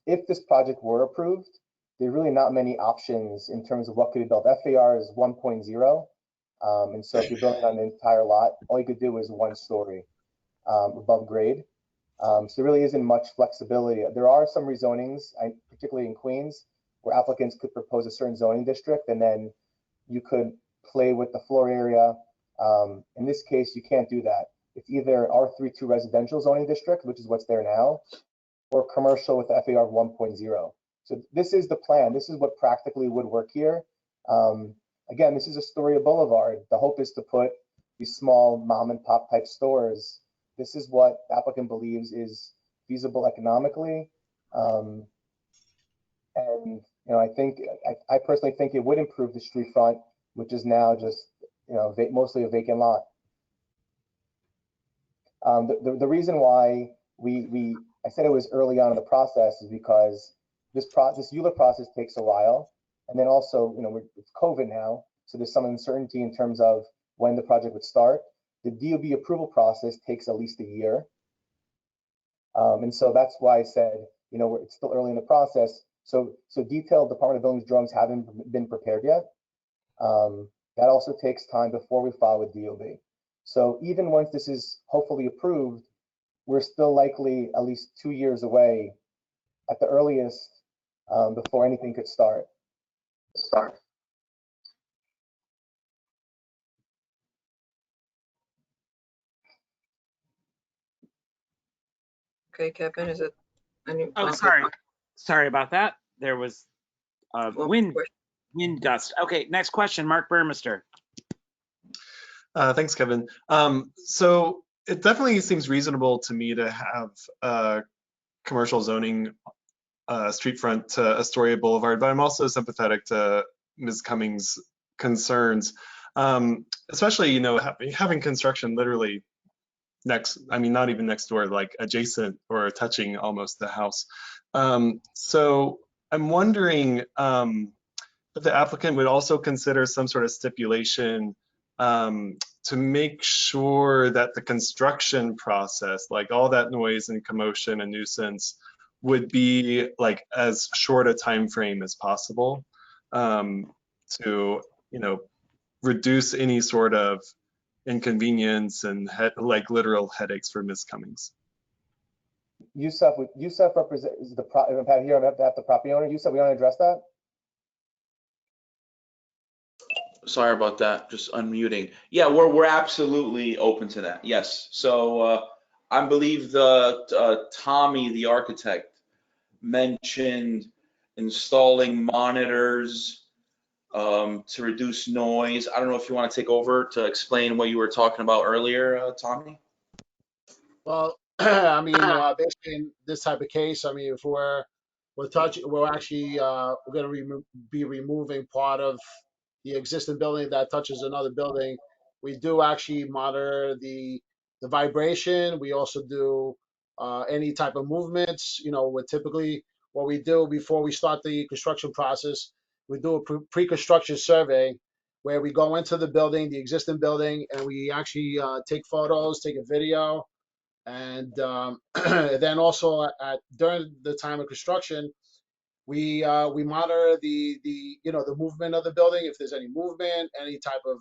S10: if this project were approved, there's really not many options in terms of what could be built. FAR is 1.0. And so if you're building on an entire lot, all you could do is 1 story above grade. So there really isn't much flexibility. There are some rezonings, particularly in Queens, where applicants could propose a certain zoning district, and then you could play with the floor area. In this case, you can't do that. It's either R32 residential zoning district, which is what's there now, or commercial with FAR 1.0. So this is the plan. This is what practically would work here. Again, this is Astoria Boulevard. The hope is to put these small mom and pop type stores. This is what the applicant believes is feasible economically. And I personally think it would improve the street front, which is now just mostly a vacant lot. The reason why I said it was early on in the process is because this ULURP process takes a while, and then also it's COVID now, so there's some uncertainty in terms of when the project would start. The DOB approval process takes at least a year, and so that's why I said it's still early in the process. So detailed Department of Buildings drawings haven't been prepared yet. That also takes time before we file with DOB. So even once this is hopefully approved, we're still likely at least 2 years away at the earliest before anything could start.
S4: Okay, Kevin, is it?
S2: Oh, sorry about that. There was wind gust. Okay, next question, Mark Burmester.
S17: Thanks, Kevin. So it definitely seems reasonable to me to have commercial zoning street front to Astoria Boulevard, but I'm also sympathetic to Ms. Cummings' concerns, especially having construction literally not even next door, like adjacent or touching almost the house. So I'm wondering if the applicant would also consider some sort of stipulation to make sure that the construction process, like all that noise and commotion and nuisance, would be like as short a time frame as possible to reduce any sort of inconvenience and literal headaches for Ms. Cummings.
S10: Yusuf represents the property owner. Yusuf, we want to address that?
S22: Sorry about that, just unmuting. Yeah, we're absolutely open to that. Yes. So I believe Tommy, the architect, mentioned installing monitors to reduce noise. I don't know if you want to take over to explain what you were talking about earlier, Tommy.
S15: Well, I mean, basically in this type of case, I mean, if we're actually going to be removing part of the existing building that touches another building, we do actually monitor the vibration. We also do any type of movements. Typically what we do before we start the construction process, we do a pre-construction survey where we go into the building, the existing building, and we actually take photos, take a video, and then also during the time of construction, we monitor the movement of the building. If there's any movement, any type of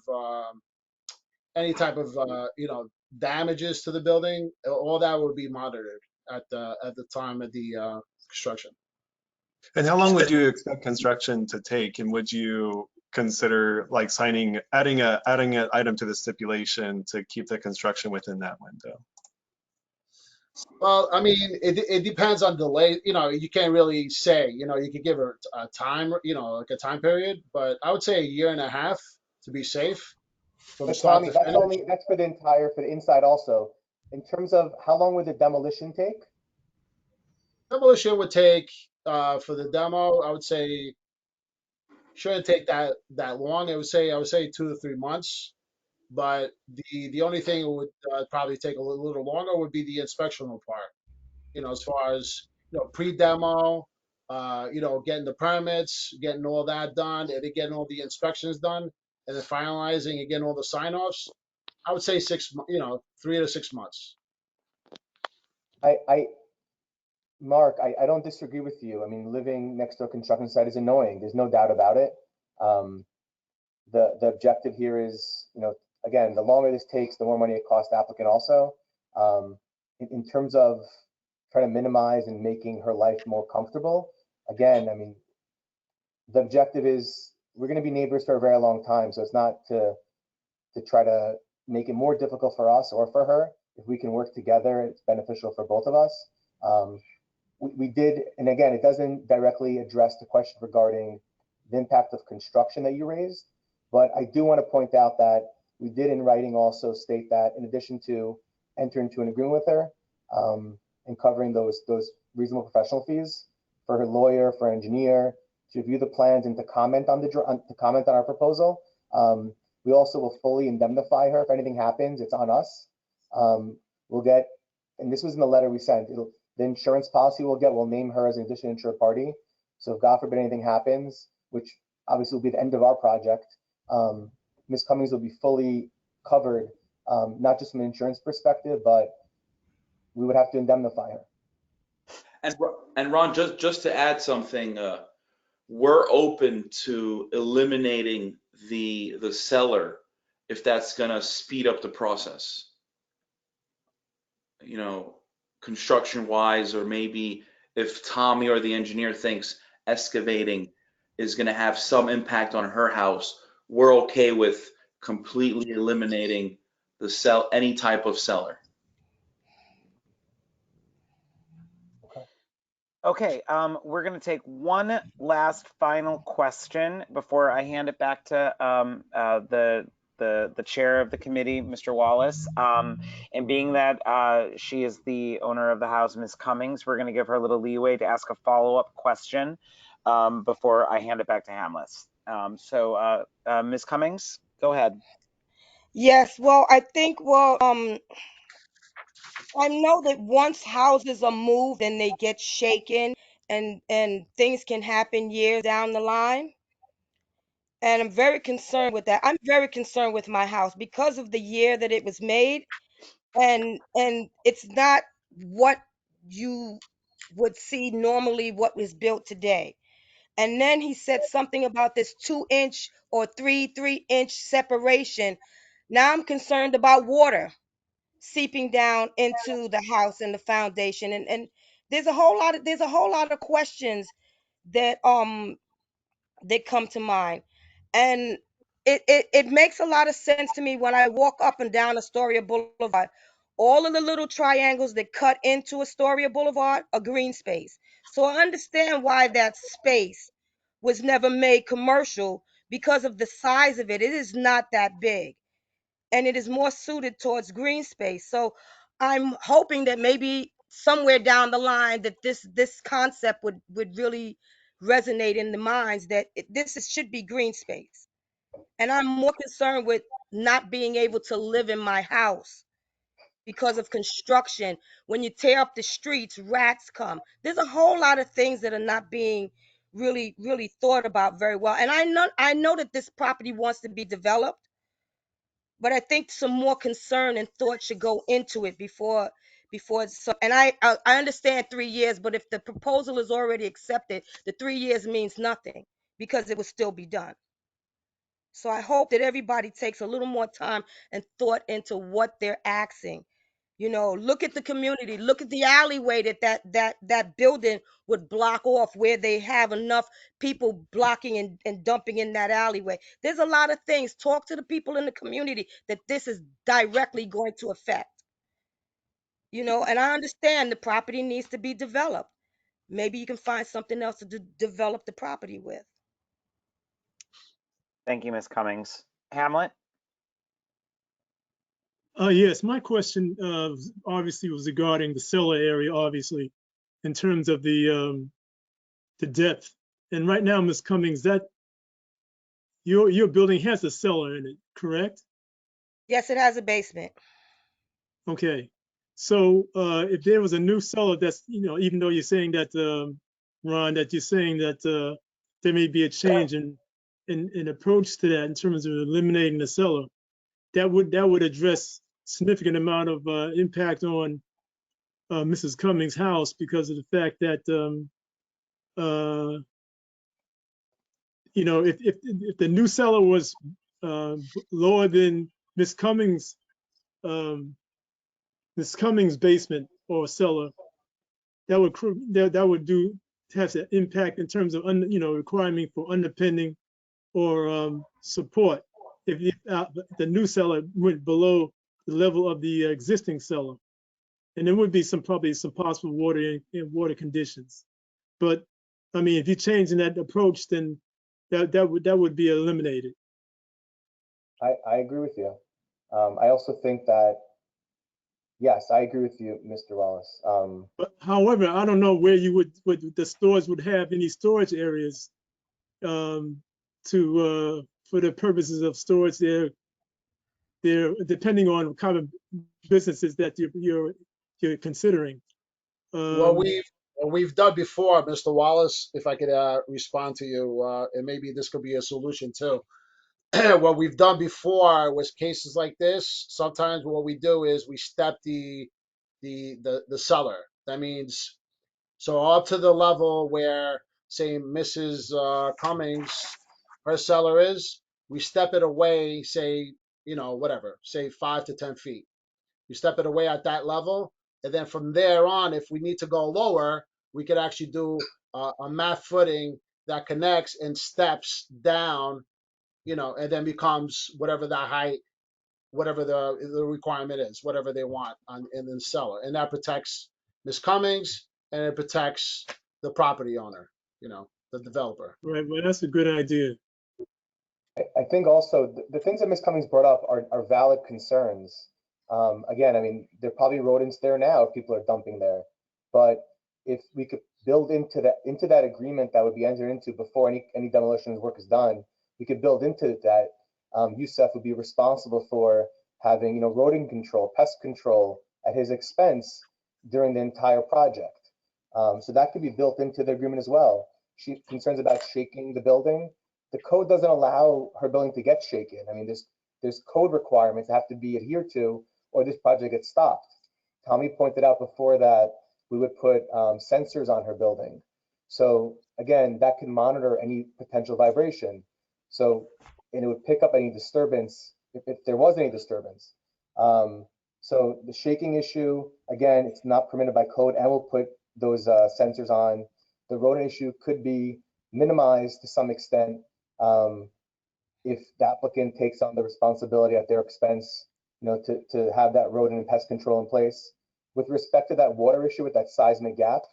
S15: damages to the building, all that would be monitored at the time of the construction.
S17: And how long would you expect construction to take? And would you consider like adding an item to the stipulation to keep the construction within that window?
S15: Well, I mean, it depends on delay. You can't really say. You could give a time, like a time period, but I would say a year and a half to be safe from
S10: But
S15: start
S10: Tommy,
S15: to finish.
S10: that's for the inside also. In terms of how long would the demolition take?
S15: Demolition would take for the demo, I would say shouldn't take that long. I would say 2 to 3 months. But the only thing that would probably take a little longer would be the inspectional part. As far as pre-demo, getting the permits, getting all that done, and then getting all the inspections done, and then finalizing and getting all the sign-offs. I would say 3 to 6 months.
S10: Mark, I don't disagree with you. I mean, living next to a construction site is annoying. There's no doubt about it. The objective here is, again, the longer this takes, the more money it costs the applicant also. In terms of trying to minimize and making her life more comfortable, again, I mean, the objective is we're going to be neighbors for a very long time. So it's not to try to make it more difficult for us or for her. If we can work together, it's beneficial for both of us. We did, and again, it doesn't directly address the question regarding the impact of construction that you raised, but I do want to point out that we did in writing also state that in addition to entering into an agreement with her and covering those reasonable professional fees for her lawyer, for her engineer, to review the plans and to comment on our proposal. We also will fully indemnify her if anything happens. It's on us. We'll get, and this was in the letter we sent, the insurance policy we'll get will name her as an additional insured party. So if God forbid anything happens, which obviously will be the end of our project, Ms. Cummings will be fully covered, not just from an insurance perspective, but we would have to indemnify her.
S22: And Ron, just to add something, we're open to eliminating the seller if that's going to speed up the process. Construction wise, or maybe if Tommy or the engineer thinks excavating is going to have some impact on her house, we're okay with completely eliminating any type of seller.
S2: Okay, we're going to take one last final question before I hand it back to the chair of the committee, Mr. Wallace. And being that she is the owner of the house, Ms. Cummings, we're going to give her a little leeway to ask a follow-up question before I hand it back to Hamlet. So Ms. Cummings, go ahead.
S11: Yes, well, I think, I know that once houses are moved and they get shaken and things can happen years down the line. And I'm very concerned with that. I'm very concerned with my house because of the year that it was made, and it's not what you would see normally what was built today. And then he said something about this 2-inch or 3-inch separation. Now I'm concerned about water seeping down into the house and the foundation, and there's a whole lot of questions that that come to mind. And it makes a lot of sense to me when I walk up and down Astoria Boulevard. All of the little triangles that cut into Astoria Boulevard are green space. So I understand why that space was never made commercial, because of the size of it. It is not that big, and it is more suited towards green space. So I'm hoping that maybe somewhere down the line that this concept would really resonate in the minds that should be green space. And I'm more concerned with not being able to live in my house because of construction. When you tear up the streets, rats come. There's a whole lot of things that are not being really thought about very well. And I know that this property wants to be developed, but I think some more concern and thought should go into it before so. And I understand 3 years, but if the proposal is already accepted, the 3 years means nothing because it will still be done. So I hope that everybody takes a little more time and thought into what they're asking. Look at the community, look at the alleyway that building would block off, where they have enough people blocking and dumping in that alleyway. There's a lot of things. Talk to the people in the community that this is directly going to affect. And I understand the property needs to be developed. Maybe you can find something else to develop the property with.
S2: Thank you, Ms. Cummings. Hamlet?
S9: Yes, my question obviously was regarding the cellar area, obviously, in terms of the depth. And right now, Ms. Cummings, that your building has a cellar in it, correct?
S11: Yes, it has a basement.
S9: Okay. So if there was a new cellar that's, even though you're saying that, Ron, that you're saying that there may be a change in approach to that in terms of eliminating the cellar, that would address significant amount of impact on Mrs. Cummings' house because of the fact that you know, if the new cellar was lower than Miss Cummings' basement or cellar, that would have an impact in terms of you know, requirement for underpinning or support if the new cellar went below the level of the existing cellar, and there would be probably some possible water conditions. But I mean, if you're changing that approach, then that would be eliminated.
S10: I agree with you. I also think that, yes, I agree with you, Mr. Wallace.
S9: But however, I don't know where you would the stores would have any storage areas for the purposes of storage. They're depending on what kind of businesses that you're considering.
S15: What we've done before, Mr. Wallace, if I could respond to you, and maybe this could be a solution too. What we've done before was cases like this. Sometimes what we do is we step the cellar. That means so up to the level where, say, Mrs. Cummings, her cellar is, we step it away, say, you know, whatever, say 5 to 10 feet. We step it away at that level, and then from there on, if we need to go lower, we could actually do a mat footing that connects and steps down, you know, and then becomes whatever the height, whatever the requirement is, whatever they want in the cellar, and that protects Miss Cummings and it protects the property owner, you know, the developer.
S9: Right. Well, that's a good idea.
S10: I think also the things that Ms. Cummings brought up are valid concerns. Again, I mean, there are probably rodents there now if people are dumping there. But if we could build into that agreement that would be entered into before any demolition work is done, we could build into that Youssef would be responsible for having, you know, rodent control, pest control at his expense during the entire project. So that could be built into the agreement as well. She concerns about shaking the building. The code doesn't allow her building to get shaken. I mean, there's code requirements that have to be adhered to, or this project gets stopped. Tommy pointed out before that we would put sensors on her building. So again, that can monitor any potential vibration. So, and it would pick up any disturbance if there was any disturbance. So the shaking issue, again, it's not permitted by code, and we'll put those sensors on. The rodent issue could be minimized to some extent if the applicant takes on the responsibility at their expense, you know, to have that rodent and pest control in place. With respect to that water issue with that seismic gap,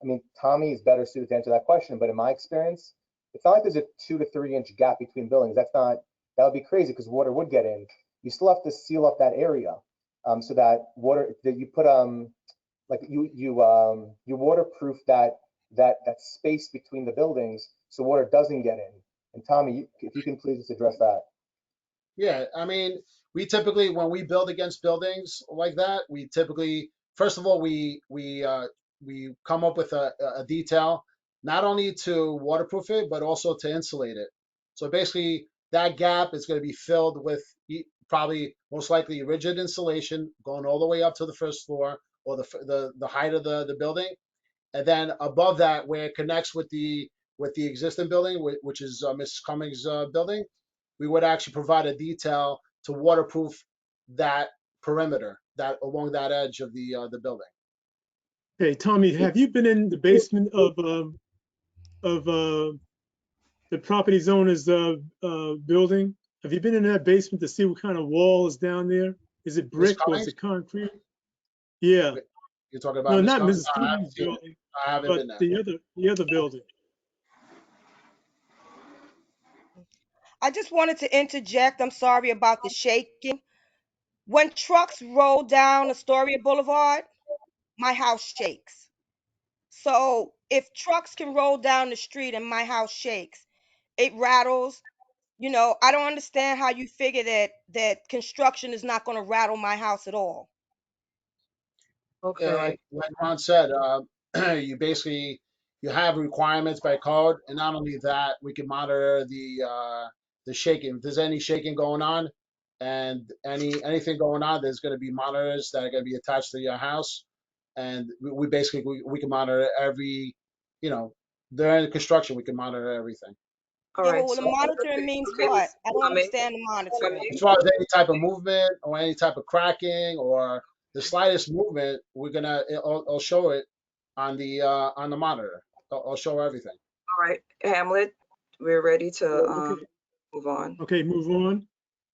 S10: I mean, Tommy is better suited to answer that question, but in my experience, it's not like there's a 2 to 3 inch gap between buildings. That would be crazy because water would get in. You still have to seal up that area so that water that you put like you waterproof that space between the buildings so water doesn't get in. And Tommy, if you can please just address that.
S15: Yeah, I mean, we typically when we build against buildings like that, we typically first of all we come up with a detail not only to waterproof it but also to insulate it. So basically, that gap is going to be filled with probably most likely rigid insulation going all the way up to the first floor or the height of the building, and then above that where it connects with the existing building, which is Mrs. Cummings' building, we would actually provide a detail to waterproof that perimeter, that along that edge of the building.
S9: Hey, Tommy, have you been in the basement of the property owner's building? Have you been in that basement to see what kind of wall is down there? Is it
S15: Miss
S9: brick or is
S15: Cummings?
S9: it concrete? Yeah.
S15: You're talking
S9: No,
S15: about Miss
S9: not
S15: Cummings?
S9: Mrs.
S15: No, I haven't
S9: Cummings'
S15: seen it.
S9: building,
S15: I haven't
S9: but
S15: been there.
S9: the other building.
S11: I just wanted to interject. I'm sorry about the shaking. When trucks roll down Astoria Boulevard, my house shakes. So if trucks can roll down the street and my house shakes, it rattles. You know, I don't understand how you figure that construction is not going to rattle my house at all.
S15: Yeah,
S4: Okay.
S15: like Ron said, you basically you have requirements by code, and not only that, we can monitor the shaking. If there's any shaking going on, and anything going on, there's going to be monitors that are going to be attached to your house, and we basically we can monitor every, you know, during the construction we can monitor everything.
S4: All
S11: Yeah,
S4: right.
S11: but well, the
S4: So,
S11: monitoring means
S4: okay,
S11: what?
S4: Ms.
S11: I don't
S4: Muhammad,
S11: understand the monitoring.
S15: As far as any type of movement or any type of cracking or the slightest movement, it'll show it on the monitor. I'll show everything.
S4: all right, Hamlet, we're ready to
S9: Okay,
S4: move on.
S9: okay, move on.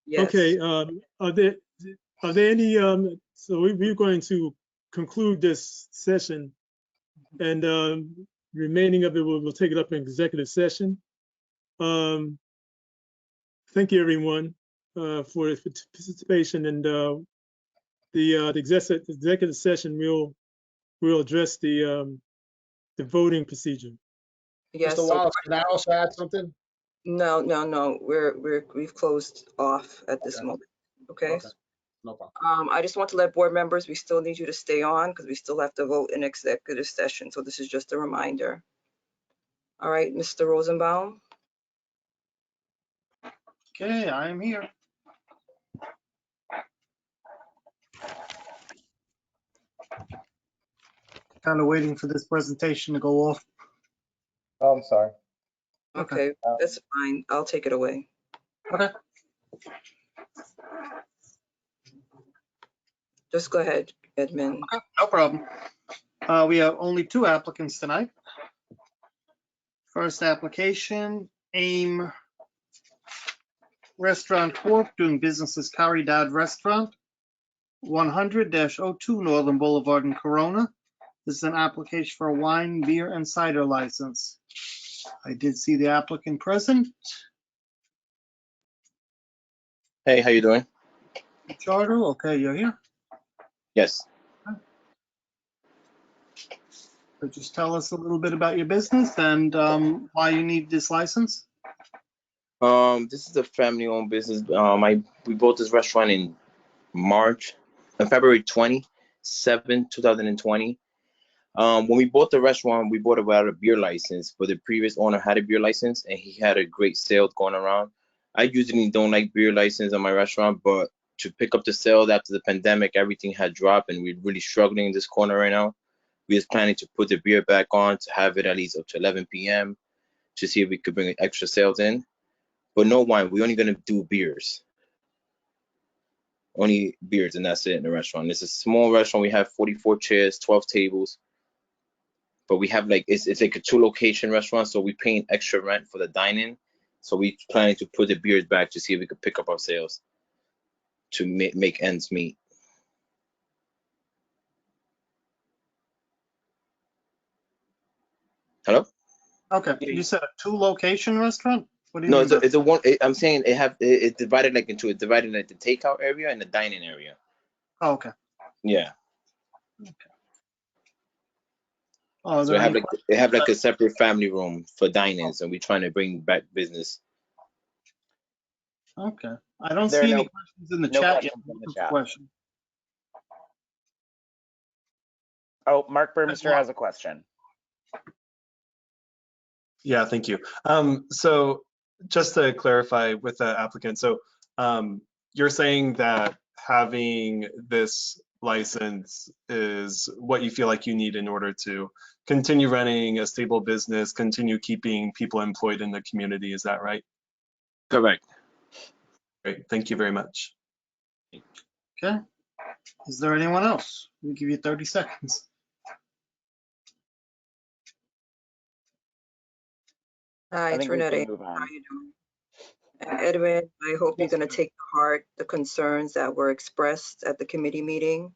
S4: Yes.
S9: Okay, are there any, so we're going to conclude this session, and remaining of it, we'll take it up in executive session. Thank you, everyone, for participation, and the executive session will address the voting procedure.
S4: Yes.
S15: Mr.
S4: So
S15: Wallace, can I also add something?
S4: no. We've closed off at this moment. Okay.
S15: Okay, no problem.
S4: I just want to let board members, we still need you to stay on because we still have to vote in executive session. So this is just a reminder. All right, Mr. Rosenbaum.
S16: Okay, I am here. Kind of waiting for this presentation to go off.
S10: Oh, I'm sorry.
S4: Okay, that's fine. I'll take it away.
S16: Okay.
S4: Just go ahead, Edmund.
S16: Okay, no problem. We have only 2 applicants tonight. First application, AIM Restaurant Corp. doing business as Caridad Restaurant, 100-02 Northern Boulevard in Corona. This is an application for a wine, beer, and cider license. I did see the applicant present.
S18: Hey, how you doing?
S16: Charter, okay, you're here.
S18: Yes.
S16: So just tell us a little bit about your business and why you need this license.
S18: This is a family-owned business. We bought this restaurant in February 27, 2020. When we bought the restaurant, we bought it without a beer license, but the previous owner had a beer license and he had a great sale going around. I usually don't like beer license in my restaurant, but to pick up the sales after the pandemic, everything had dropped and we're really struggling in this corner right now. We was planning to put the beer back on to have it at least up to 11 p.m. to see if we could bring extra sales in. But no wine. We're only gonna do beers. Only beers, and that's it in the restaurant. It's a small restaurant. We have 44 chairs, 12 tables. But we have it's like a 2-location restaurant, so we're paying extra rent for the dining. So we planning to put the beers back to see if we could pick up our sales to make ends meet. Hello?
S16: Okay, you said a 2-location restaurant? What do you
S18: No,
S16: mean?
S18: it's a one. I'm saying it's divided like the takeout area and the dining area.
S16: Oh, okay.
S18: Yeah.
S16: Okay. Oh,
S18: So they have like a separate family room for dinings, and we're trying to bring back business.
S16: Okay. I don't see any questions in the chat yet.
S2: Question. Oh, Mark Burmester has a question.
S17: Yeah, thank you. So just to clarify with the applicant, so you're saying that having this license is what you feel like you need in order to continue running a stable business, continue keeping people employed in the community, is that right?
S18: Correct.
S17: Great, thank you very much.
S16: Okay. Is there anyone else? We'll give you 30 seconds.
S4: Hi, Trinette. How are you doing? And Edwin, I hope you're going to take to heart the concerns that were expressed at the committee meeting.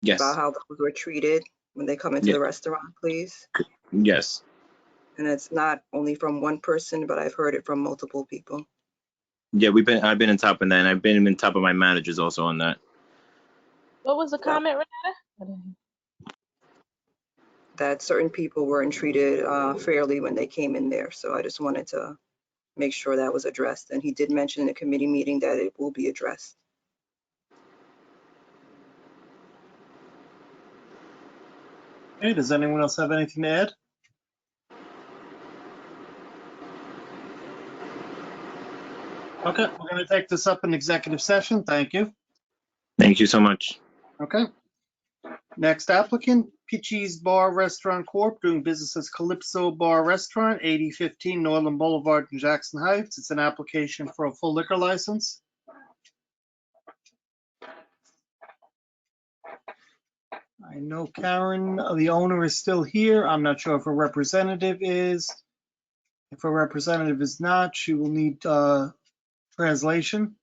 S18: Yes.
S4: About how those were treated when they come into the restaurant, please.
S18: Yes.
S4: And it's not only from one person, but I've heard it from multiple people.
S18: Yeah, I've been on top of that, and I've been on top of my managers also on that.
S19: What was the comment, Renata?
S4: That certain people weren't treated fairly when they came in there. So I just wanted to make sure that was addressed. And he did mention in the committee meeting that it will be addressed.
S16: Okay, does anyone else have anything to add? Okay, we're going to take this up in executive session. Thank you.
S18: Thank you so much.
S16: Okay. Next applicant, Peachy's Bar Restaurant Corp., doing business as Calypso Bar Restaurant, 8015 Northern Boulevard in Jackson Heights. It's an application for a full liquor license. I know Karen, the owner, is still here. I'm not sure if a representative is. If a representative is not, she will need translation.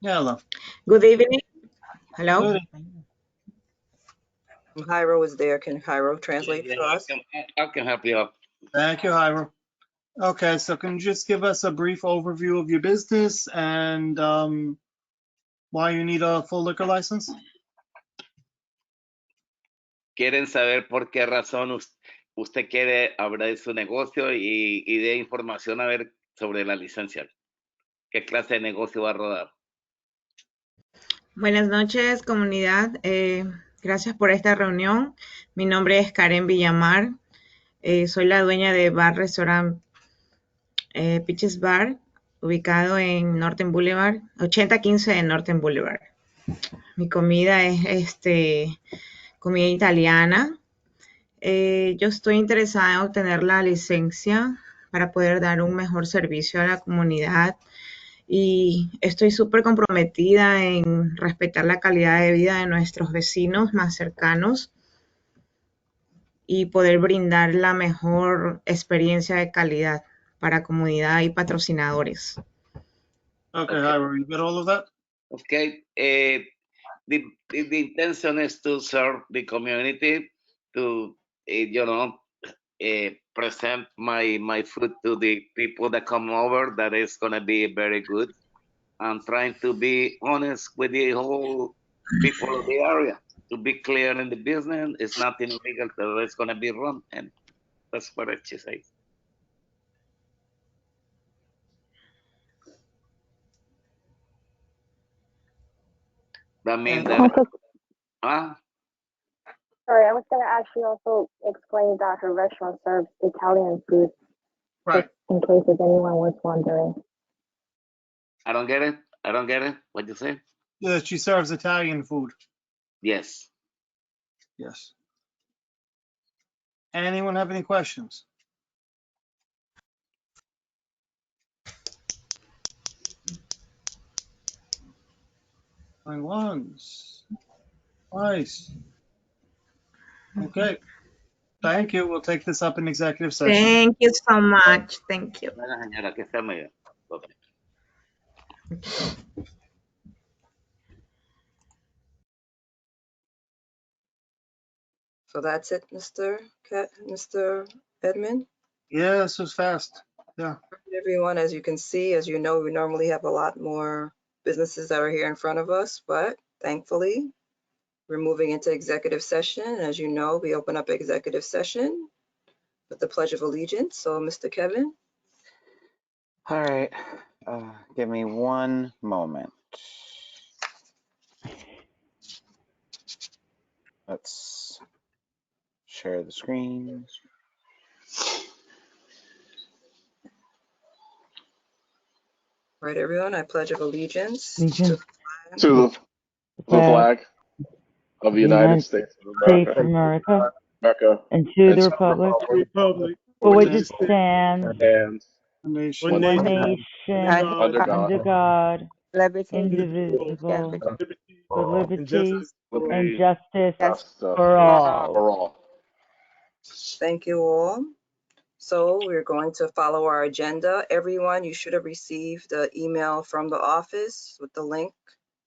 S16: Hello.
S11: Good evening. Hello.
S16: Good.
S4: Jairo is there. Can Jairo translate for us?
S1: I can help you out.
S16: Thank you, Jairo. Okay, so can you just give us a brief overview of your business and why you need a full liquor license?
S1: Quieren saber por qué razón usted quiere abrir su negocio y dé información a ver sobre la licencia. ¿Qué clase de negocio va a rodar?
S20: Buenas noches, comunidad. Gracias por esta reunión. Mi nombre es Karen Villamar. Soy la dueña de Bar Restaurant Peaches Bar, ubicado en Norton Boulevard, 8015 de Norton Boulevard. Mi comida es comida italiana. Yo estoy interesada en obtener la licencia para poder dar un mejor servicio a la comunidad. Y estoy súper comprometida en respetar la calidad de vida de nuestros vecinos más cercanos y poder brindar la mejor experiencia de calidad para comunidad y patrocinadores.
S16: Okay, Jairo, you got all of that?
S1: Okay. The intention is to serve the community, to present my food to the people that come over. That is going to be very good. I'm trying to be honest with the whole people of the area, to be clear in the business. It's nothing illegal that is going to be run, and that's what I should say. That means that,
S21: Sorry, I was going to actually also explain that her restaurant serves Italian food,
S16: right?
S21: Just in case if anyone was wondering.
S1: I don't get it. I don't get it. What you say?
S16: Yeah, she serves Italian food.
S1: Yes.
S16: Yes. Anyone have any questions? Going once, twice. Okay. Thank you. We'll take this up in executive session.
S20: Thank you so much. Thank you.
S4: So that's it, Mr. Edmund?
S16: Yeah, this was fast. Yeah.
S4: Everyone, as you can see, as you know, we normally have a lot more businesses that are here in front of us, but thankfully, we're moving into executive session. As you know, we open up executive session with the Pledge of Allegiance. So, Mr. Kevin.
S2: All right. Give me one moment. Let's share the screen.
S4: All right, everyone, I pledge of allegiance
S3: to the flag of the United States of America,
S5: and to the republic for which it stands, one nation, under God, indivisible, with liberty and justice for all.
S4: Thank you all. So we're going to follow our agenda. Everyone, you should have received the email from the office with the link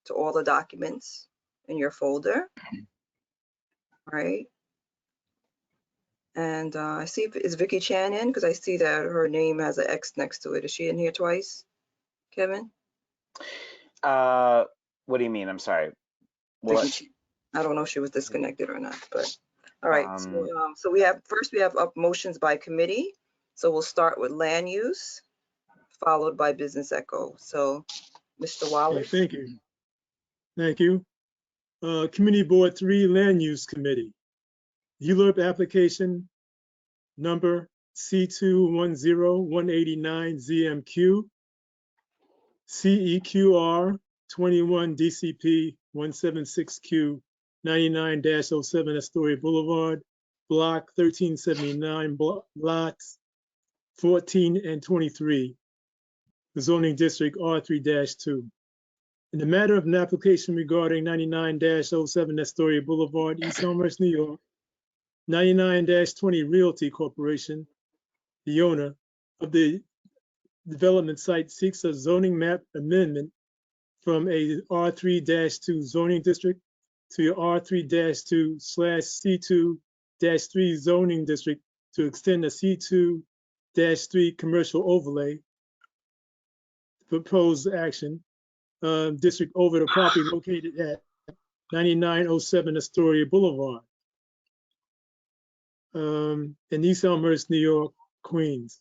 S4: to all the documents in your folder. All right. And I see, is Vicky Chan in? Because I see that her name has an X next to it. Is she in here twice, Kevin?
S2: What do you mean? I'm sorry. What?
S4: I don't know if she was disconnected or not, but all right. So we have up motions by committee. So we'll start with land use, followed by business echo. So, Mr. Wallace.
S9: Okay, thank you. Thank you. Committee Board 3 Land Use Committee. ULURP application number C210189ZMQ CEQR 21 DCP 176Q 99-07 Astoria Boulevard, Block 1379, lots 14 and 23, the zoning district R3-2. In the matter of an application regarding 99-07 Astoria Boulevard, East Elmhurst, New York, 99-20 Realty Corporation, the owner of the development site, seeks a zoning map amendment from a R3-2 zoning district to R3-2/C2-3 zoning district to extend a C2-3 commercial overlay proposed action district over the property located at 9907 Astoria Boulevard in East Elmhurst, New York, Queens.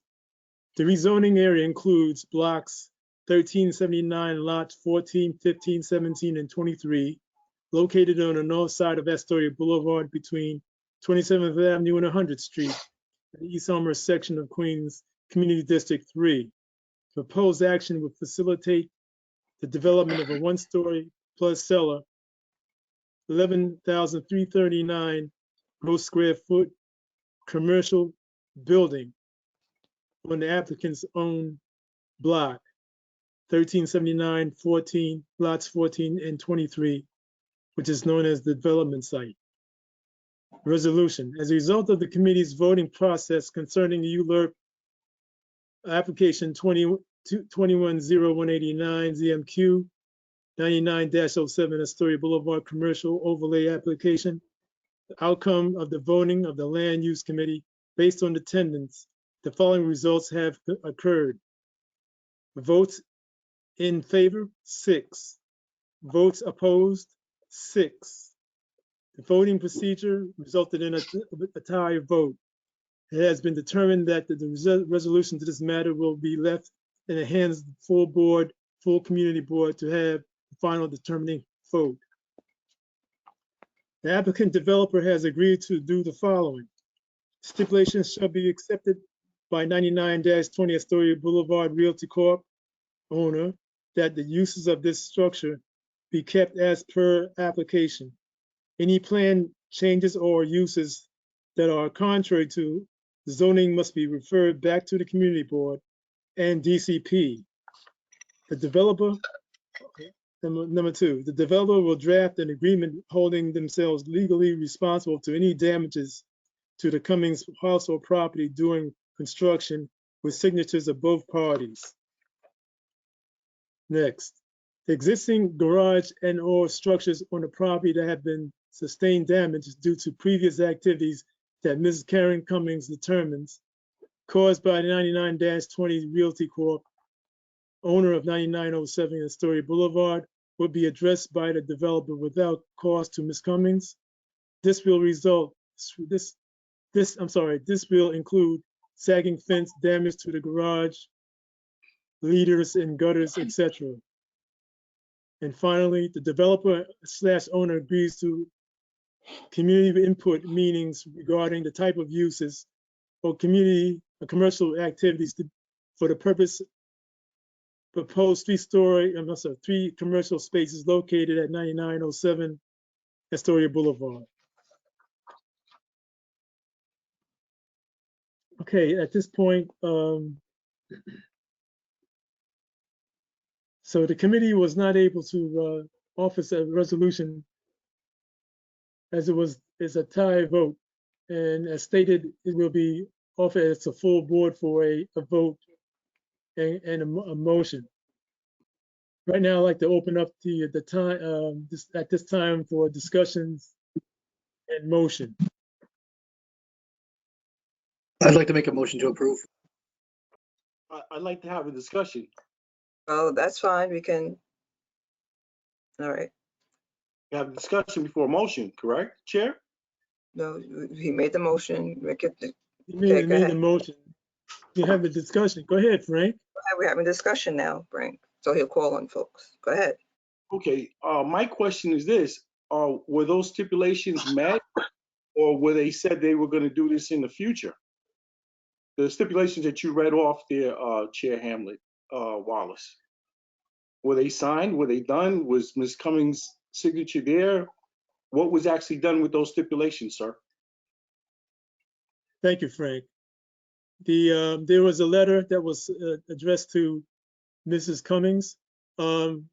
S9: The rezoning area includes blocks 1379, lots 14, 15, 17, and 23, located on the north side of Astoria Boulevard between 27th Avenue and 100th Street, in the East Elmhurst section of Queens Community District 3. Proposed action would facilitate the development of a one-story plus cellar, 11,339 gross square foot commercial building on the applicant's own block, 1379, 14, lots 14 and 23, which is known as the development site. Resolution. As a result of the committee's voting process concerning the ULURP application 210189 ZMQ 99-07 Astoria Boulevard Commercial Overlay Application, the outcome of the voting of the Land Use Committee based on attendance, the following results have occurred. Votes in favor, 6. Votes opposed, 6. The voting procedure resulted in a tie vote. It has been determined that the resolution to this matter will be left in the hands of the full community board to have the final determining vote. The applicant developer has agreed to do the following. Stipulations shall be accepted by 99-20 Astoria Boulevard Realty Corp. Owner that the uses of this structure be kept as per application. Any planned changes or uses that are contrary to zoning must be referred back to the community board and DCP. The developer, number 2, the developer will draft an agreement holding themselves legally responsible to any damages to the Cummings household property during construction with signatures of both parties. Next, the existing garage and or structures on the property that have been sustained damage due to previous activities that Mrs. Karen Cummings determines caused by 99-20 Realty Corp., owner of 9907 Astoria Boulevard, will be addressed by the developer without cost to Ms. Cummings. This will include sagging fence, damage to the garage, leaders and gutters, etc. And finally, the developer/owner agrees to community input meetings regarding the type of uses or commercial activities for the purpose proposed 3 commercial spaces located at 9907 Astoria Boulevard. Okay, at this point, so the committee was not able to offer a resolution as it's a tie vote. And as stated, it will be offered as a full board for a vote and a motion. Right now, I'd like to open up the time at this time for discussions and motion.
S7: I'd like to make a motion to approve.
S14: I'd like to have a discussion.
S4: Oh, that's fine. We can. All right.
S14: You have a discussion before a motion, correct, Chair?
S4: No, he made the motion.
S9: He made the motion. You have a discussion. Go ahead, Frank.
S4: We're having a discussion now, Frank. So he'll call on folks. Go ahead.
S14: Okay. My question is this: were those stipulations met, or were they said they were going to do this in the future? The stipulations that you read off there, Chair Hamlet, Wallace. Were they signed? Were they done? Was Ms. Cummings' signature there? What was actually done with those stipulations, sir?
S9: Thank you, Frank. There was a letter that was addressed to Mrs. Cummings. Can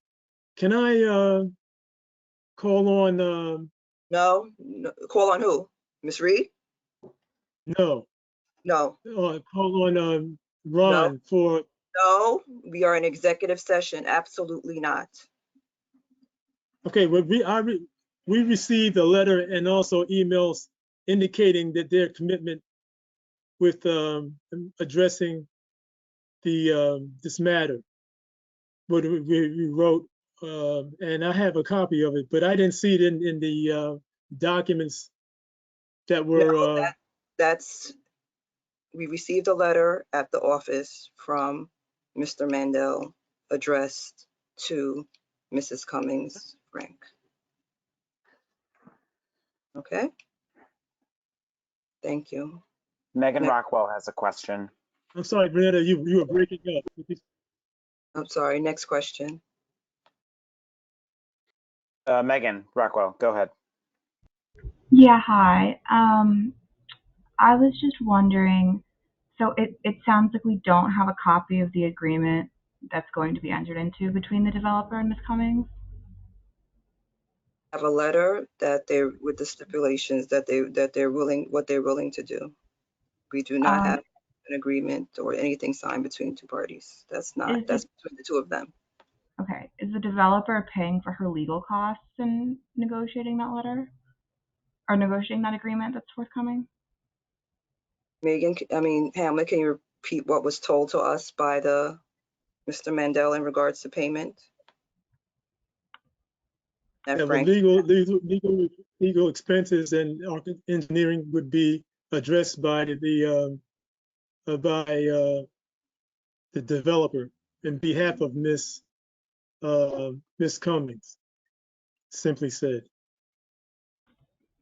S9: I call on?
S4: No, call on who? Ms. Reed?
S9: No.
S4: No.
S9: Call on Ron for.
S4: No, we are in executive session. Absolutely not.
S9: Okay, well, we received a letter and also emails indicating that their commitment with addressing this matter. What we wrote, and I have a copy of it, but I didn't see it in the documents that were.
S4: No, we received a letter at the office from Mr. Mandel addressed to Mrs. Cummings, Frank. Okay. Thank you.
S2: Megan Rockwell has a question.
S9: I'm sorry, Brenda, you were breaking up.
S4: I'm sorry, next question.
S2: Megan Rockwell, go ahead.
S12: Yeah, hi. I was just wondering, so it sounds like we don't have a copy of the agreement that's going to be entered into between the developer and Ms. Cummings?
S4: I have a letter that they're with the stipulations that they're willing to do. We do not have an agreement or anything signed between two parties. That's between the two of them.
S12: Okay. Is the developer paying for her legal costs in negotiating that letter? Or negotiating that agreement that's forthcoming?
S4: Hamlet, can you repeat what was told to us by Mr. Mandel in regards to payment?
S9: Yeah, legal expenses and engineering would be addressed by the developer in behalf of Miss Cummings, simply said.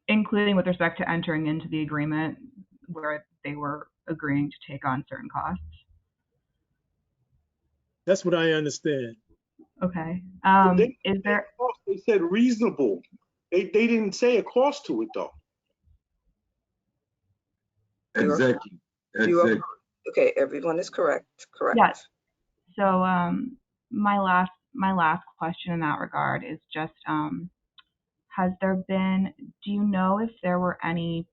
S12: Including with respect to entering into the agreement where they were agreeing to take on certain costs.
S9: That's what I understand.
S12: Okay.
S14: They said reasonable. They didn't say a cost to it though.
S4: Exactly. Okay, everyone is correct. Correct.
S12: Yes. So my last question in that regard is just do you know if there were any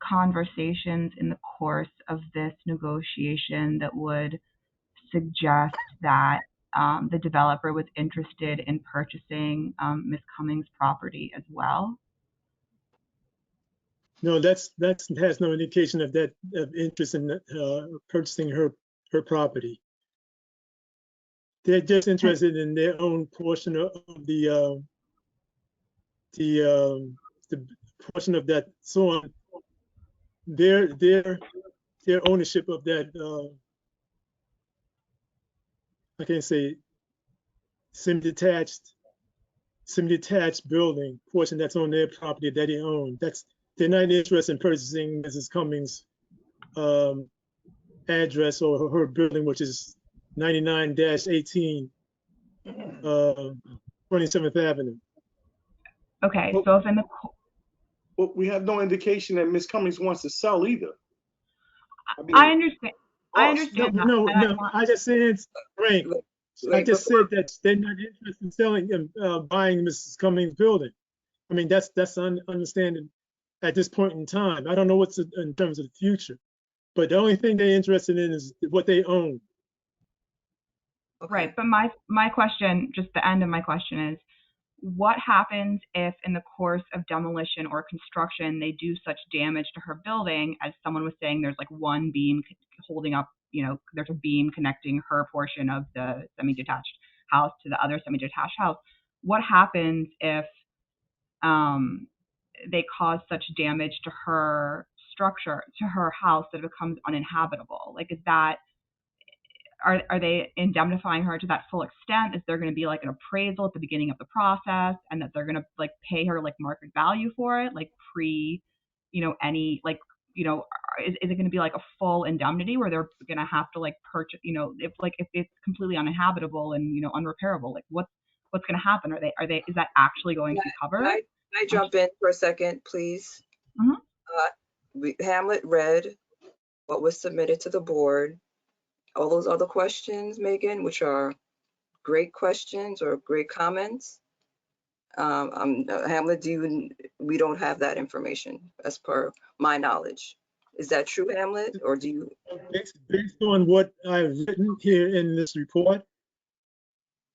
S12: conversations in the course of this negotiation that would suggest that the developer was interested in purchasing Ms. Cummings' property as well?
S9: No, that has no indication of that interest in purchasing her property. They're just interested in their own portion of the portion of that. So on their ownership of that. I can't say semi-detached building portion that's on their property that they own. They're not interested in purchasing Mrs. Cummings' address or her building, which is 99-18 27th Avenue.
S12: Okay, so if in the
S14: But we have no indication that Ms. Cummings wants to sell either.
S12: I understand. I understand that.
S9: No, I just said, Frank, I just said that they're not interested in selling and buying Mrs. Cummings' building. I mean, that's understanding at this point in time. I don't know what's in terms of the future, but the only thing they're interested in is what they own.
S12: Right, but my question, just the end of my question is, what happens if in the course of demolition or construction they do such damage to her building, as someone was saying, there's like one beam holding up, there's a beam connecting her portion of the semi-detached house to the other semi-detached house. What happens if they cause such damage to her structure, to her house, that it becomes uninhabitable? Like, is that, are they indemnifying her to that full extent? Is there going to be like an appraisal at the beginning of the process, and that they're going to like pay her like market value for it, like pre, is it going to be like a full indemnity where they're going to have to like purchase, if it's completely uninhabitable and, unrepairable, like what's going to happen? Is that actually going to be covered?
S4: Can I jump in for a second, please? Hamlet read what was submitted to the board. All those other questions, Megan, which are great questions or great comments. Hamlet, we don't have that information as per my knowledge. Is that true, Hamlet, or do you?
S9: Based on what I've written here in this report,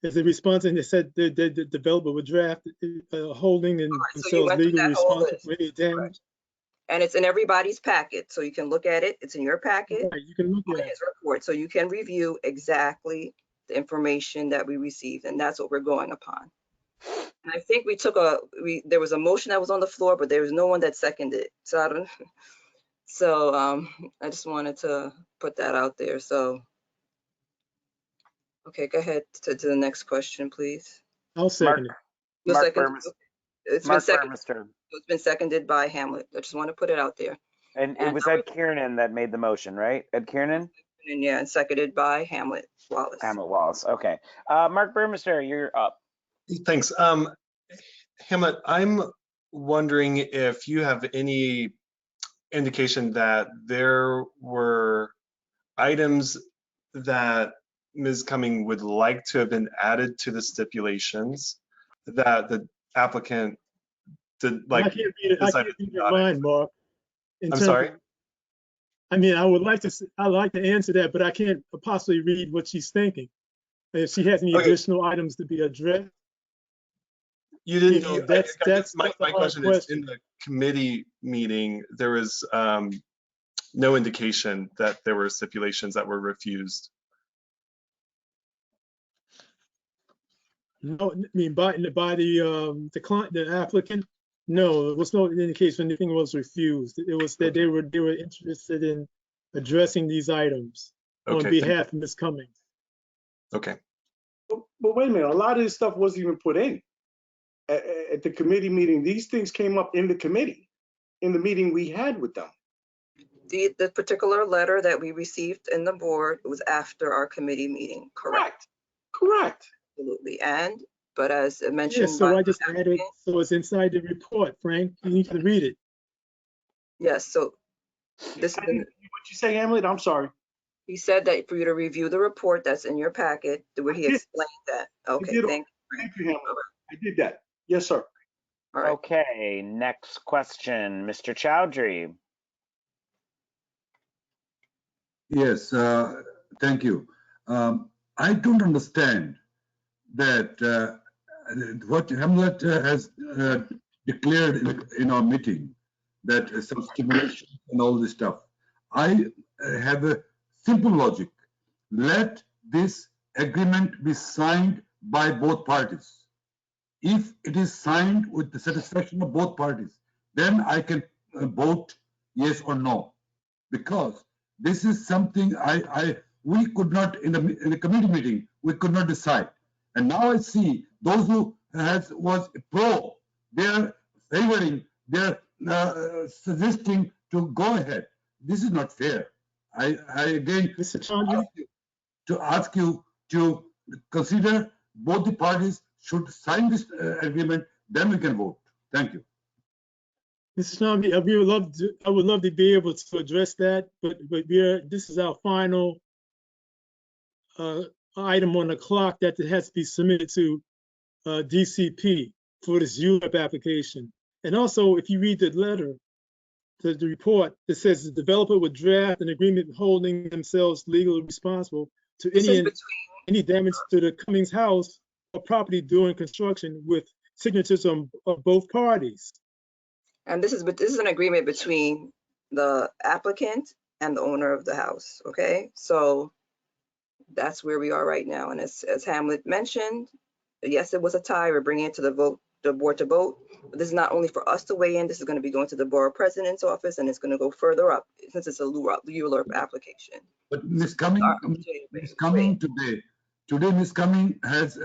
S9: as a response, and it said the developer would draft holding and themselves legally responsible for any damage.
S4: And it's in everybody's packet, so you can look at it. It's in your packet.
S9: Right, you can look at
S4: his report, so you can review exactly the information that we received, and that's what we're going upon. And I think there was a motion that was on the floor, but there was no one that seconded it. So I don't. So I just wanted to put that out there. So okay, go ahead to the next question, please.
S9: I'll second it.
S4: It's been seconded by Hamlet. I just want to put it out there.
S2: And it was Ed Kiernan that made the motion, right? Ed Kiernan?
S4: And yeah, and seconded by Hamlet Wallace.
S2: Hamlet Wallace. Okay. Mark Burmester, you're up.
S17: Thanks. Hamlet, I'm wondering if you have any indication that there were items that Ms. Cumming would like to have been added to the stipulations that the applicant did like.
S9: I can't read your mind, Mark.
S17: I'm sorry.
S9: I mean, I'd like to answer that, but I can't possibly read what she's thinking. If she has any additional items to be addressed.
S17: You didn't. That's my question is, in the committee meeting, there was no indication that there were stipulations that were refused.
S9: No, I mean by the client, the applicant. No, there was no indication anything was refused. It was that they were interested in addressing these items on behalf of Ms. Cummings.
S17: Okay.
S14: But wait a minute, a lot of this stuff wasn't even put in at the committee meeting. These things came up in the committee, in the meeting we had with them.
S4: The particular letter that we received in the board was after our committee meeting, correct?
S14: Correct.
S4: Absolutely. But as mentioned,
S9: yes, so I just added, so it's inside the report, Frank. You need to read it.
S4: Yes, so this.
S14: What you say, Hamlet? I'm sorry.
S4: He said that for you to review the report that's in your packet, where he explained that. Okay, thank
S14: you, Hamlet. I did that. Yes, sir.
S2: All right. Okay, next question, Mr. Chowdhury.
S6: Yes, thank you. I don't understand that what Hamlet has declared in our meeting, that some stimulation and all this stuff. I have a simple logic. Let this agreement be signed by both parties. If it is signed with the satisfaction of both parties, then I can vote yes or no. Because this is something we could not, in the committee meeting, we could not decide. And now I see those who was pro, they're favoring, they're suggesting to go ahead. This is not fair. I again ask you to consider both the parties should sign this agreement, then we can vote. Thank you.
S9: Mr. Shambi, I would love to be able to address that, but this is our final item on the clock that has to be submitted to DCP for this ULEP application. And also, if you read the letter, the report, it says the developer would draft an agreement holding themselves legally responsible to any damage to the Cummings house or property during construction with signatures of both parties.
S4: And this is an agreement between the applicant and the owner of the house. Okay, so that's where we are right now. And as Hamlet mentioned, yes, it was a tie. We're bringing it to the board to vote. But this is not only for us to weigh in. This is going to be going to the borough president's office, and it's going to go further up since it's a ULEP application.
S6: But Ms. Cumming today, Ms. Cumming has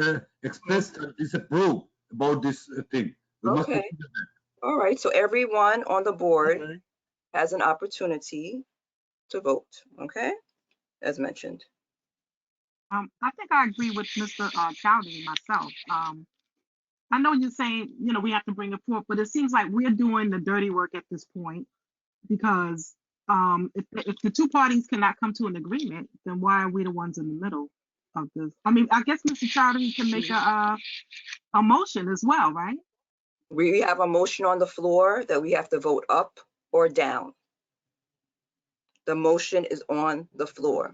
S6: expressed disapproval about this thing. We must consider that.
S4: All right. So everyone on the board has an opportunity to vote, okay? As mentioned.
S19: I think I agree with Mr. Chowdhury myself. I know you're saying, you know, we have to bring it forth, but it seems like we're doing the dirty work at this point because if the two parties cannot come to an agreement, then why are we the ones in the middle of this? I mean, I guess Mr. Chowdhury can make a motion as well, right?
S4: We have a motion on the floor that we have to vote up or down. The motion is on the floor.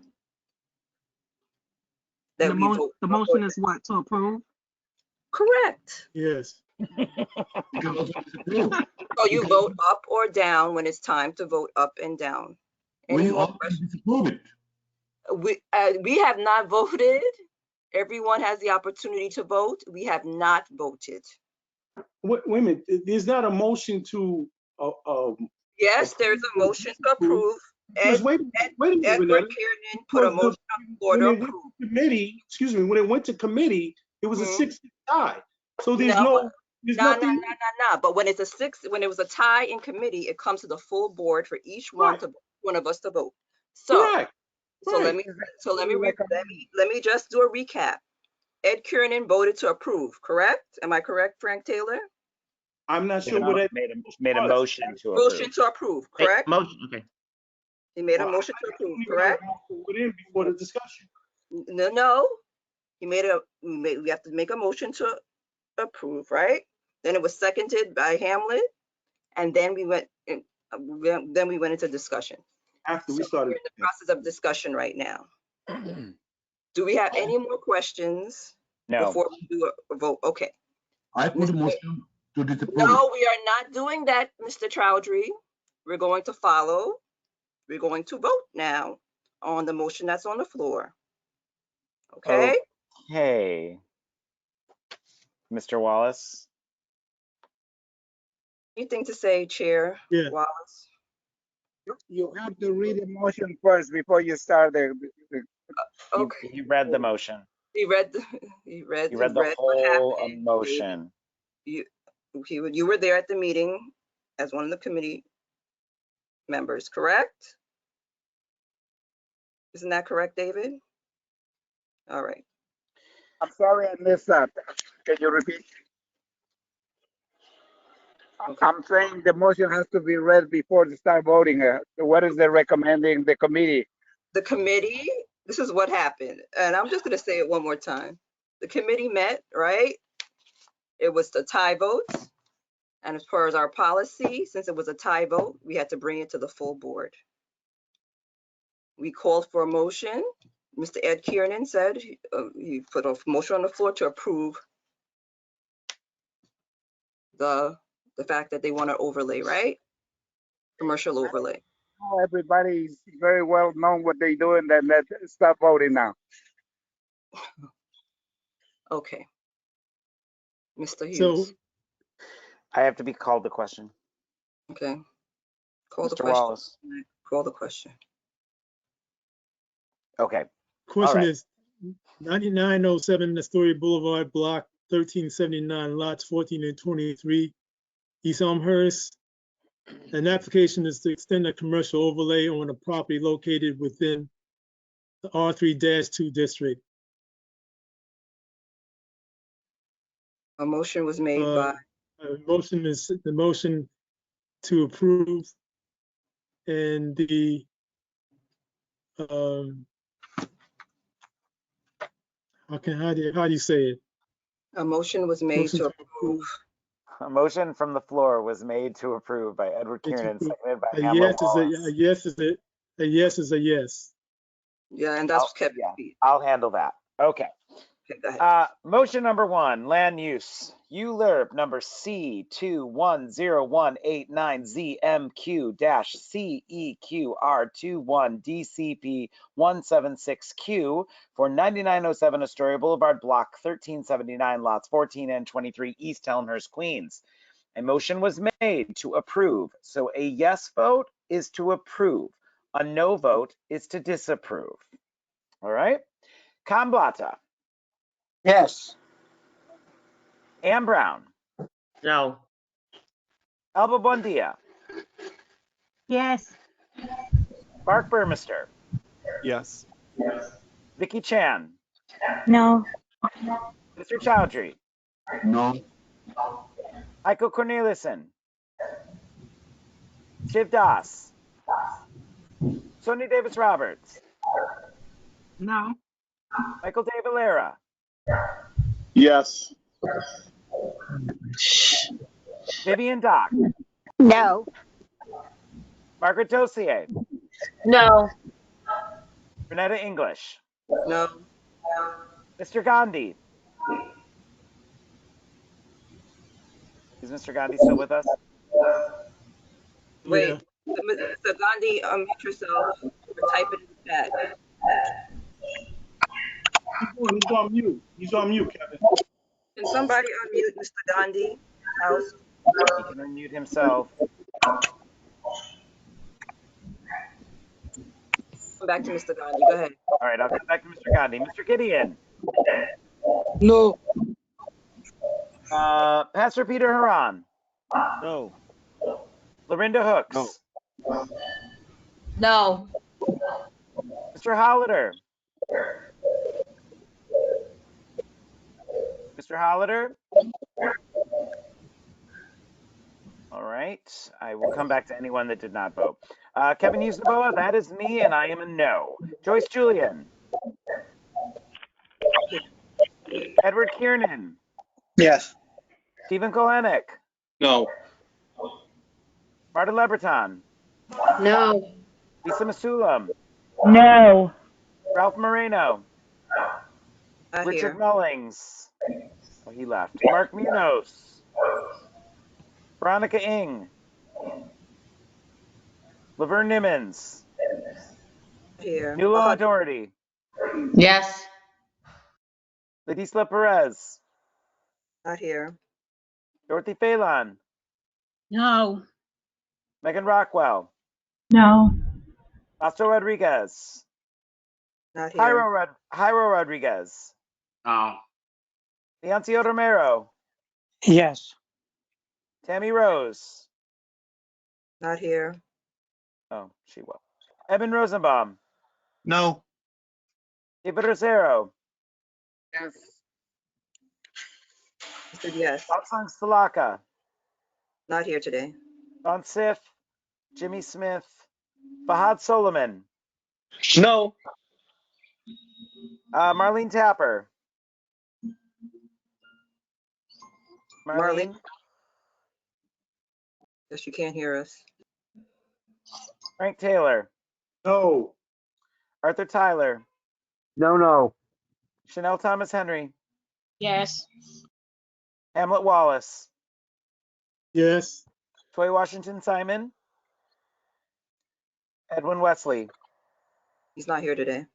S4: That we vote.
S19: The motion is what, to approve?
S4: Correct.
S9: Yes.
S4: So you vote up or down when it's time to vote up and down. Any more questions?
S6: Disapprove it.
S4: We have not voted. Everyone has the opportunity to vote. We have not voted.
S14: Wait a minute, there's not a motion to.
S4: Yes, there's a motion to approve.
S14: Wait a minute,
S4: Edward
S14: Renetta.
S4: Kiernan put a motion on the floor to approve.
S14: Committee, excuse me, when it went to committee, it was a 6 tie. So there's there's nothing.
S4: No. But when it's when it was a tie in committee, it comes to the full board for each one of us to vote. So,
S14: Correct.
S4: so let me just do a recap. Ed Kiernan voted to approve, correct? Am I correct, Frank Taylor?
S14: I'm not sure what that
S2: made a motion to approve.
S4: Motion to approve, correct?
S2: Motion, okay.
S4: He made a motion to approve, correct?
S14: Before the discussion.
S4: No. We have to make a motion to approve, right? Then it was seconded by Hamlet, and then we went into discussion.
S14: After we started.
S4: We're in the process of discussion right now. Do we have any more questions?
S2: No.
S4: Before we do a vote? Okay.
S6: I put a motion to disapprove.
S4: No, we are not doing that, Mr. Chowdhury. We're going to follow. We're going to vote now on the motion that's on the floor. Okay?
S2: Okay. Mr. Wallace?
S4: Anything to say, Chair Wallace?
S8: You have to read the motion first before you start
S4: Okay.
S2: He read the motion.
S4: He read the
S2: whole motion.
S4: You were there at the meeting as one of the committee members, correct? Isn't that correct, David? All right.
S8: I'm sorry I missed that. Can you repeat? Okay. I'm saying the motion has to be read before they start voting. What is the recommending the committee?
S4: The committee, this is what happened. And I'm just going to say it one more time. The committee met, right? It was the tie votes. And as far as our policy, since it was a tie vote, we had to bring it to the full board. We called for a motion. Mr. Ed Kiernan said he put a motion on the floor to approve the fact that they want to overlay, right? Commercial overlay.
S8: Everybody's very well known what they do, and then let's stop voting now.
S4: Okay. Mr. Hughes.
S2: So I have to be called the question.
S4: Okay. Call
S2: Mr.
S4: the question.
S2: Wallace.
S4: Call the question.
S2: Okay.
S9: Question is 9907 Astoria Boulevard, block 1379, lots 14 and 23, East Elmhurst. An application is to extend a commercial overlay on a property located within the R3-2 district.
S4: A motion was made by.
S9: The motion to approve, and the how do you say it?
S4: A motion was made to approve.
S2: A motion from the floor was made to approve by Edward Kiernan, seconded by
S9: a
S2: Hamlet
S9: yes
S2: Wallace.
S9: is a yes is a yes.
S4: Yeah, and that's Kevin.
S2: I'll handle that. Okay. Motion number 1, land use. ULURP number C210189ZMQ-CEQR21DCP176Q for 9907 Astoria Boulevard, block 1379, lots 14 and 23, East Elmhurst, Queens. A motion was made to approve. So a yes vote is to approve. A no vote is to disapprove. All right. Kamblata.
S8: Yes.
S2: Ann Brown.
S8: No.
S2: Alba Bondia.
S19: Yes.
S2: Mark Burmester,
S17: Yes.
S2: Vicky Chan,
S20: No.
S2: Mr. Chowdhury,
S6: No.
S2: Heiko Cornelissen, Shiv Das, Sonia Davis Roberts,
S19: No.
S2: Michael De Valera,
S3: Yes.
S2: Vivian Dock,
S21: No.
S2: Margaret Dossier,
S21: No.
S2: Renetta English,
S4: No.
S2: Mr. Gandhi. Is Mr. Gandhi still with us?
S4: Wait,
S14: Yeah.
S4: Mr. Gandhi, unmute yourself or type it in the chat.
S14: He's on mute. He's on mute, Kevin.
S4: Can somebody unmute Mr. Gandhi? House?
S2: He can unmute himself.
S4: Come back to Mr. Gandhi. Go ahead.
S2: All right, I'll come back to Mr. Gandhi. Mr. Gideon.
S7: No.
S2: Pastor Peter Haran.
S7: No.
S2: Lorinda Hooks.
S21: No.
S2: Mr. Hollader. Mr. Hollader. All right, I will come back to anyone that did not vote. Kevin Hughes Naboa, that is me, and I am a no. Joyce Julian. Edward Kiernan.
S7: Yes.
S2: Stephen Kolenik.
S3: No.
S2: Marta Lebreton.
S21: No.
S2: Lisa Masulam.
S5: No.
S2: Ralph Moreno.
S4: Not
S2: Richard
S4: here.
S2: Mullings. Oh, he left. Mark Munoz. Veronica Ing. Laverne Nimmons.
S4: Here.
S2: Nuala Doherty.
S21: Yes.
S2: Ladisla Perez.
S4: Not here.
S2: Dorothy Phelan.
S19: No.
S2: Megan Rockwell.
S12: No.
S2: Astro Rodriguez.
S4: Not here.
S2: Jairo Rodriguez.
S1: No.
S2: Leoncio Romero.
S7: Yes.
S2: Tammy Rose.
S4: Not here.
S2: Oh, she will. Evan Rosenbaum.
S7: No.
S2: David Rosero.
S4: Yes. I said yes.
S2: Batsang Salaka.
S4: Not here today.
S2: Don Sif. Jimmy Smith. Fahad Solomon.
S18: No.
S2: Marlene Tapper.
S4: Marlene? Guess you can't hear us.
S2: Frank Taylor.
S14: No.
S2: Arthur Tyler.
S8: No.
S2: Chanel Thomas Henry.
S21: Yes.
S2: Hamlet Wallace.
S9: Yes.
S2: Toy Washington Simon. Edwin Wesley.
S4: He's not here today.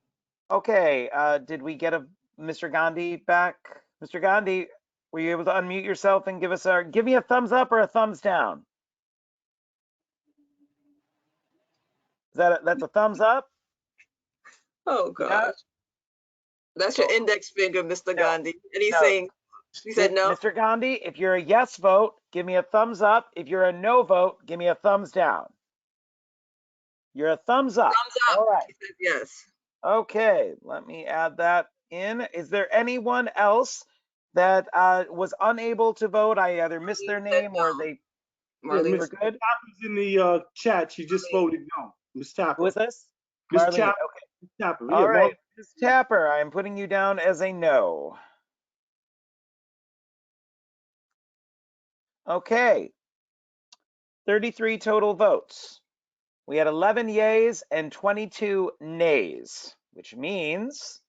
S2: Okay, did we get a Mr. Gandhi back? Mr. Gandhi, were you able to unmute yourself and give me a thumbs up or a thumbs down? That's a thumbs up?
S4: Oh gosh.
S2: Yeah.
S4: That's your index finger, Mr. Gandhi. And he's
S2: No.
S4: saying, he said no.
S2: Mr. Gandhi, if you're a yes vote, give me a thumbs up. If you're a no vote, give me a thumbs down. You're a thumbs up.
S4: Thumbs up.
S2: All right.
S4: He said yes.
S2: Okay, let me add that in. Is there anyone else that was unable to vote? I either missed their name or they
S4: Marlene.
S2: were good.
S14: Tapper's in the chat. She just voted no. Miss Tapper.
S2: Who is this?
S14: Miss
S2: Marlene.
S14: Tapper.
S2: Okay.
S14: Miss Tapper.
S2: All
S14: Yeah,
S2: right, Ms. Tapper, I'm putting you down as a no. Okay. 33 total votes. We had 11 yays and 22 nays, which means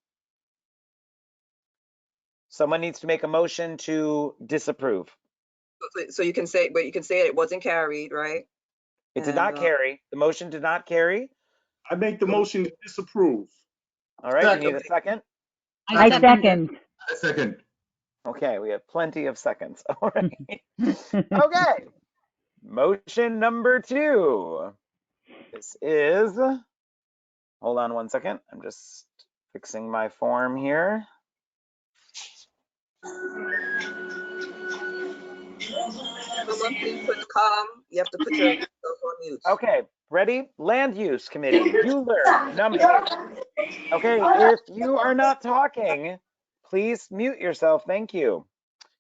S2: someone needs to make a motion to disapprove.
S4: So you can say, but you can say it wasn't carried, right?
S2: It did not carry. The motion did not carry.
S14: I make the motion to disapprove.
S2: All right, we need a second.
S5: I second.
S6: I second.
S2: Okay, we have plenty of seconds. All right. Okay. Motion number 2. This is, hold on one second. I'm just fixing my form here.
S4: Someone please put calm. You have to put yourself on mute.
S2: Okay, Ready? Land Use Committee, ULURP number. Okay, if you are not talking, please mute yourself. Thank you.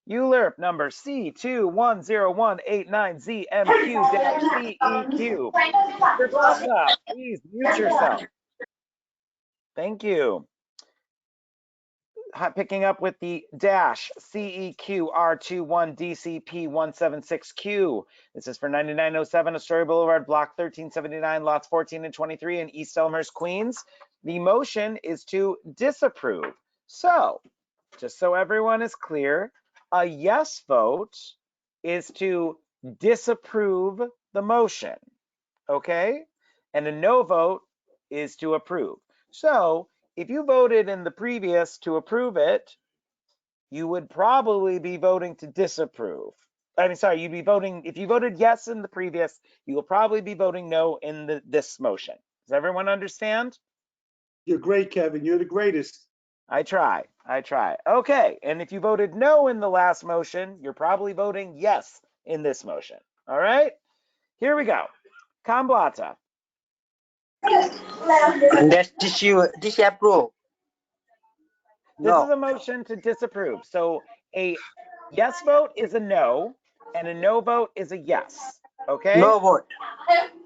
S2: ULURP number C210189ZMQ-CEQ. Mr. Plaza, please mute yourself. Thank you. Picking up with the dash CEQR21DCP176Q. This is for 9907 Astoria Boulevard, Block 1379, lots 14 and 23 in East Elmhurst, Queens. The motion is to disapprove. So, just so everyone is clear, a yes vote is to disapprove the motion, okay? And a no vote is to approve. So, if you voted in the previous to approve it, you would probably be voting to disapprove. I mean, sorry, you'd be voting, if you voted yes in the previous, you will probably be voting no in this motion. Does everyone understand?
S14: You're great, Kevin. You're the greatest.
S2: I try. Okay, and if you voted no in the last motion, you're probably voting yes in this motion. All right, here we go. Kamblata.
S7: That's disapprove.
S2: This is a motion to disapprove. So a yes vote is a no, and a no vote is a yes. Okay?
S7: No vote.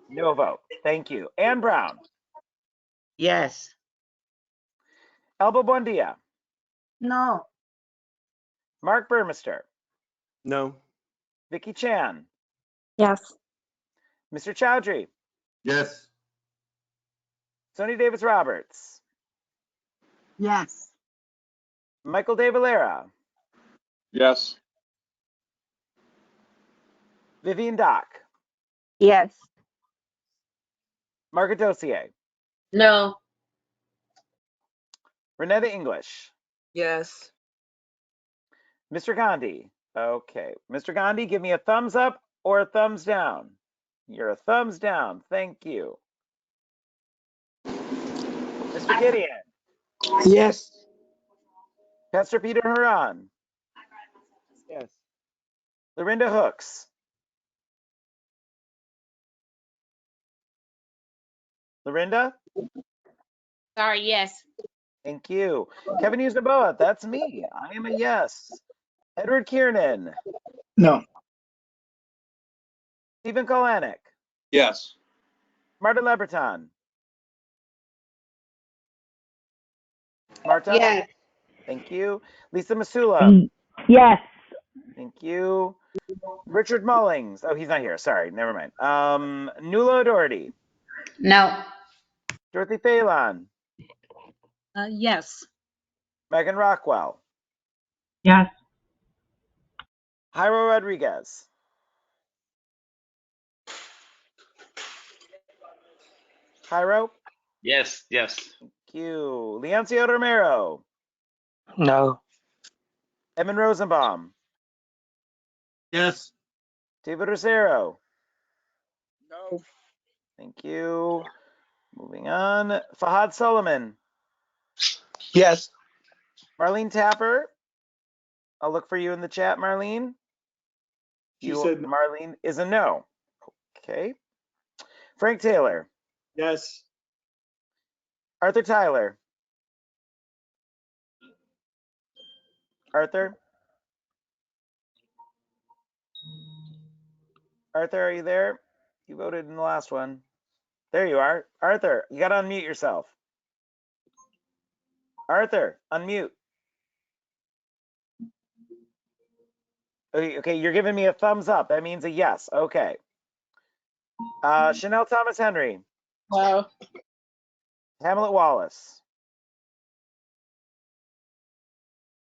S2: No vote. Thank you. Ann Brown.
S7: Yes.
S2: Elba Buendia.
S19: No.
S2: Mark Burmester.
S17: No.
S2: Vicky Chan.
S21: Yes.
S2: Mr. Chowdhury.
S6: Yes.
S2: Sonny Davis Roberts.
S19: Yes.
S2: Michael De Valera.
S3: Yes.
S2: Vivian Dock.
S21: Yes.
S2: Margaret Dossier.
S21: No.
S2: Renetta English.
S4: Yes.
S2: Mr. Gandhi. Okay. Mr. Gandhi, give me a thumbs up or a thumbs down. You're a thumbs down. Thank you. Mr. Gideon.
S7: Yes.
S2: Pastor Peter Haran.
S7: Yes.
S2: Lorinda Hooks. Lorinda?
S21: Sorry, yes.
S2: Thank you. Kevin Usaboa, that's me. I am a yes. Edward Kiernan.
S7: No.
S2: Stephen Kolanek.
S3: Yes.
S2: Marta Lebreton. Marta?
S21: Yes.
S2: Thank you. Lisa Masula.
S5: Yes.
S2: Thank you. Richard Mullings. Oh, he's not here. Sorry, never mind. Nuala Doherty.
S21: No.
S2: Dorothy Phelan.
S21: Yes.
S2: Megan Rockwell.
S12: Yes.
S2: Jairo Rodriguez. Jairo?
S1: Yes, yes.
S2: Thank you. Leoncio Romero.
S7: No.
S2: Edmund Rosenbaum.
S7: Yes.
S2: David Rosero.
S8: No.
S2: Thank you. Moving on. Fahad Solomon.
S7: Yes.
S2: Marlene Tapper. I'll look for you in the chat, Marlene.
S14: She said no.
S2: Marlene is a no. Okay. Frank Taylor.
S14: Yes.
S2: Arthur Tyler. Arthur? Arthur, are you there? You voted in the last one. There you are. Arthur, you got to unmute yourself. Arthur, unmute. Okay, you're giving me a thumbs up. That means a yes. Okay. Chanel Thomas Henry.
S21: No.
S2: Hamlet Wallace.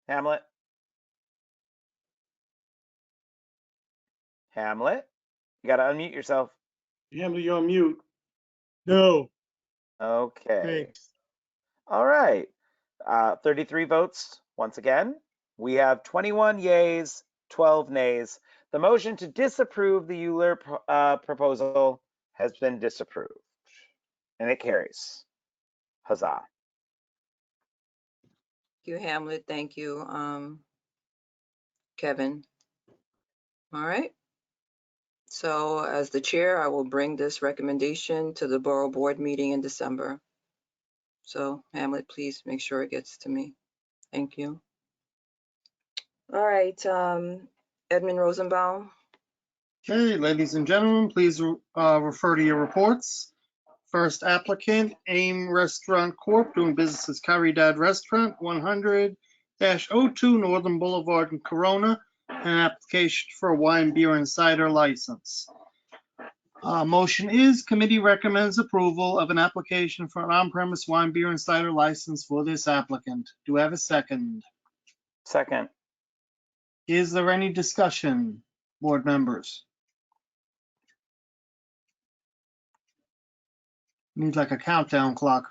S2: Hamlet. Hamlet, you got to unmute yourself.
S14: Hamlet, you're on mute.
S9: No.
S2: Okay.
S9: Thanks.
S2: All right. 33 votes once again. We have 21 yays, 12 nays. The motion to disapprove the Euler proposal has been disapproved, and it carries. Huzzah.
S4: Thank you, Hamlet. Thank you, Kevin. All right. So as the chair, I will bring this recommendation to the Borough Board meeting in December. So Hamlet, please make sure it gets to me. Thank you. All right, Edmund Rosenbaum.
S16: Okay, ladies and gentlemen, please refer to your reports. First applicant, AIM Restaurant Corp., doing business as Caridad Restaurant, 100-02 Northern Boulevard in Corona, an application for a wine, beer, and cider license. Motion is committee recommends approval of an application for an on-premise wine, beer, and cider license for this applicant. Do I have a second?
S2: Second.
S16: Is there any discussion, board members? Need like a countdown clock.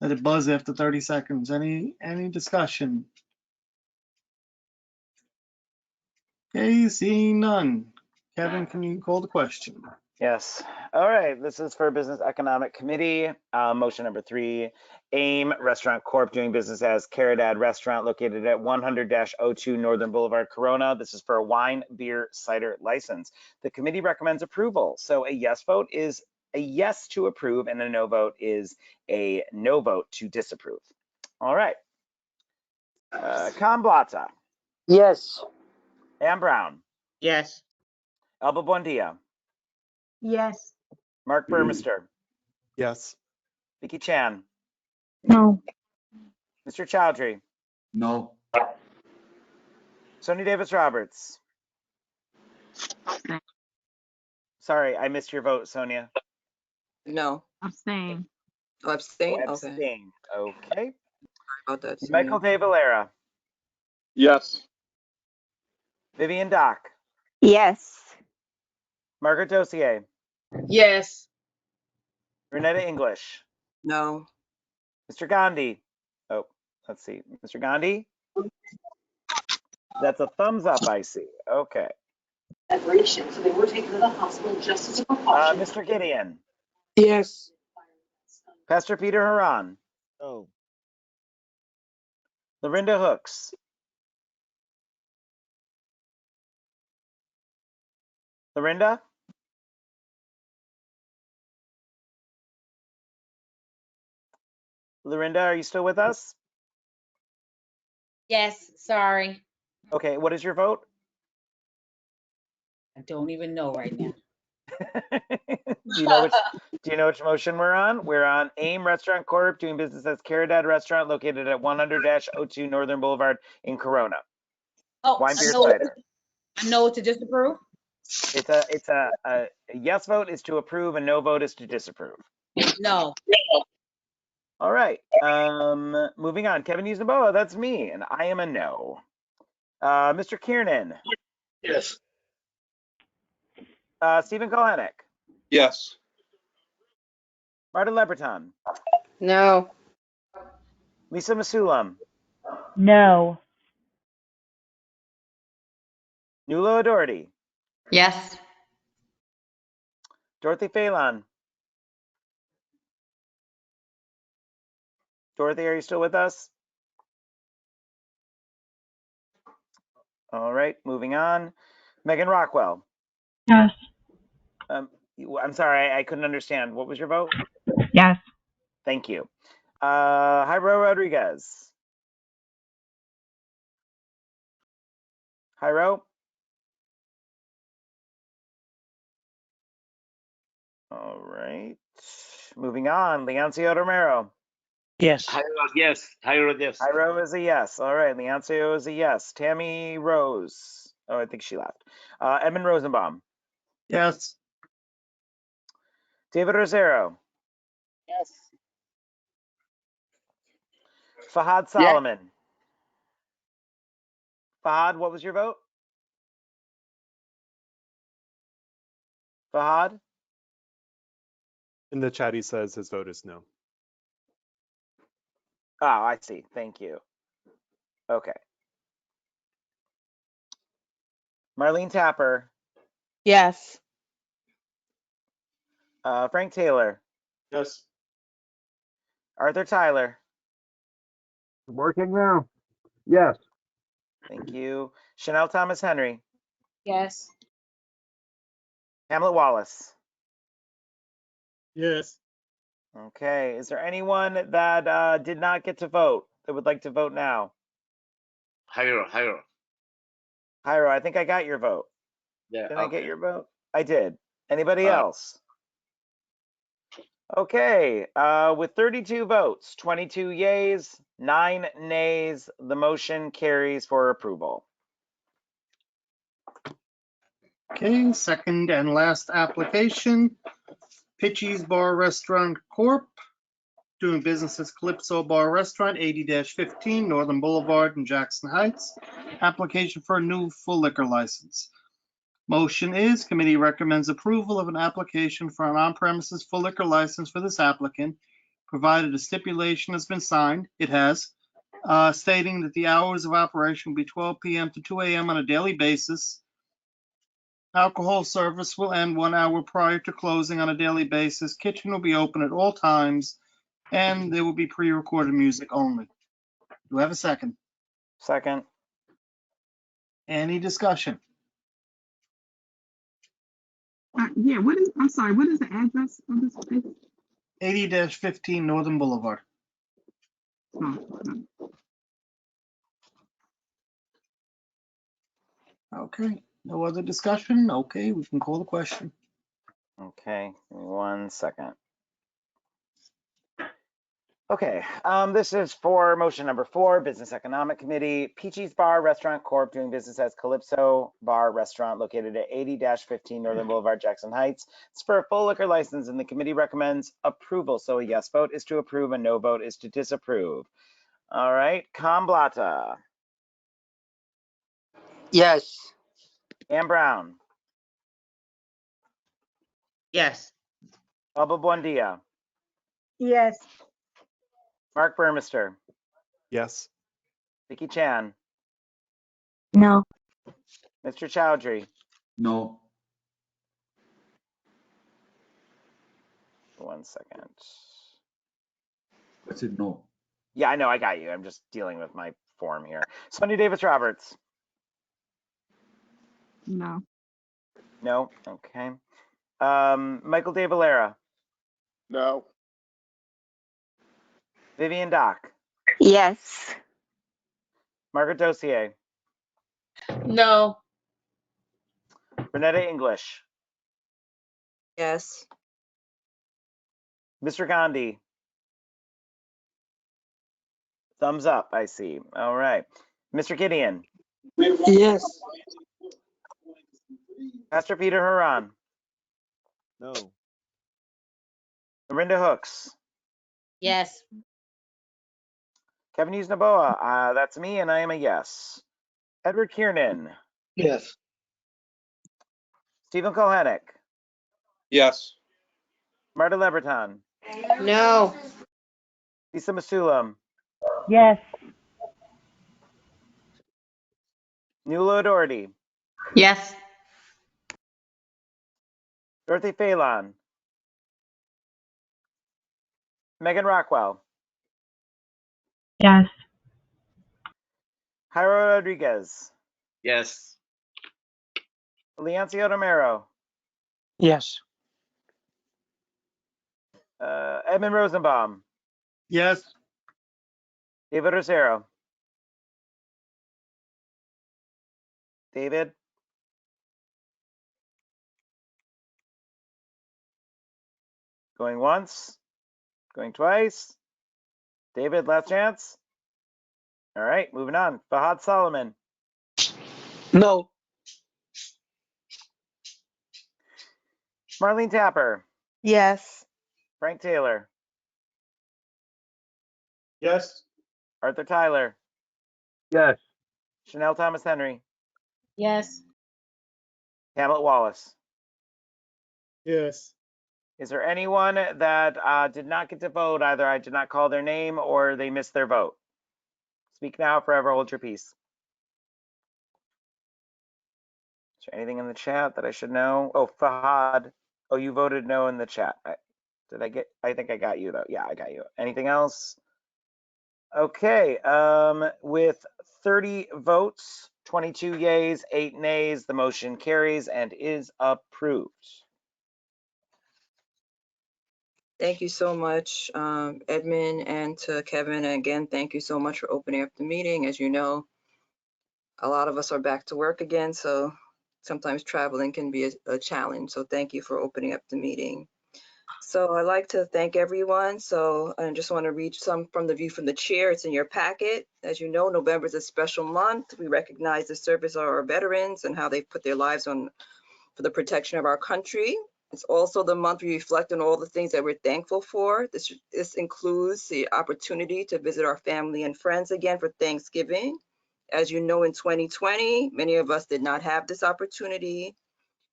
S16: Let it buzz after 30 seconds. Any discussion? Okay, seeing none. Kevin, can you call the question?
S2: Yes. All right. This is for Business Economic Committee. Motion number 3, AIM Restaurant Corp. doing business as Caridad Restaurant located at 100-02 Northern Boulevard, Corona. This is for a wine, beer, cider license. The committee recommends approval. So a yes vote is a yes to approve and a no vote is a no vote to disapprove. All right. Kamblata.
S7: Yes.
S2: Ann Brown.
S7: Yes.
S2: Elba Buendia.
S19: Yes.
S2: Mark Burmester.
S17: Yes.
S2: Vicky Chan.
S19: No.
S2: Mr. Chowdhury.
S6: No.
S2: Sonia Davis Roberts. Sorry, I missed your vote, Sonia.
S4: No.
S19: Abstain.
S4: Oh, abstain?
S2: Oh,
S4: Okay.
S2: abstain. Okay.
S4: About that,
S2: Michael
S4: Sonia.
S2: De Valera.
S3: Yes.
S2: Vivian Dock.
S13: Yes.
S2: Margaret Dossier.
S20: Yes.
S2: Renetta English.
S4: No.
S2: Mr. Gandhi. Oh, let's see. Mr. Gandhi? That's a thumbs up, I see. Okay.
S22: So they were taken to the hospital just as a precaution.
S2: Mr. Gideon.
S7: Yes.
S2: Pastor Peter Haran.
S7: No.
S2: Lorinda Hooks. Lorinda? Lorinda, are you still with us?
S22: Yes, sorry.
S2: Okay, what is your vote?
S22: I don't even know right now.
S2: Do you know which motion we're on? We're on AIM Restaurant Corp. doing business as Caridad Restaurant located at 100-02 Northern Boulevard in Corona.
S22: Oh,
S2: Wine, beer, cider.
S22: I know to disapprove.
S2: It's a yes vote is to approve, and no vote is to disapprove.
S22: No.
S2: All right. Moving on. Kevin Uznaboa, that's me, and I am a no. Mr. Kiernan.
S7: Yes.
S2: Stephen Kolenik.
S3: Yes.
S2: Marta Leberton.
S13: No.
S2: Lisa Masulam.
S5: No.
S2: Nuala O'Doherty.
S13: Yes.
S2: Dorothy Phelan. Dorothy, are you still with us? All right, moving on. Megan Rockwell.
S12: Yes.
S2: I'm sorry, I couldn't understand. What was your vote?
S12: Yes.
S2: Thank you. Jairo Rodriguez. Jairo? All right. Moving on. Leoncio Romero.
S7: Yes.
S1: Yes. Jairo, yes.
S2: Jairo is a yes. All right. Leoncio is a yes. Tammy Rose. Oh, I think she left. Edmund Rosenbaum.
S16: Yes.
S2: David Rosero.
S7: Yes.
S2: Fahad Solomon. Fahad, what was your vote? Fahad?
S17: In the chat, he says his vote is no.
S2: Oh, I see. Thank you. Okay. Marlene Tapper.
S20: Yes.
S2: Frank Taylor.
S3: Yes.
S2: Arthur Tyler.
S7: Working now. Yes.
S2: Thank you. Chanel Thomas Henry.
S21: Yes.
S2: Hamlet Wallace.
S9: Yes.
S2: Okay, is there anyone that did not get to vote that would like to vote now?
S1: Hiro.
S2: Hiro, I think I got your vote.
S1: Yeah.
S2: Did
S1: Okay.
S2: I get your vote? I did. Anybody
S1: All right.
S2: else? Okay, with 32 votes, 22 yays, 9 nays, the motion carries for approval.
S16: Okay, second and last application, Pitchy's Bar Restaurant Corp., doing business as Calypso Bar Restaurant, 80-15 Northern Boulevard in Jackson Heights. Application for a new full liquor license. Motion is, committee recommends approval of an application for an on-premises full liquor license for this applicant, provided a stipulation has been signed. It has, stating that the hours of operation will be 12 p.m. to 2 a.m. on a daily basis. Alcohol service will end 1 hour prior to closing on a daily basis. Kitchen will be open at all times, and there will be pre-recorded music only. Do I have a second?
S2: Second.
S16: Any discussion?
S19: Yeah, I'm sorry, what is the address of this place?
S16: 80-15 Northern Boulevard. Okay, no other discussion? Okay, we can call the question.
S2: Okay, give me 1 second. Okay, this is for motion number 4, Business Economic Committee, Peachy's Bar Restaurant Corp. doing business as Calypso Bar Restaurant located at 80-15 Northern Boulevard, Jackson Heights. It's for a full liquor license and the committee recommends approval. So a yes vote is to approve, a no vote is to disapprove. All right, Kamblata.
S7: Yes.
S2: Ann Brown.
S7: Yes.
S2: Alba Buendia.
S20: Yes.
S2: Mark Burmester.
S17: Yes.
S2: Vicky Chan.
S13: No.
S2: Mr. Chowdhury.
S6: No.
S2: 1 second.
S6: I said no.
S2: Yeah, I know, I got you. I'm just dealing with my form here. Sonia Davis Roberts.
S19: No.
S2: No, okay. Michael De Valera.
S8: No.
S2: Vivian Dock.
S13: Yes.
S2: Margaret Dossier.
S21: No.
S2: Renetta English.
S4: Yes.
S2: Mr. Gandhi. Thumbs up, I see. All right. Mr. Gideon.
S7: Yes.
S2: Pastor Peter Huron.
S10: No.
S2: Lorinda Hooks.
S21: Yes.
S2: Kevin Hughes Naboa. That's me, and I am a yes. Edward Kiernan.
S7: Yes.
S2: Stephen Kohenik.
S3: Yes.
S2: Marta Leberton.
S21: No.
S2: Lisa Masulam.
S5: Yes.
S2: Nuala Doherty.
S13: Yes.
S2: Dorothy Phelan. Megan Rockwell.
S12: Yes.
S2: Jairo Rodriguez.
S1: Yes.
S2: Leoncio Romero.
S7: Yes.
S2: Edmund Rosenbaum.
S16: Yes.
S2: David Rosero. David. Going once. Going twice. David, last chance. All right, moving on. Fahad Solomon.
S7: No.
S2: Marlene Tapper.
S20: Yes.
S2: Frank Taylor.
S14: Yes.
S2: Arthur Tyler.
S7: Yes.
S2: Chanel Thomas Henry.
S21: Yes.
S2: Hamlet Wallace.
S9: Yes.
S2: Is there anyone that did not get to vote? Either I did not call their name or they missed their vote. Speak now, forever hold your peace. Is there anything in the chat that I should know? Oh, Fahad. Oh, you voted no in the chat. I think I got you though. Yeah, I got you. Anything else? Okay, with 30 votes, 22 yeas, 8 nays. The motion carries and is approved.
S4: Thank you so much, Edmund, and to Kevin. And again, thank you so much for opening up the meeting. As you know, a lot of us are back to work again, so sometimes traveling can be a challenge. So thank you for opening up the meeting. So I'd like to thank everyone. So I just want to read some from the view from the chair. It's in your packet. As you know, November is a special month. We recognize the service of our veterans and how they put their lives on for the protection of our country. It's also the month we reflect on all the things that we're thankful for. This includes the opportunity to visit our family and friends again for Thanksgiving. As you know, in 2020, many of us did not have this opportunity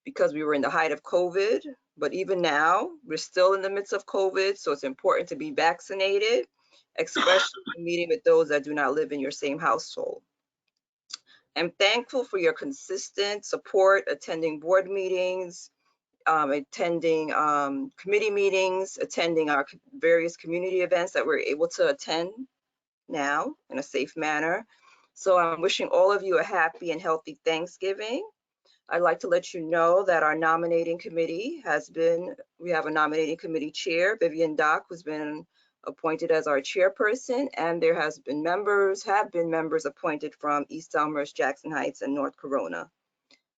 S4: because we were in the height of COVID. But even now, we're still in the midst of COVID, so it's important to be vaccinated, especially meeting with those that do not live in your same household. I'm thankful for your consistent support, attending board meetings, attending committee meetings, attending our various community events that we're able to attend now in a safe manner. So I'm wishing all of you a happy and healthy Thanksgiving. I'd like to let you know that our nominating committee we have a nominating committee chair, Vivian Dock, who's been appointed as our chairperson, and there have been members appointed from East Elmhurst, Jackson Heights, and North Corona.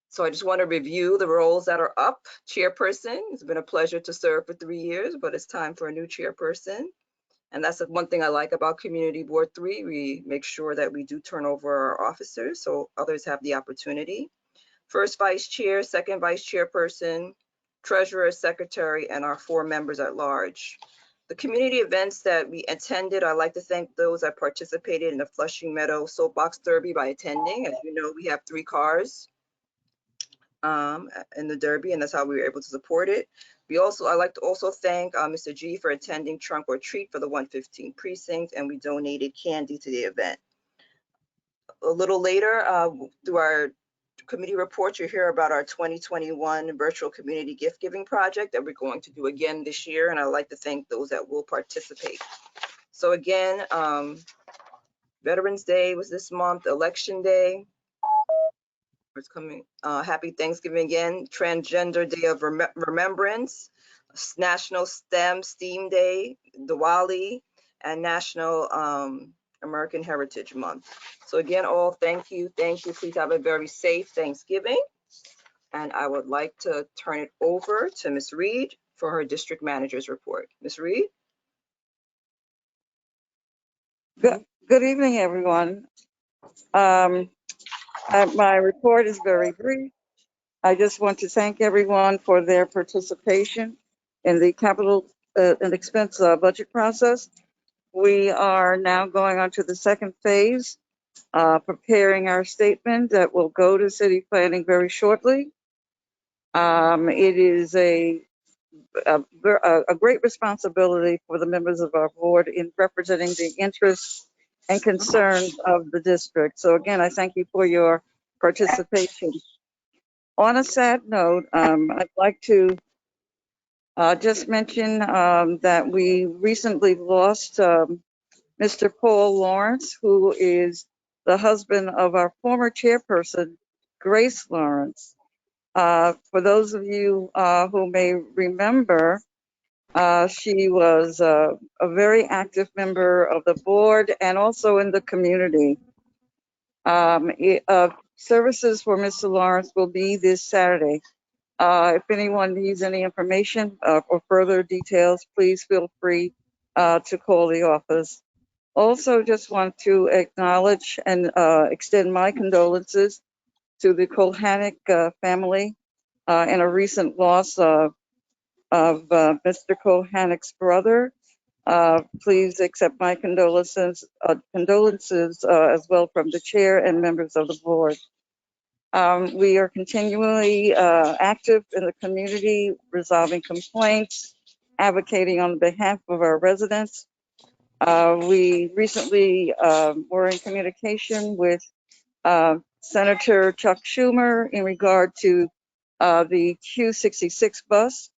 S4: So I just want to review the roles that are up. Chairperson, it's been a pleasure to serve for 3 years, but it's time for a new chairperson. And that's the one thing I like about Community Board 3. We make sure that we do turn over our officers so others have the opportunity. First vice chair, second vice chairperson, treasurer, secretary, and our 4 members at large. The community events that we attended, I'd like to thank those that participated in the Flushing Meadow Soapbox Derby by attending. As you know, we have 3 cars in the Derby, and that's how we were able to support it. I'd like to also thank Mr. G for attending Trunk or Treat for the 115 precinct, and we donated candy to the event. A little later, through our committee reports, you'll hear about our 2021 virtual community gift giving project that we're going to do again this year, and I'd like to thank those that will participate. So again, Veterans Day was this month, Election Day. It's coming. Happy Thanksgiving again. Transgender Day of Remembrance, National STEAM Day, Diwali, and National American Heritage Month. So again, all thank you. Please have a very safe Thanksgiving. And I would like to turn it over to Ms. Reed for her district manager's report. Ms. Reed?
S11: Good evening, everyone. My report is very brief. I just want to thank everyone for their participation in the capital and expense budget process. We are now going on to the second phase, preparing our statement that will go to city planning very shortly. It is a great responsibility for the members of our board in representing the interests and concerns of the district. So again, I thank you for your participation. On a sad note, I'd like to just mention that we recently lost Mr. Paul Lawrence, who is the husband of our former chairperson, Grace Lawrence. For those of you who may remember, she was a very active member of the board and also in the community. Services for Mr. Lawrence will be this Saturday. If anyone needs any information or further details, please feel free to call the office. Also, just want to acknowledge and extend my condolences to the Kohanek family in a recent loss of Mr. Kohanek's brother. Please accept my condolences as well from the chair and members of the board. We are continually active in the community, resolving complaints, advocating on behalf of our residents. We recently were in communication with Senator Chuck Schumer in regard to the Q66 bus.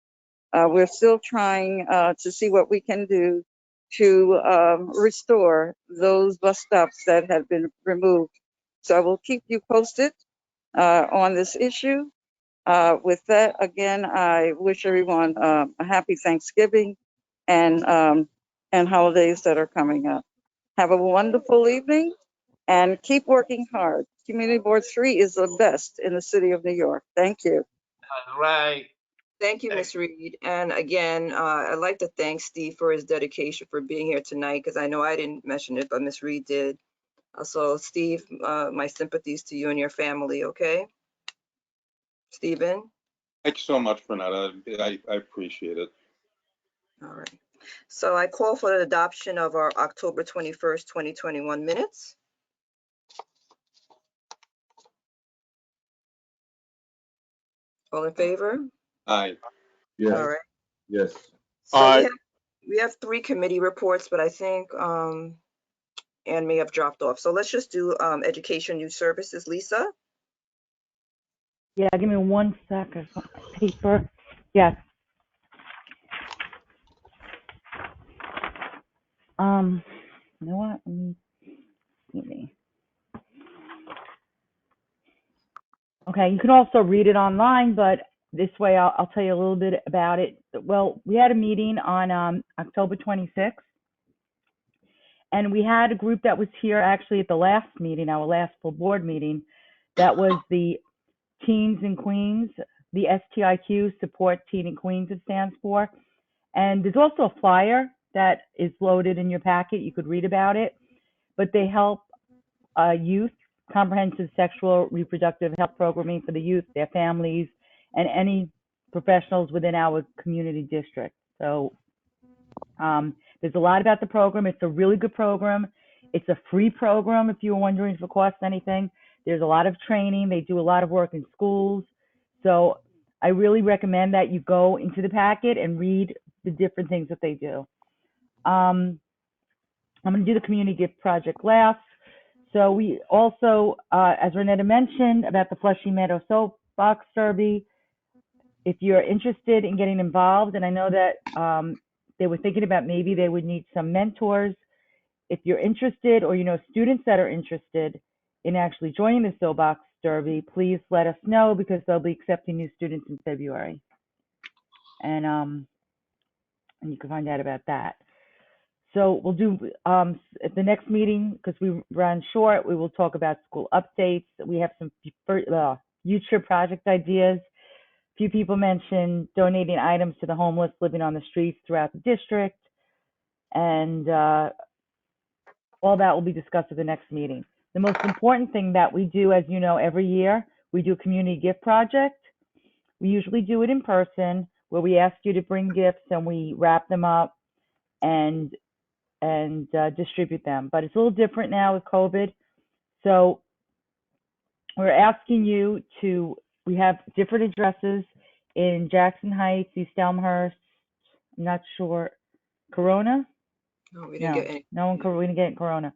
S11: We're still trying to see what we can do to restore those bus stops that have been removed. So I will keep you posted on this issue. With that, again, I wish everyone a happy Thanksgiving and holidays that are coming up. Have a wonderful evening and keep working hard. Community Board 3 is the best in the city of New York. Thank you.
S7: All right.
S4: Thank you, Ms. Reed. And again, I'd like to thank Steve for his dedication for being here tonight, because I know I didn't mention it, but Ms. Reed did. So Steve, my sympathies to you and your family, okay? Stephen?
S3: Thank you so much, Bernetta. I appreciate it.
S4: All right. So I call for the adoption of our October 21st, 2021 minutes. All in favor?
S3: Aye.
S6: Yes.
S4: All right.
S6: Yes.
S4: So
S3: Aye.
S4: we have 3 committee reports, but I think Ann may have dropped off. So let's just do Education Youth Services. Lisa?
S5: Yeah, give me 1 second. Paper. Yes. You know what? Let me. Okay, you can also read it online, but this way I'll tell you a little bit about it. Well, we had a meeting on October 26th, and we had a group that was here actually at the last meeting, our last full board meeting, that was the Teens and Queens, the STIQ, Support Teen and Queens it stands for. And there's also a flyer that is loaded in your packet. You could read about it, but they help youth, comprehensive sexual reproductive health programming for the youth, their families, and any professionals within our community district. So there's a lot about the program. It's a really good program. It's a free program if you were wondering if it costs anything. There's a lot of training. They do a lot of work in schools. So I really recommend that you go into the packet and read the different things that they do. I'm going to do the community gift project last. So we also, as Renetta mentioned, about the Fleshy Meadow Soapbox Derby, if you're interested in getting involved, and I know that they were thinking about maybe they would need some mentors. If you're interested, or you know students that are interested in actually joining the Soapbox Derby, please let us know, because they'll be accepting new students in February. And you can find out about that. So we'll do at the next meeting, because we ran short, we will talk about school updates. We have some future project ideas. A few people mentioned donating items to the homeless living on the streets throughout the district. And all that will be discussed at the next meeting. The most important thing that we do, as you know, every year, we do a community gift project. We usually do it in person, where we ask you to bring gifts and we wrap them up and distribute them. But it's a little different now with COVID. So we're asking you to, we have different addresses in Jackson Heights, East Elmhurst, I'm not sure, Corona?
S4: No, we didn't get any.
S5: We didn't get Corona.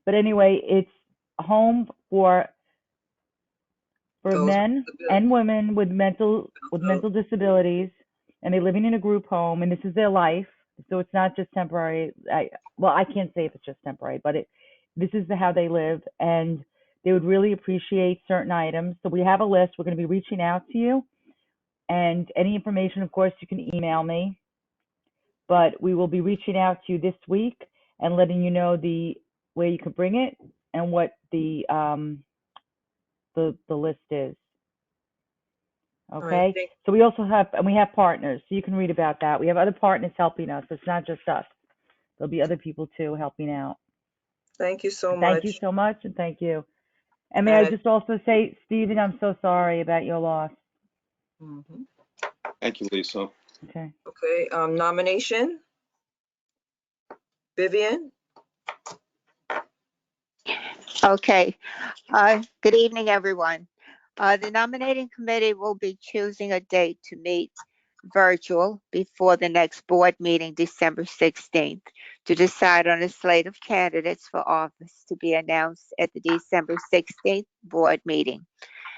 S5: But anyway, it's a home for men and women with mental disabilities, and they're living in a group home, and this is their life. So it's not just temporary. I can't say if it's just temporary, but this is how they live, and they would really appreciate certain items. So we have a list. We're going to be reaching out to you, and any information, of course, you can email me. But we will be reaching out to you this week and letting you know the way you can bring it and what the list is. Okay.
S4: Right,
S5: So we also have, and we have partners, so you can read about that. We have other partners helping us. It's not just us. There'll be other people too helping out.
S4: thank you so much.
S5: Thank you so much, and thank you. And may I just also say, Stephen, I'm so sorry about your loss.
S4: Mm-hmm.
S3: Thank you, Lisa.
S5: Okay.
S4: Okay, nomination. Vivian?
S13: Okay. Good evening, everyone. The nominating committee will be choosing a date to meet virtual before the next board meeting, December 16th, to decide on a slate of candidates for office to be announced at the December 16th board meeting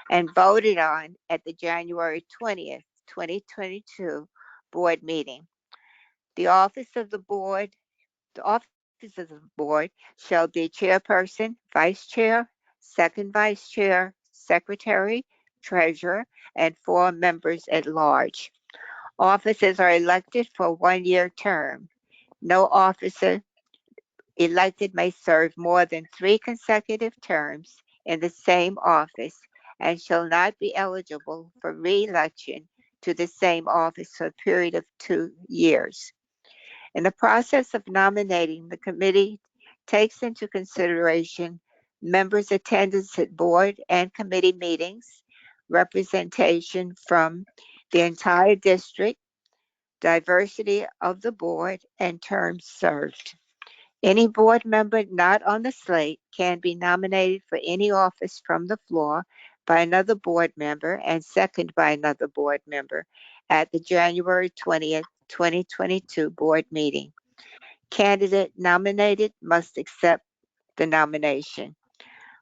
S13: and voted on at the January 20th, 2022 board meeting. The office of the board shall be chairperson, vice chair, second vice chair, secretary, treasurer, and 4 members at large. Officers are elected for a 1-year term. No officer elected may serve more than 3 consecutive terms in the same office and shall not be eligible for re-election to the same office for a period of 2 years. In the process of nominating, the committee takes into consideration members' attendance at board and committee meetings, representation from the entire district, diversity of the board, and terms served. Any board member not on the slate can be nominated for any office from the floor by another board member and seconded by another board member at the January 20th, 2022 board meeting. Candidate nominated must accept the nomination.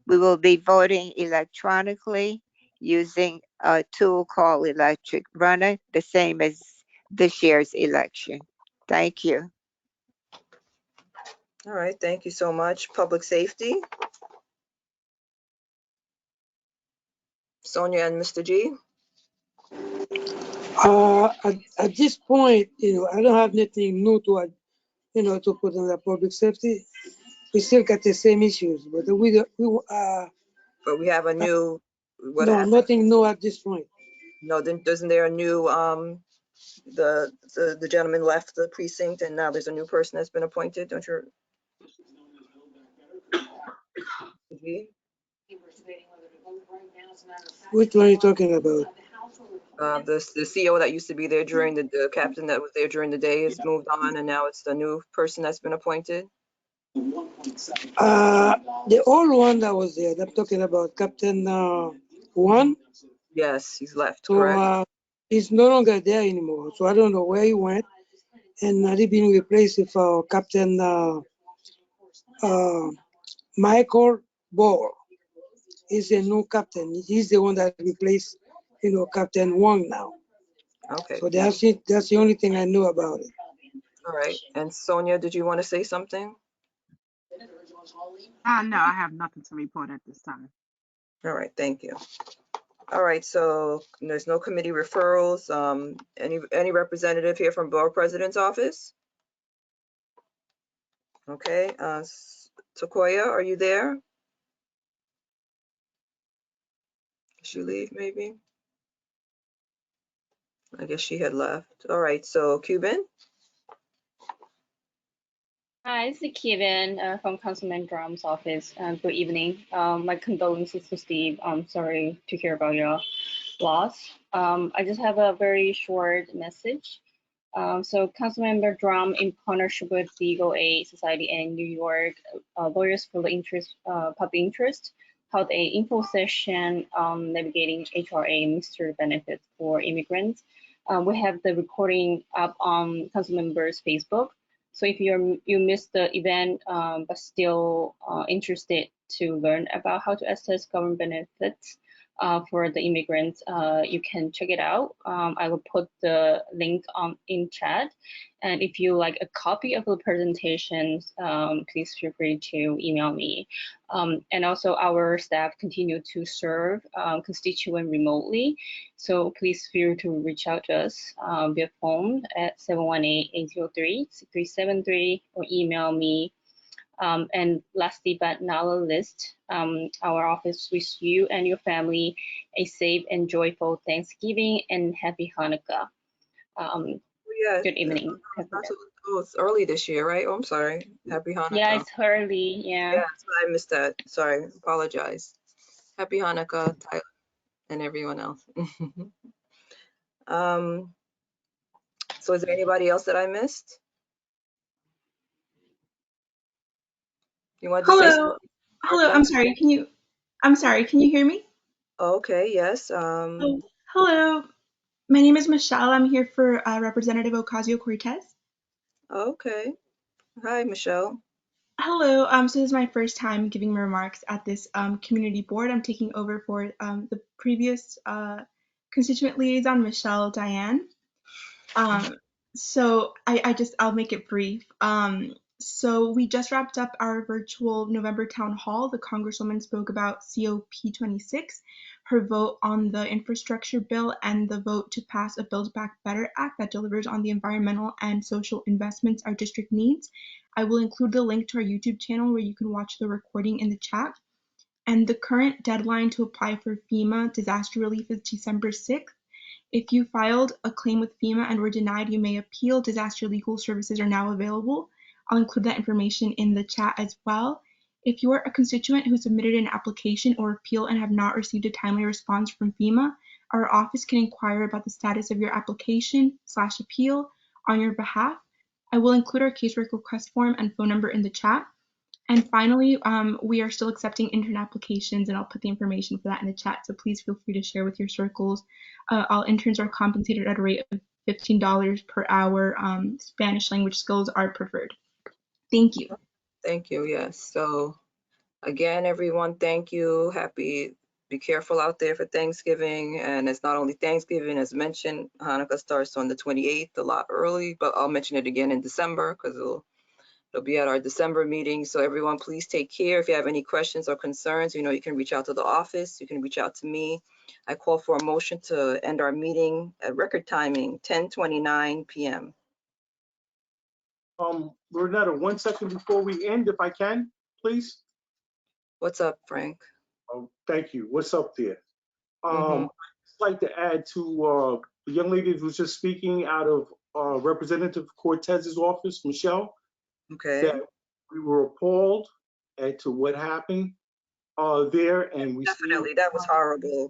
S13: We will be voting electronically using a tool called Electric Runner, the same as this year's election. Thank you.
S4: All right, thank you so much. Public safety. Sonia and Mr. G.
S7: At this point, I don't have anything new to, to put on the public safety. We still got the same issues, but
S4: But we have a new, what
S7: no,
S4: happened?
S7: nothing new at this point.
S4: No, then isn't there a new, the gentleman left the precinct and now there's a new person that's been appointed, don't you? G?
S7: Which one are you talking about?
S4: The CEO that used to be there during the captain that was there during the day has moved on and now it's the new person that's been appointed.
S7: The old one that was there, I'm talking about Captain One.
S4: Yes, he's left,
S7: So
S4: correct?
S7: he's no longer there anymore. So I don't know where he went. And he's been replaced with Captain Michael Ball. He's a new captain. He's the one that replaced, Captain Wang now.
S4: Okay.
S7: So that's it. That's the only thing I know about it.
S4: All right. And Sonia, did you want to say something?
S19: No, I have nothing to report at this time.
S4: All right, thank you. All right, so there's no committee referrals. Any representative here from Borough President's office? Okay, Sequoia, are you there? Did she leave maybe? I guess she had left. All right, so Cuban?
S15: Hi, this is Kevin from Councilman Drum's office. Good evening. My condolences to Steve. I'm sorry to hear about your loss. I just have a very short message. So Councilmember Drum, in partnership with Legal Aid Society and New York Lawyers for the Public Interest, held a info session on navigating HRA mystery benefits for immigrants. We have the recording up on Councilmember's Facebook. So if you missed the event but still interested to learn about how to access government benefits for the immigrants, you can check it out. I will put the link in chat. And if you like a copy of the presentations, please feel free to email me. And also our staff continue to serve constituents remotely. So please feel to reach out to us via phone at 718-803-6373 or email me. And lastly but not least, our office wishes you and your family a safe and joyful Thanksgiving and happy Hanukkah.
S4: Yeah,
S15: good evening.
S4: It's early this year, right? Oh, I'm sorry. Happy Hanukkah.
S15: Yeah, it's early. Yeah.
S4: Yeah, I missed that. Sorry, apologize. Happy Hanukkah, Tyler, and everyone else. So is there anybody else that I missed? You wanted to say something?
S18: Hello, I'm sorry, can you hear me?
S4: Okay, yes.
S18: Hello, my name is Michelle. I'm here for Representative Ocasio-Cortez.
S4: Okay. Hi, Michelle.
S18: Hello, so this is my first time giving remarks at this community board. I'm taking over for the previous constituent liaison, Michelle Diane. So I'll make it brief. So we just wrapped up our virtual November town hall. The Congresswoman spoke about COP26, her vote on the infrastructure bill, and the vote to pass a Build Back Better Act that delivers on the environmental and social investments our district needs. I will include the link to our YouTube channel where you can watch the recording in the chat. And the current deadline to apply for FEMA disaster relief is December 6th. If you filed a claim with FEMA and were denied, you may appeal. Disaster legal services are now available. I'll include that information in the chat as well. If you are a constituent who submitted an application or appeal and have not received a timely response from FEMA, our office can inquire about the status of your application/appeal on your behalf. I will include our casework request form and phone number in the chat. And finally, we are still accepting intern applications, and I'll put the information for that in the chat, so please feel free to share with your circles. All interns are compensated at a rate of $15 per hour. Spanish language skills are preferred. Thank you.
S4: Thank you. Yes. So again, everyone, thank you. Be careful out there for Thanksgiving. And it's not only Thanksgiving, as mentioned, Hanukkah starts on the 28th, a lot early, but I'll mention it again in December because it'll be at our December meeting. So everyone, please take care. If you have any questions or concerns, you can reach out to the office. You can reach out to me. I call for a motion to end our meeting at record timing, 10:29 p.m.
S14: Loretta, 1 second before we end, if I can, please.
S4: What's up, Frank?
S14: Oh, thank you. What's up there?
S4: Mhm.
S14: I'd just like to add to the young lady who was just speaking out of Representative Cortez's office, Michelle,
S4: Okay.
S14: that we were appalled as to what happened there, and we
S4: Definitely, that was horrible.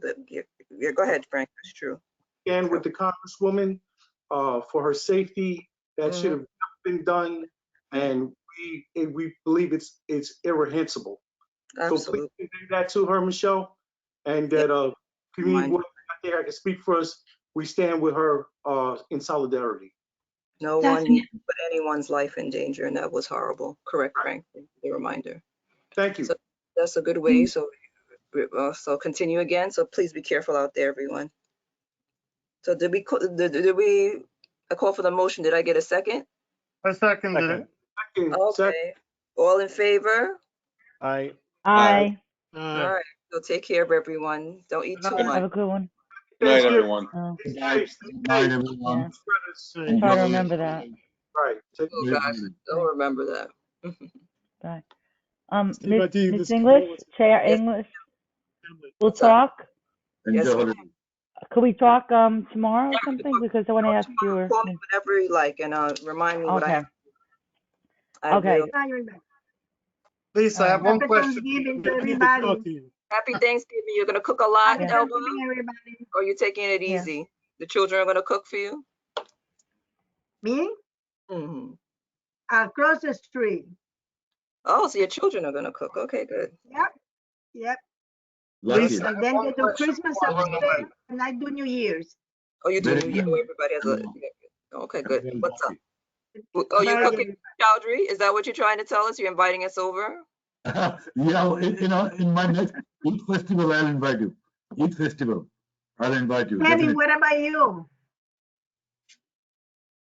S4: Yeah, go ahead, Frank. That's true.
S14: stand with the Congresswoman for her safety. That should have never been done, and we believe it's irreprehensible.
S4: Absolutely.
S14: So please convey that to her, Michelle, and that community, I think I can speak for us. We stand with her in solidarity.
S4: No one needs to put anyone's life in danger, and that was horrible. Correct, Frank. Thank you for the reminder.
S14: Thank you.
S4: So that's a good way. So continue again. So please be careful out there, everyone. So did we I call for the motion? Did I get a second?
S16: I seconded it.
S4: Okay. All in favor?
S10: Aye.
S5: Aye.
S4: All right. So take care of everyone. Don't eat too much.
S5: Have a good one.
S3: Good night, everyone.
S6: Good night, everyone.
S5: Try to remember that.
S14: Right.
S4: Oh gosh, don't remember that.
S5: Bye.
S9: Steve, I do
S5: Miss
S9: this
S5: English,
S9: condolences.
S5: Chair English, we'll talk.
S4: Yes, ma'am.
S5: Could we talk tomorrow or something? Because I want to ask you.
S4: Call me whenever you like, and remind me what
S5: Okay.
S4: I
S5: Okay.
S4: will.
S16: Lisa, I have one
S18: Happy
S16: question.
S18: Thanksgiving to
S9: I need to
S18: everybody.
S9: talk to you.
S4: Happy Thanksgiving. You're gonna cook a lot,
S18: Happy
S4: Elba,
S18: Thanksgiving, everybody.
S4: or you taking it
S5: Yeah.
S4: easy? The children are gonna cook for you.
S18: Me?
S4: Mm-hmm.
S18: Across the street.
S4: Oh, so your children are gonna cook. Okay, good.
S18: Yep.
S16: Lisa,
S18: And then they do Christmas
S16: before I
S18: over
S16: run
S18: there,
S16: away.
S18: and I do New Year's.
S4: Oh, you do
S6: Very
S4: New Year.
S6: good.
S4: Everybody has a. Okay, good. What's up? Are
S18: Bye,
S4: you cooking
S18: everybody.
S4: Chowdhury? Is that what you're trying to tell us? You're inviting us over?
S6: Yeah, in my next Eid festival, I'll invite you. Eid festival, I'll invite you.
S18: Penny,
S6: Definitely.
S18: what about you?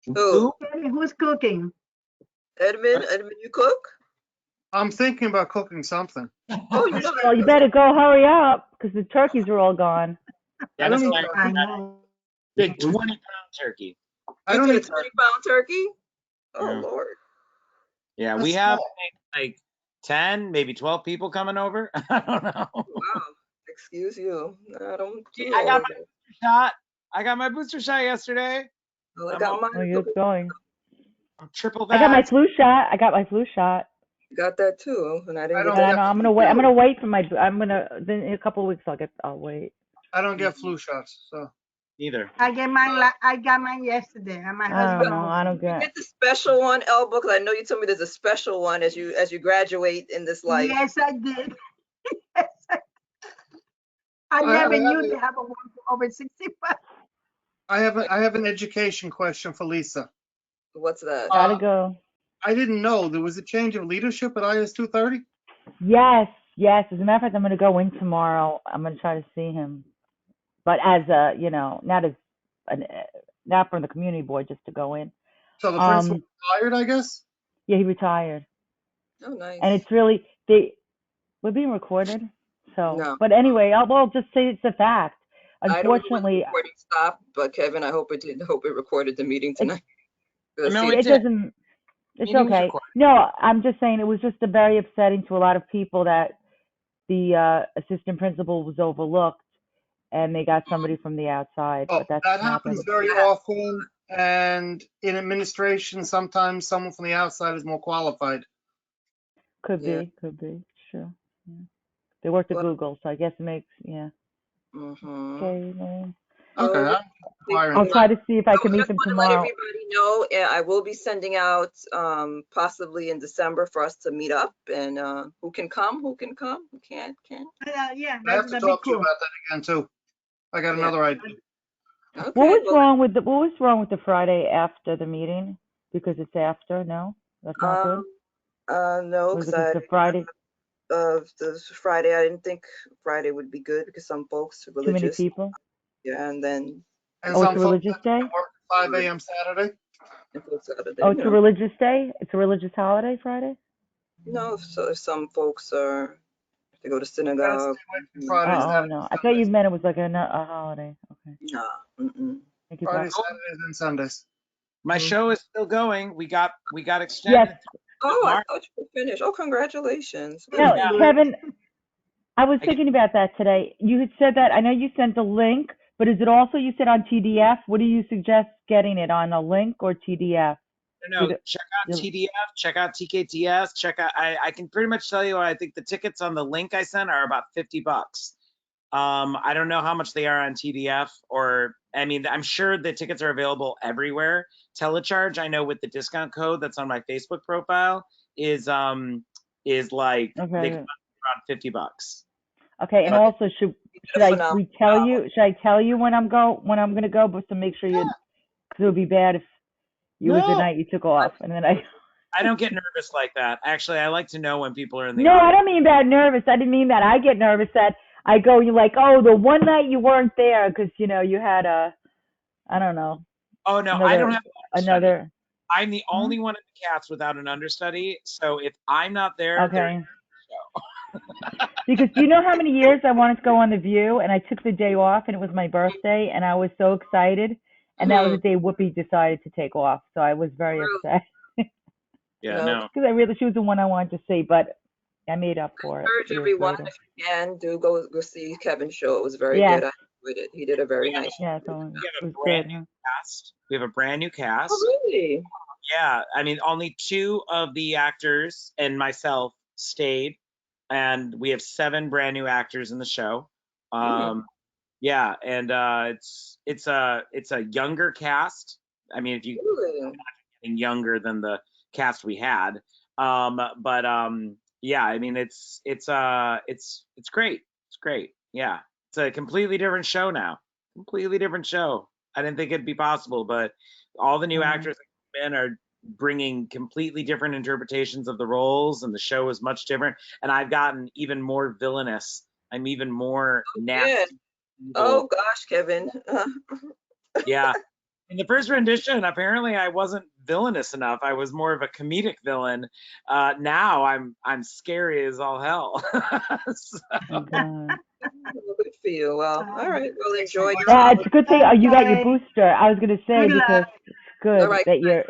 S4: Who?
S18: Penny, who's cooking?
S4: Edmund, you cook?
S16: I'm thinking about cooking something.
S4: Oh, you know.
S5: Well, you better go hurry up because the turkeys are all gone.
S16: I don't need
S18: I know.
S17: Big 20-pound turkey.
S16: I
S4: You
S16: don't
S4: did a
S16: need
S4: 20-pound turkey? Oh,
S17: Yeah.
S4: Lord.
S17: Yeah,
S16: That's
S17: we have
S16: small.
S17: like 10, maybe 12 people coming over. I don't know.
S4: Wow. Excuse you. I don't do
S17: I
S4: all
S17: got
S4: of
S17: my
S4: that.
S17: booster shot. I got my booster shot yesterday.
S4: Well, I
S17: I'm
S4: got
S17: all-
S4: mine.
S5: Oh, you're going.
S17: I'm triple
S5: I got my
S17: vaxxed.
S5: flu shot. I got my flu shot.
S4: Got that too, and I didn't
S16: I
S4: get
S16: don't
S5: And I
S4: that.
S5: know I'm gonna wait. I'm gonna wait for my. Then in a couple of weeks I'll wait.
S16: I don't get flu shots, so.
S17: Neither.
S18: I got mine yesterday, and my
S5: I
S18: husband
S5: don't know.
S18: also.
S5: I don't
S4: You
S5: get.
S4: get the special one, Elba, because I know you told me there's a special one as you graduate in this life.
S18: Yes, I did. Yes, I
S16: I
S18: never
S16: have
S18: knew
S16: a-
S18: they have a one for over 65.
S16: I have an education question for Lisa.
S4: What's that?
S5: Gotta go.
S16: I didn't know there was a change of leadership at IS 230.
S5: Yes. As a matter of fact, I'm gonna go in tomorrow. I'm gonna try to see him, but as a not from the community board, just to go in.
S16: So the principal fired, I guess.
S5: Yeah, he retired.
S4: Oh, nice.
S5: And it's really, we're being recorded. So,
S4: No.
S5: but anyway, I'll just say it's a fact.
S4: I don't know when the
S5: Unfortunately,
S4: recording stopped, but Kevin, I hope it did. Hope it recorded the meeting tonight.
S17: No,
S5: it doesn't, it's
S17: Meeting was
S5: okay.
S17: recorded.
S5: No, I'm just saying it was just a very upsetting to a lot of people that the assistant principal was overlooked and they got somebody from the outside,
S16: Oh,
S5: but that's
S16: that
S5: happened.
S16: happens very often, and in administration, sometimes someone from the outside is more qualified.
S5: Could
S4: Yeah.
S5: be, sure. Yeah. They worked at
S4: Well,
S5: Google, so I guess it makes, yeah.
S4: mhm.
S5: Okay, no.
S16: Okay,
S4: Oh,
S5: I'll try to see if I can meet them
S4: want to let
S5: tomorrow.
S4: everybody know, I will be sending out possibly in December for us to meet up, and who can come, who can't.
S19: Yeah,
S16: I have to
S19: that'd be
S16: talk to you
S19: cool.
S16: about that again too. I got
S4: Yeah.
S16: another idea.
S4: Okay.
S5: What was wrong with the Friday after the meeting? Because it's after, no? That's not good?
S4: No,
S5: Was it
S4: because
S5: the Friday,
S4: the Friday, I didn't think Friday would be good because some folks are
S5: too many
S4: religious.
S5: people?
S4: Yeah, and then
S16: And
S5: Oh, it's
S16: some
S5: a
S16: folks
S5: religious day?
S16: work at 5 a.m. Saturday.
S4: if it's Saturday,
S5: Oh,
S4: you
S5: it's a
S4: know.
S5: religious day? It's a religious holiday, Friday?
S4: No, so if some folks are to go to
S16: Gotta
S4: synagogue.
S16: stay away from Friday,
S5: Oh,
S16: Saturday,
S5: no. I thought you meant it was like a holiday. Okay.
S4: No. Mm-mm.
S5: Thank you,
S16: Friday,
S5: Pop.
S16: Saturdays, and Sundays.
S17: My
S4: Mhm.
S17: show is still going. We got
S5: Yes.
S17: extended.
S4: Oh, I
S17: March.
S4: thought you were finished. Oh, congratulations. Good
S5: No,
S4: for you.
S5: Kevin, I was
S17: I get-
S5: thinking about that today. You had said that, I know you sent the link, but is it also, you said on TDF? What do you suggest getting it on, a link or TDF?
S17: No, check out TDF, check out TKTS, check out, I can pretty much tell you, I think the tickets on the link I sent are about $50. I don't know how much they are on TDF, or, I mean, I'm sure the tickets are available everywhere. Telecharge, I know with the discount code that's on my Facebook profile is like, they
S5: Okay.
S17: come around $50.
S5: Okay, and
S4: Yeah.
S5: also should I
S4: phenomenal
S5: tell you? Should I tell you when I'm gonna go, but to make sure you, because it would be bad if you was the
S17: No,
S5: night you took off and then I.
S17: I don't get nervous like that. Actually, I like to know when people are in the
S5: No, I
S17: audience.
S5: don't mean that nervous. I didn't mean that. I get nervous that I go. You're like, oh, the one night you weren't there because you know you had I don't know.
S17: Oh no, I don't have
S5: another.
S17: I'm the only one in the cast without an understudy. So if I'm not there,
S5: Okay. Because do you know how many years I wanted to go on The View, and I took the day off, and it was my birthday, and I was so excited, and that was the day Whoopi decided to take off, so I was very upset.
S17: Yeah, no.
S5: Because she was the one I wanted to see, but I made up for it.
S4: I urge everyone, if you can, do go see Kevin's show. It was very good. I enjoyed it. He did a very nice job.
S5: Yeah, it was
S17: brand
S5: good.
S17: new cast. We have a brand new cast.
S4: Oh, really?
S17: Yeah, I mean, only 2 of the actors and myself stayed, and we have 7 brand new actors in the show. Yeah, and it's a younger cast. I mean, if you getting younger than the cast we had, but yeah, I mean, it's great. It's great. Yeah, it's a completely different show now. Completely different show. I didn't think it'd be possible, but all the new actors that come in are bringing completely different interpretations of the roles, and the show is much different. And I've gotten even more villainous. I'm even more nasty.
S4: Yeah. Oh gosh, Kevin.
S17: Yeah. In the first rendition, apparently I wasn't villainous enough. I was more of a comedic villain. Now I'm scary as all hell.
S4: Good for you. Well, all right. Well, enjoy your.
S5: Yeah, it's a good thing you got your booster. I was gonna say because it's good that you're,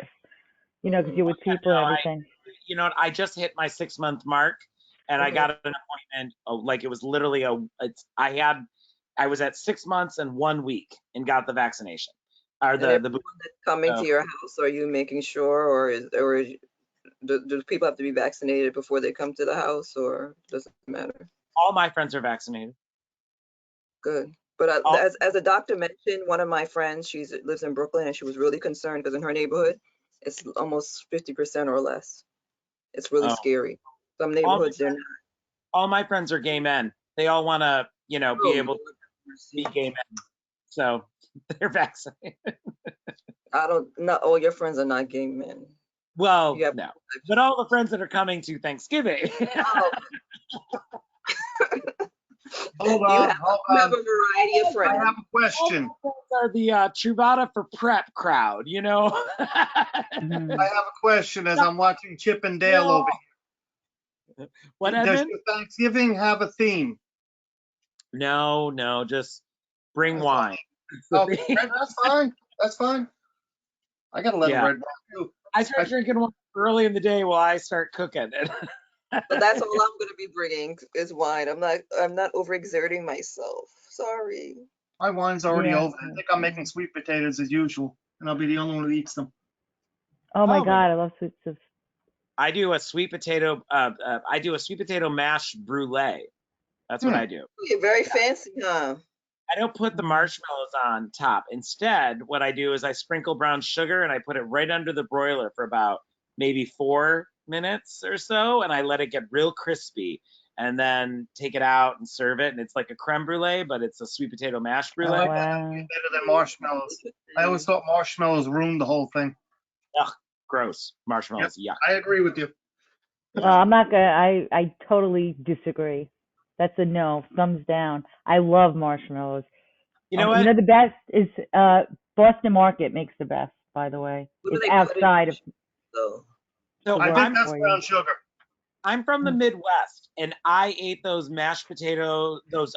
S5: you know, because you're with people and everything.
S17: You know what? I just hit my 6-month mark, and I got an appointment. Like it was literally I was at 6 months and 1 week and got the vaccination. Or the booster.
S4: Coming to your house, are you making sure, or do people have to be vaccinated before they come to the house, or does it matter?
S17: All my friends are vaccinated.
S4: Good. But as a doctor mentioned, one of my friends, she lives in Brooklyn, and she was really concerned because in her neighborhood, it's almost 50% or less. It's really scary. Some neighborhoods, they're not.
S17: All my friends are gay men. They all want to, you know, be able to be gay men. So they're vaccinated.
S4: Not all your friends are not gay men.
S17: Well, no. But all the friends that are coming to Thanksgiving.
S16: Hold
S4: You
S16: on,
S4: have,
S16: hold
S4: you
S16: on.
S4: have a variety of
S16: I
S4: friends.
S16: have a question.
S17: Are the Truvada for prep crowd, you know?
S5: Mhm.
S16: I have a question as I'm watching Chip and Dale
S17: No.
S16: over here.
S17: What,
S16: Does
S17: Edmund?
S16: your Thanksgiving have a theme?
S17: No, just bring
S16: That's
S17: wine.
S16: Okay, that's fine. That's fine. I got a letter
S17: Yeah.
S16: read back too.
S17: I start drinking wine early in the day while I start cooking.
S4: But that's all I'm gonna be bringing is wine. I'm not overexerting myself. Sorry.
S16: My wine's already
S5: Yeah.
S16: over. I think I'm making sweet potatoes as usual, and I'll be the only one who eats them.
S5: Oh my
S17: Oh my
S5: God, I love sweet stuff.
S17: I do a sweet potato. I do a sweet potato mash brulee. That's what I do.
S4: You're very fancy, huh?
S17: I don't put the marshmallows on top. Instead, what I do is I sprinkle brown sugar and I put it right under the broiler for about maybe 4 minutes or so, and I let it get real crispy, and then take it out and serve it. And it's like a creme brulee, but it's a sweet potato mash
S16: I
S17: brulee.
S16: like that
S5: Wow.
S16: idea better than marshmallows. I always thought marshmallows ruined the whole thing.
S17: Ugh, gross. Marshmallows, yuck.
S16: I agree with you.
S5: Well, I'm not gonna. I totally disagree. That's a no. Thumbs down. I love marshmallows.
S17: You know what?
S5: The best is Boston Market makes the best. By the way,
S4: What do
S5: it's
S4: they put in
S5: outside of
S4: though?
S17: So
S5: the
S16: I
S5: work
S16: think that's
S5: for you.
S16: brown sugar.
S17: I'm from the
S5: Mm.
S17: Midwest, and I ate those mashed potatoes, those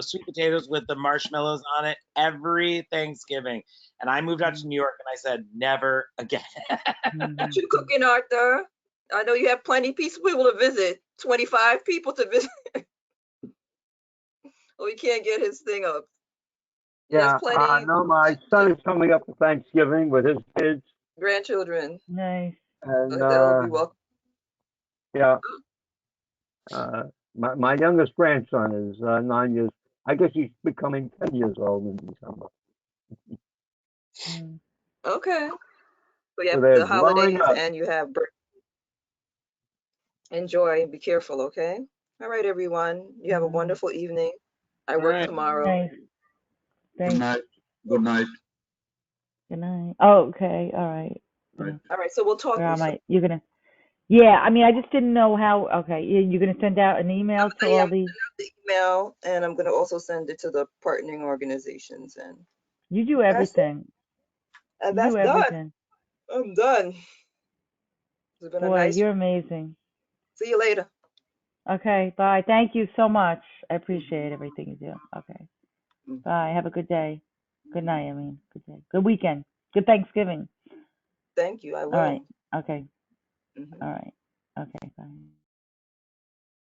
S17: sweet potatoes with the marshmallows on it every Thanksgiving. And I moved out to New York, and I said, never again.
S4: What you cooking, Arthur? I know you have plenty of people to visit. 25 people to visit. Oh, he can't get his thing up.
S8: Yeah,
S4: There's plenty
S8: no, my son is coming up for Thanksgiving with his kids,
S4: grandchildren.
S5: Nice.
S8: and
S4: They'll be welcome.
S8: yeah, my youngest grandson is 9 years. I guess he's becoming 10 years old in December.
S5: Mm.
S4: Okay. So you
S8: So
S4: have
S8: they're
S4: the
S8: growing
S4: holidays
S8: up.
S4: and you have enjoy and be careful, okay? All right, everyone. You have a wonderful evening. I work
S17: right.
S4: tomorrow.
S5: Nice.
S6: Good
S5: Thanks.
S6: night. Good night.
S5: Good night. Oh, okay. All right.
S6: Right.
S4: All right, so we'll talk.
S5: Where am I? You're gonna. Yeah. I mean, I just didn't know how. Okay. You're gonna send out an email to all the.
S4: The email, and I'm going to also send it to the partnering organizations, and
S5: You do
S4: that's it.
S5: everything.
S4: And
S5: You
S4: that's
S5: do
S4: done.
S5: everything.
S4: I'm done. It's been a
S5: Boy,
S4: nice.
S5: you're amazing.
S4: See you later.
S5: Okay. Bye. Thank you so much. I appreciate everything you do. Okay.
S4: Mhm.
S5: Bye. Have a good day. Good night. I mean, good day. Good weekend. Good Thanksgiving.
S4: Thank you. I will.
S5: All right. Okay.
S4: Mhm.
S5: All right. Okay. Bye.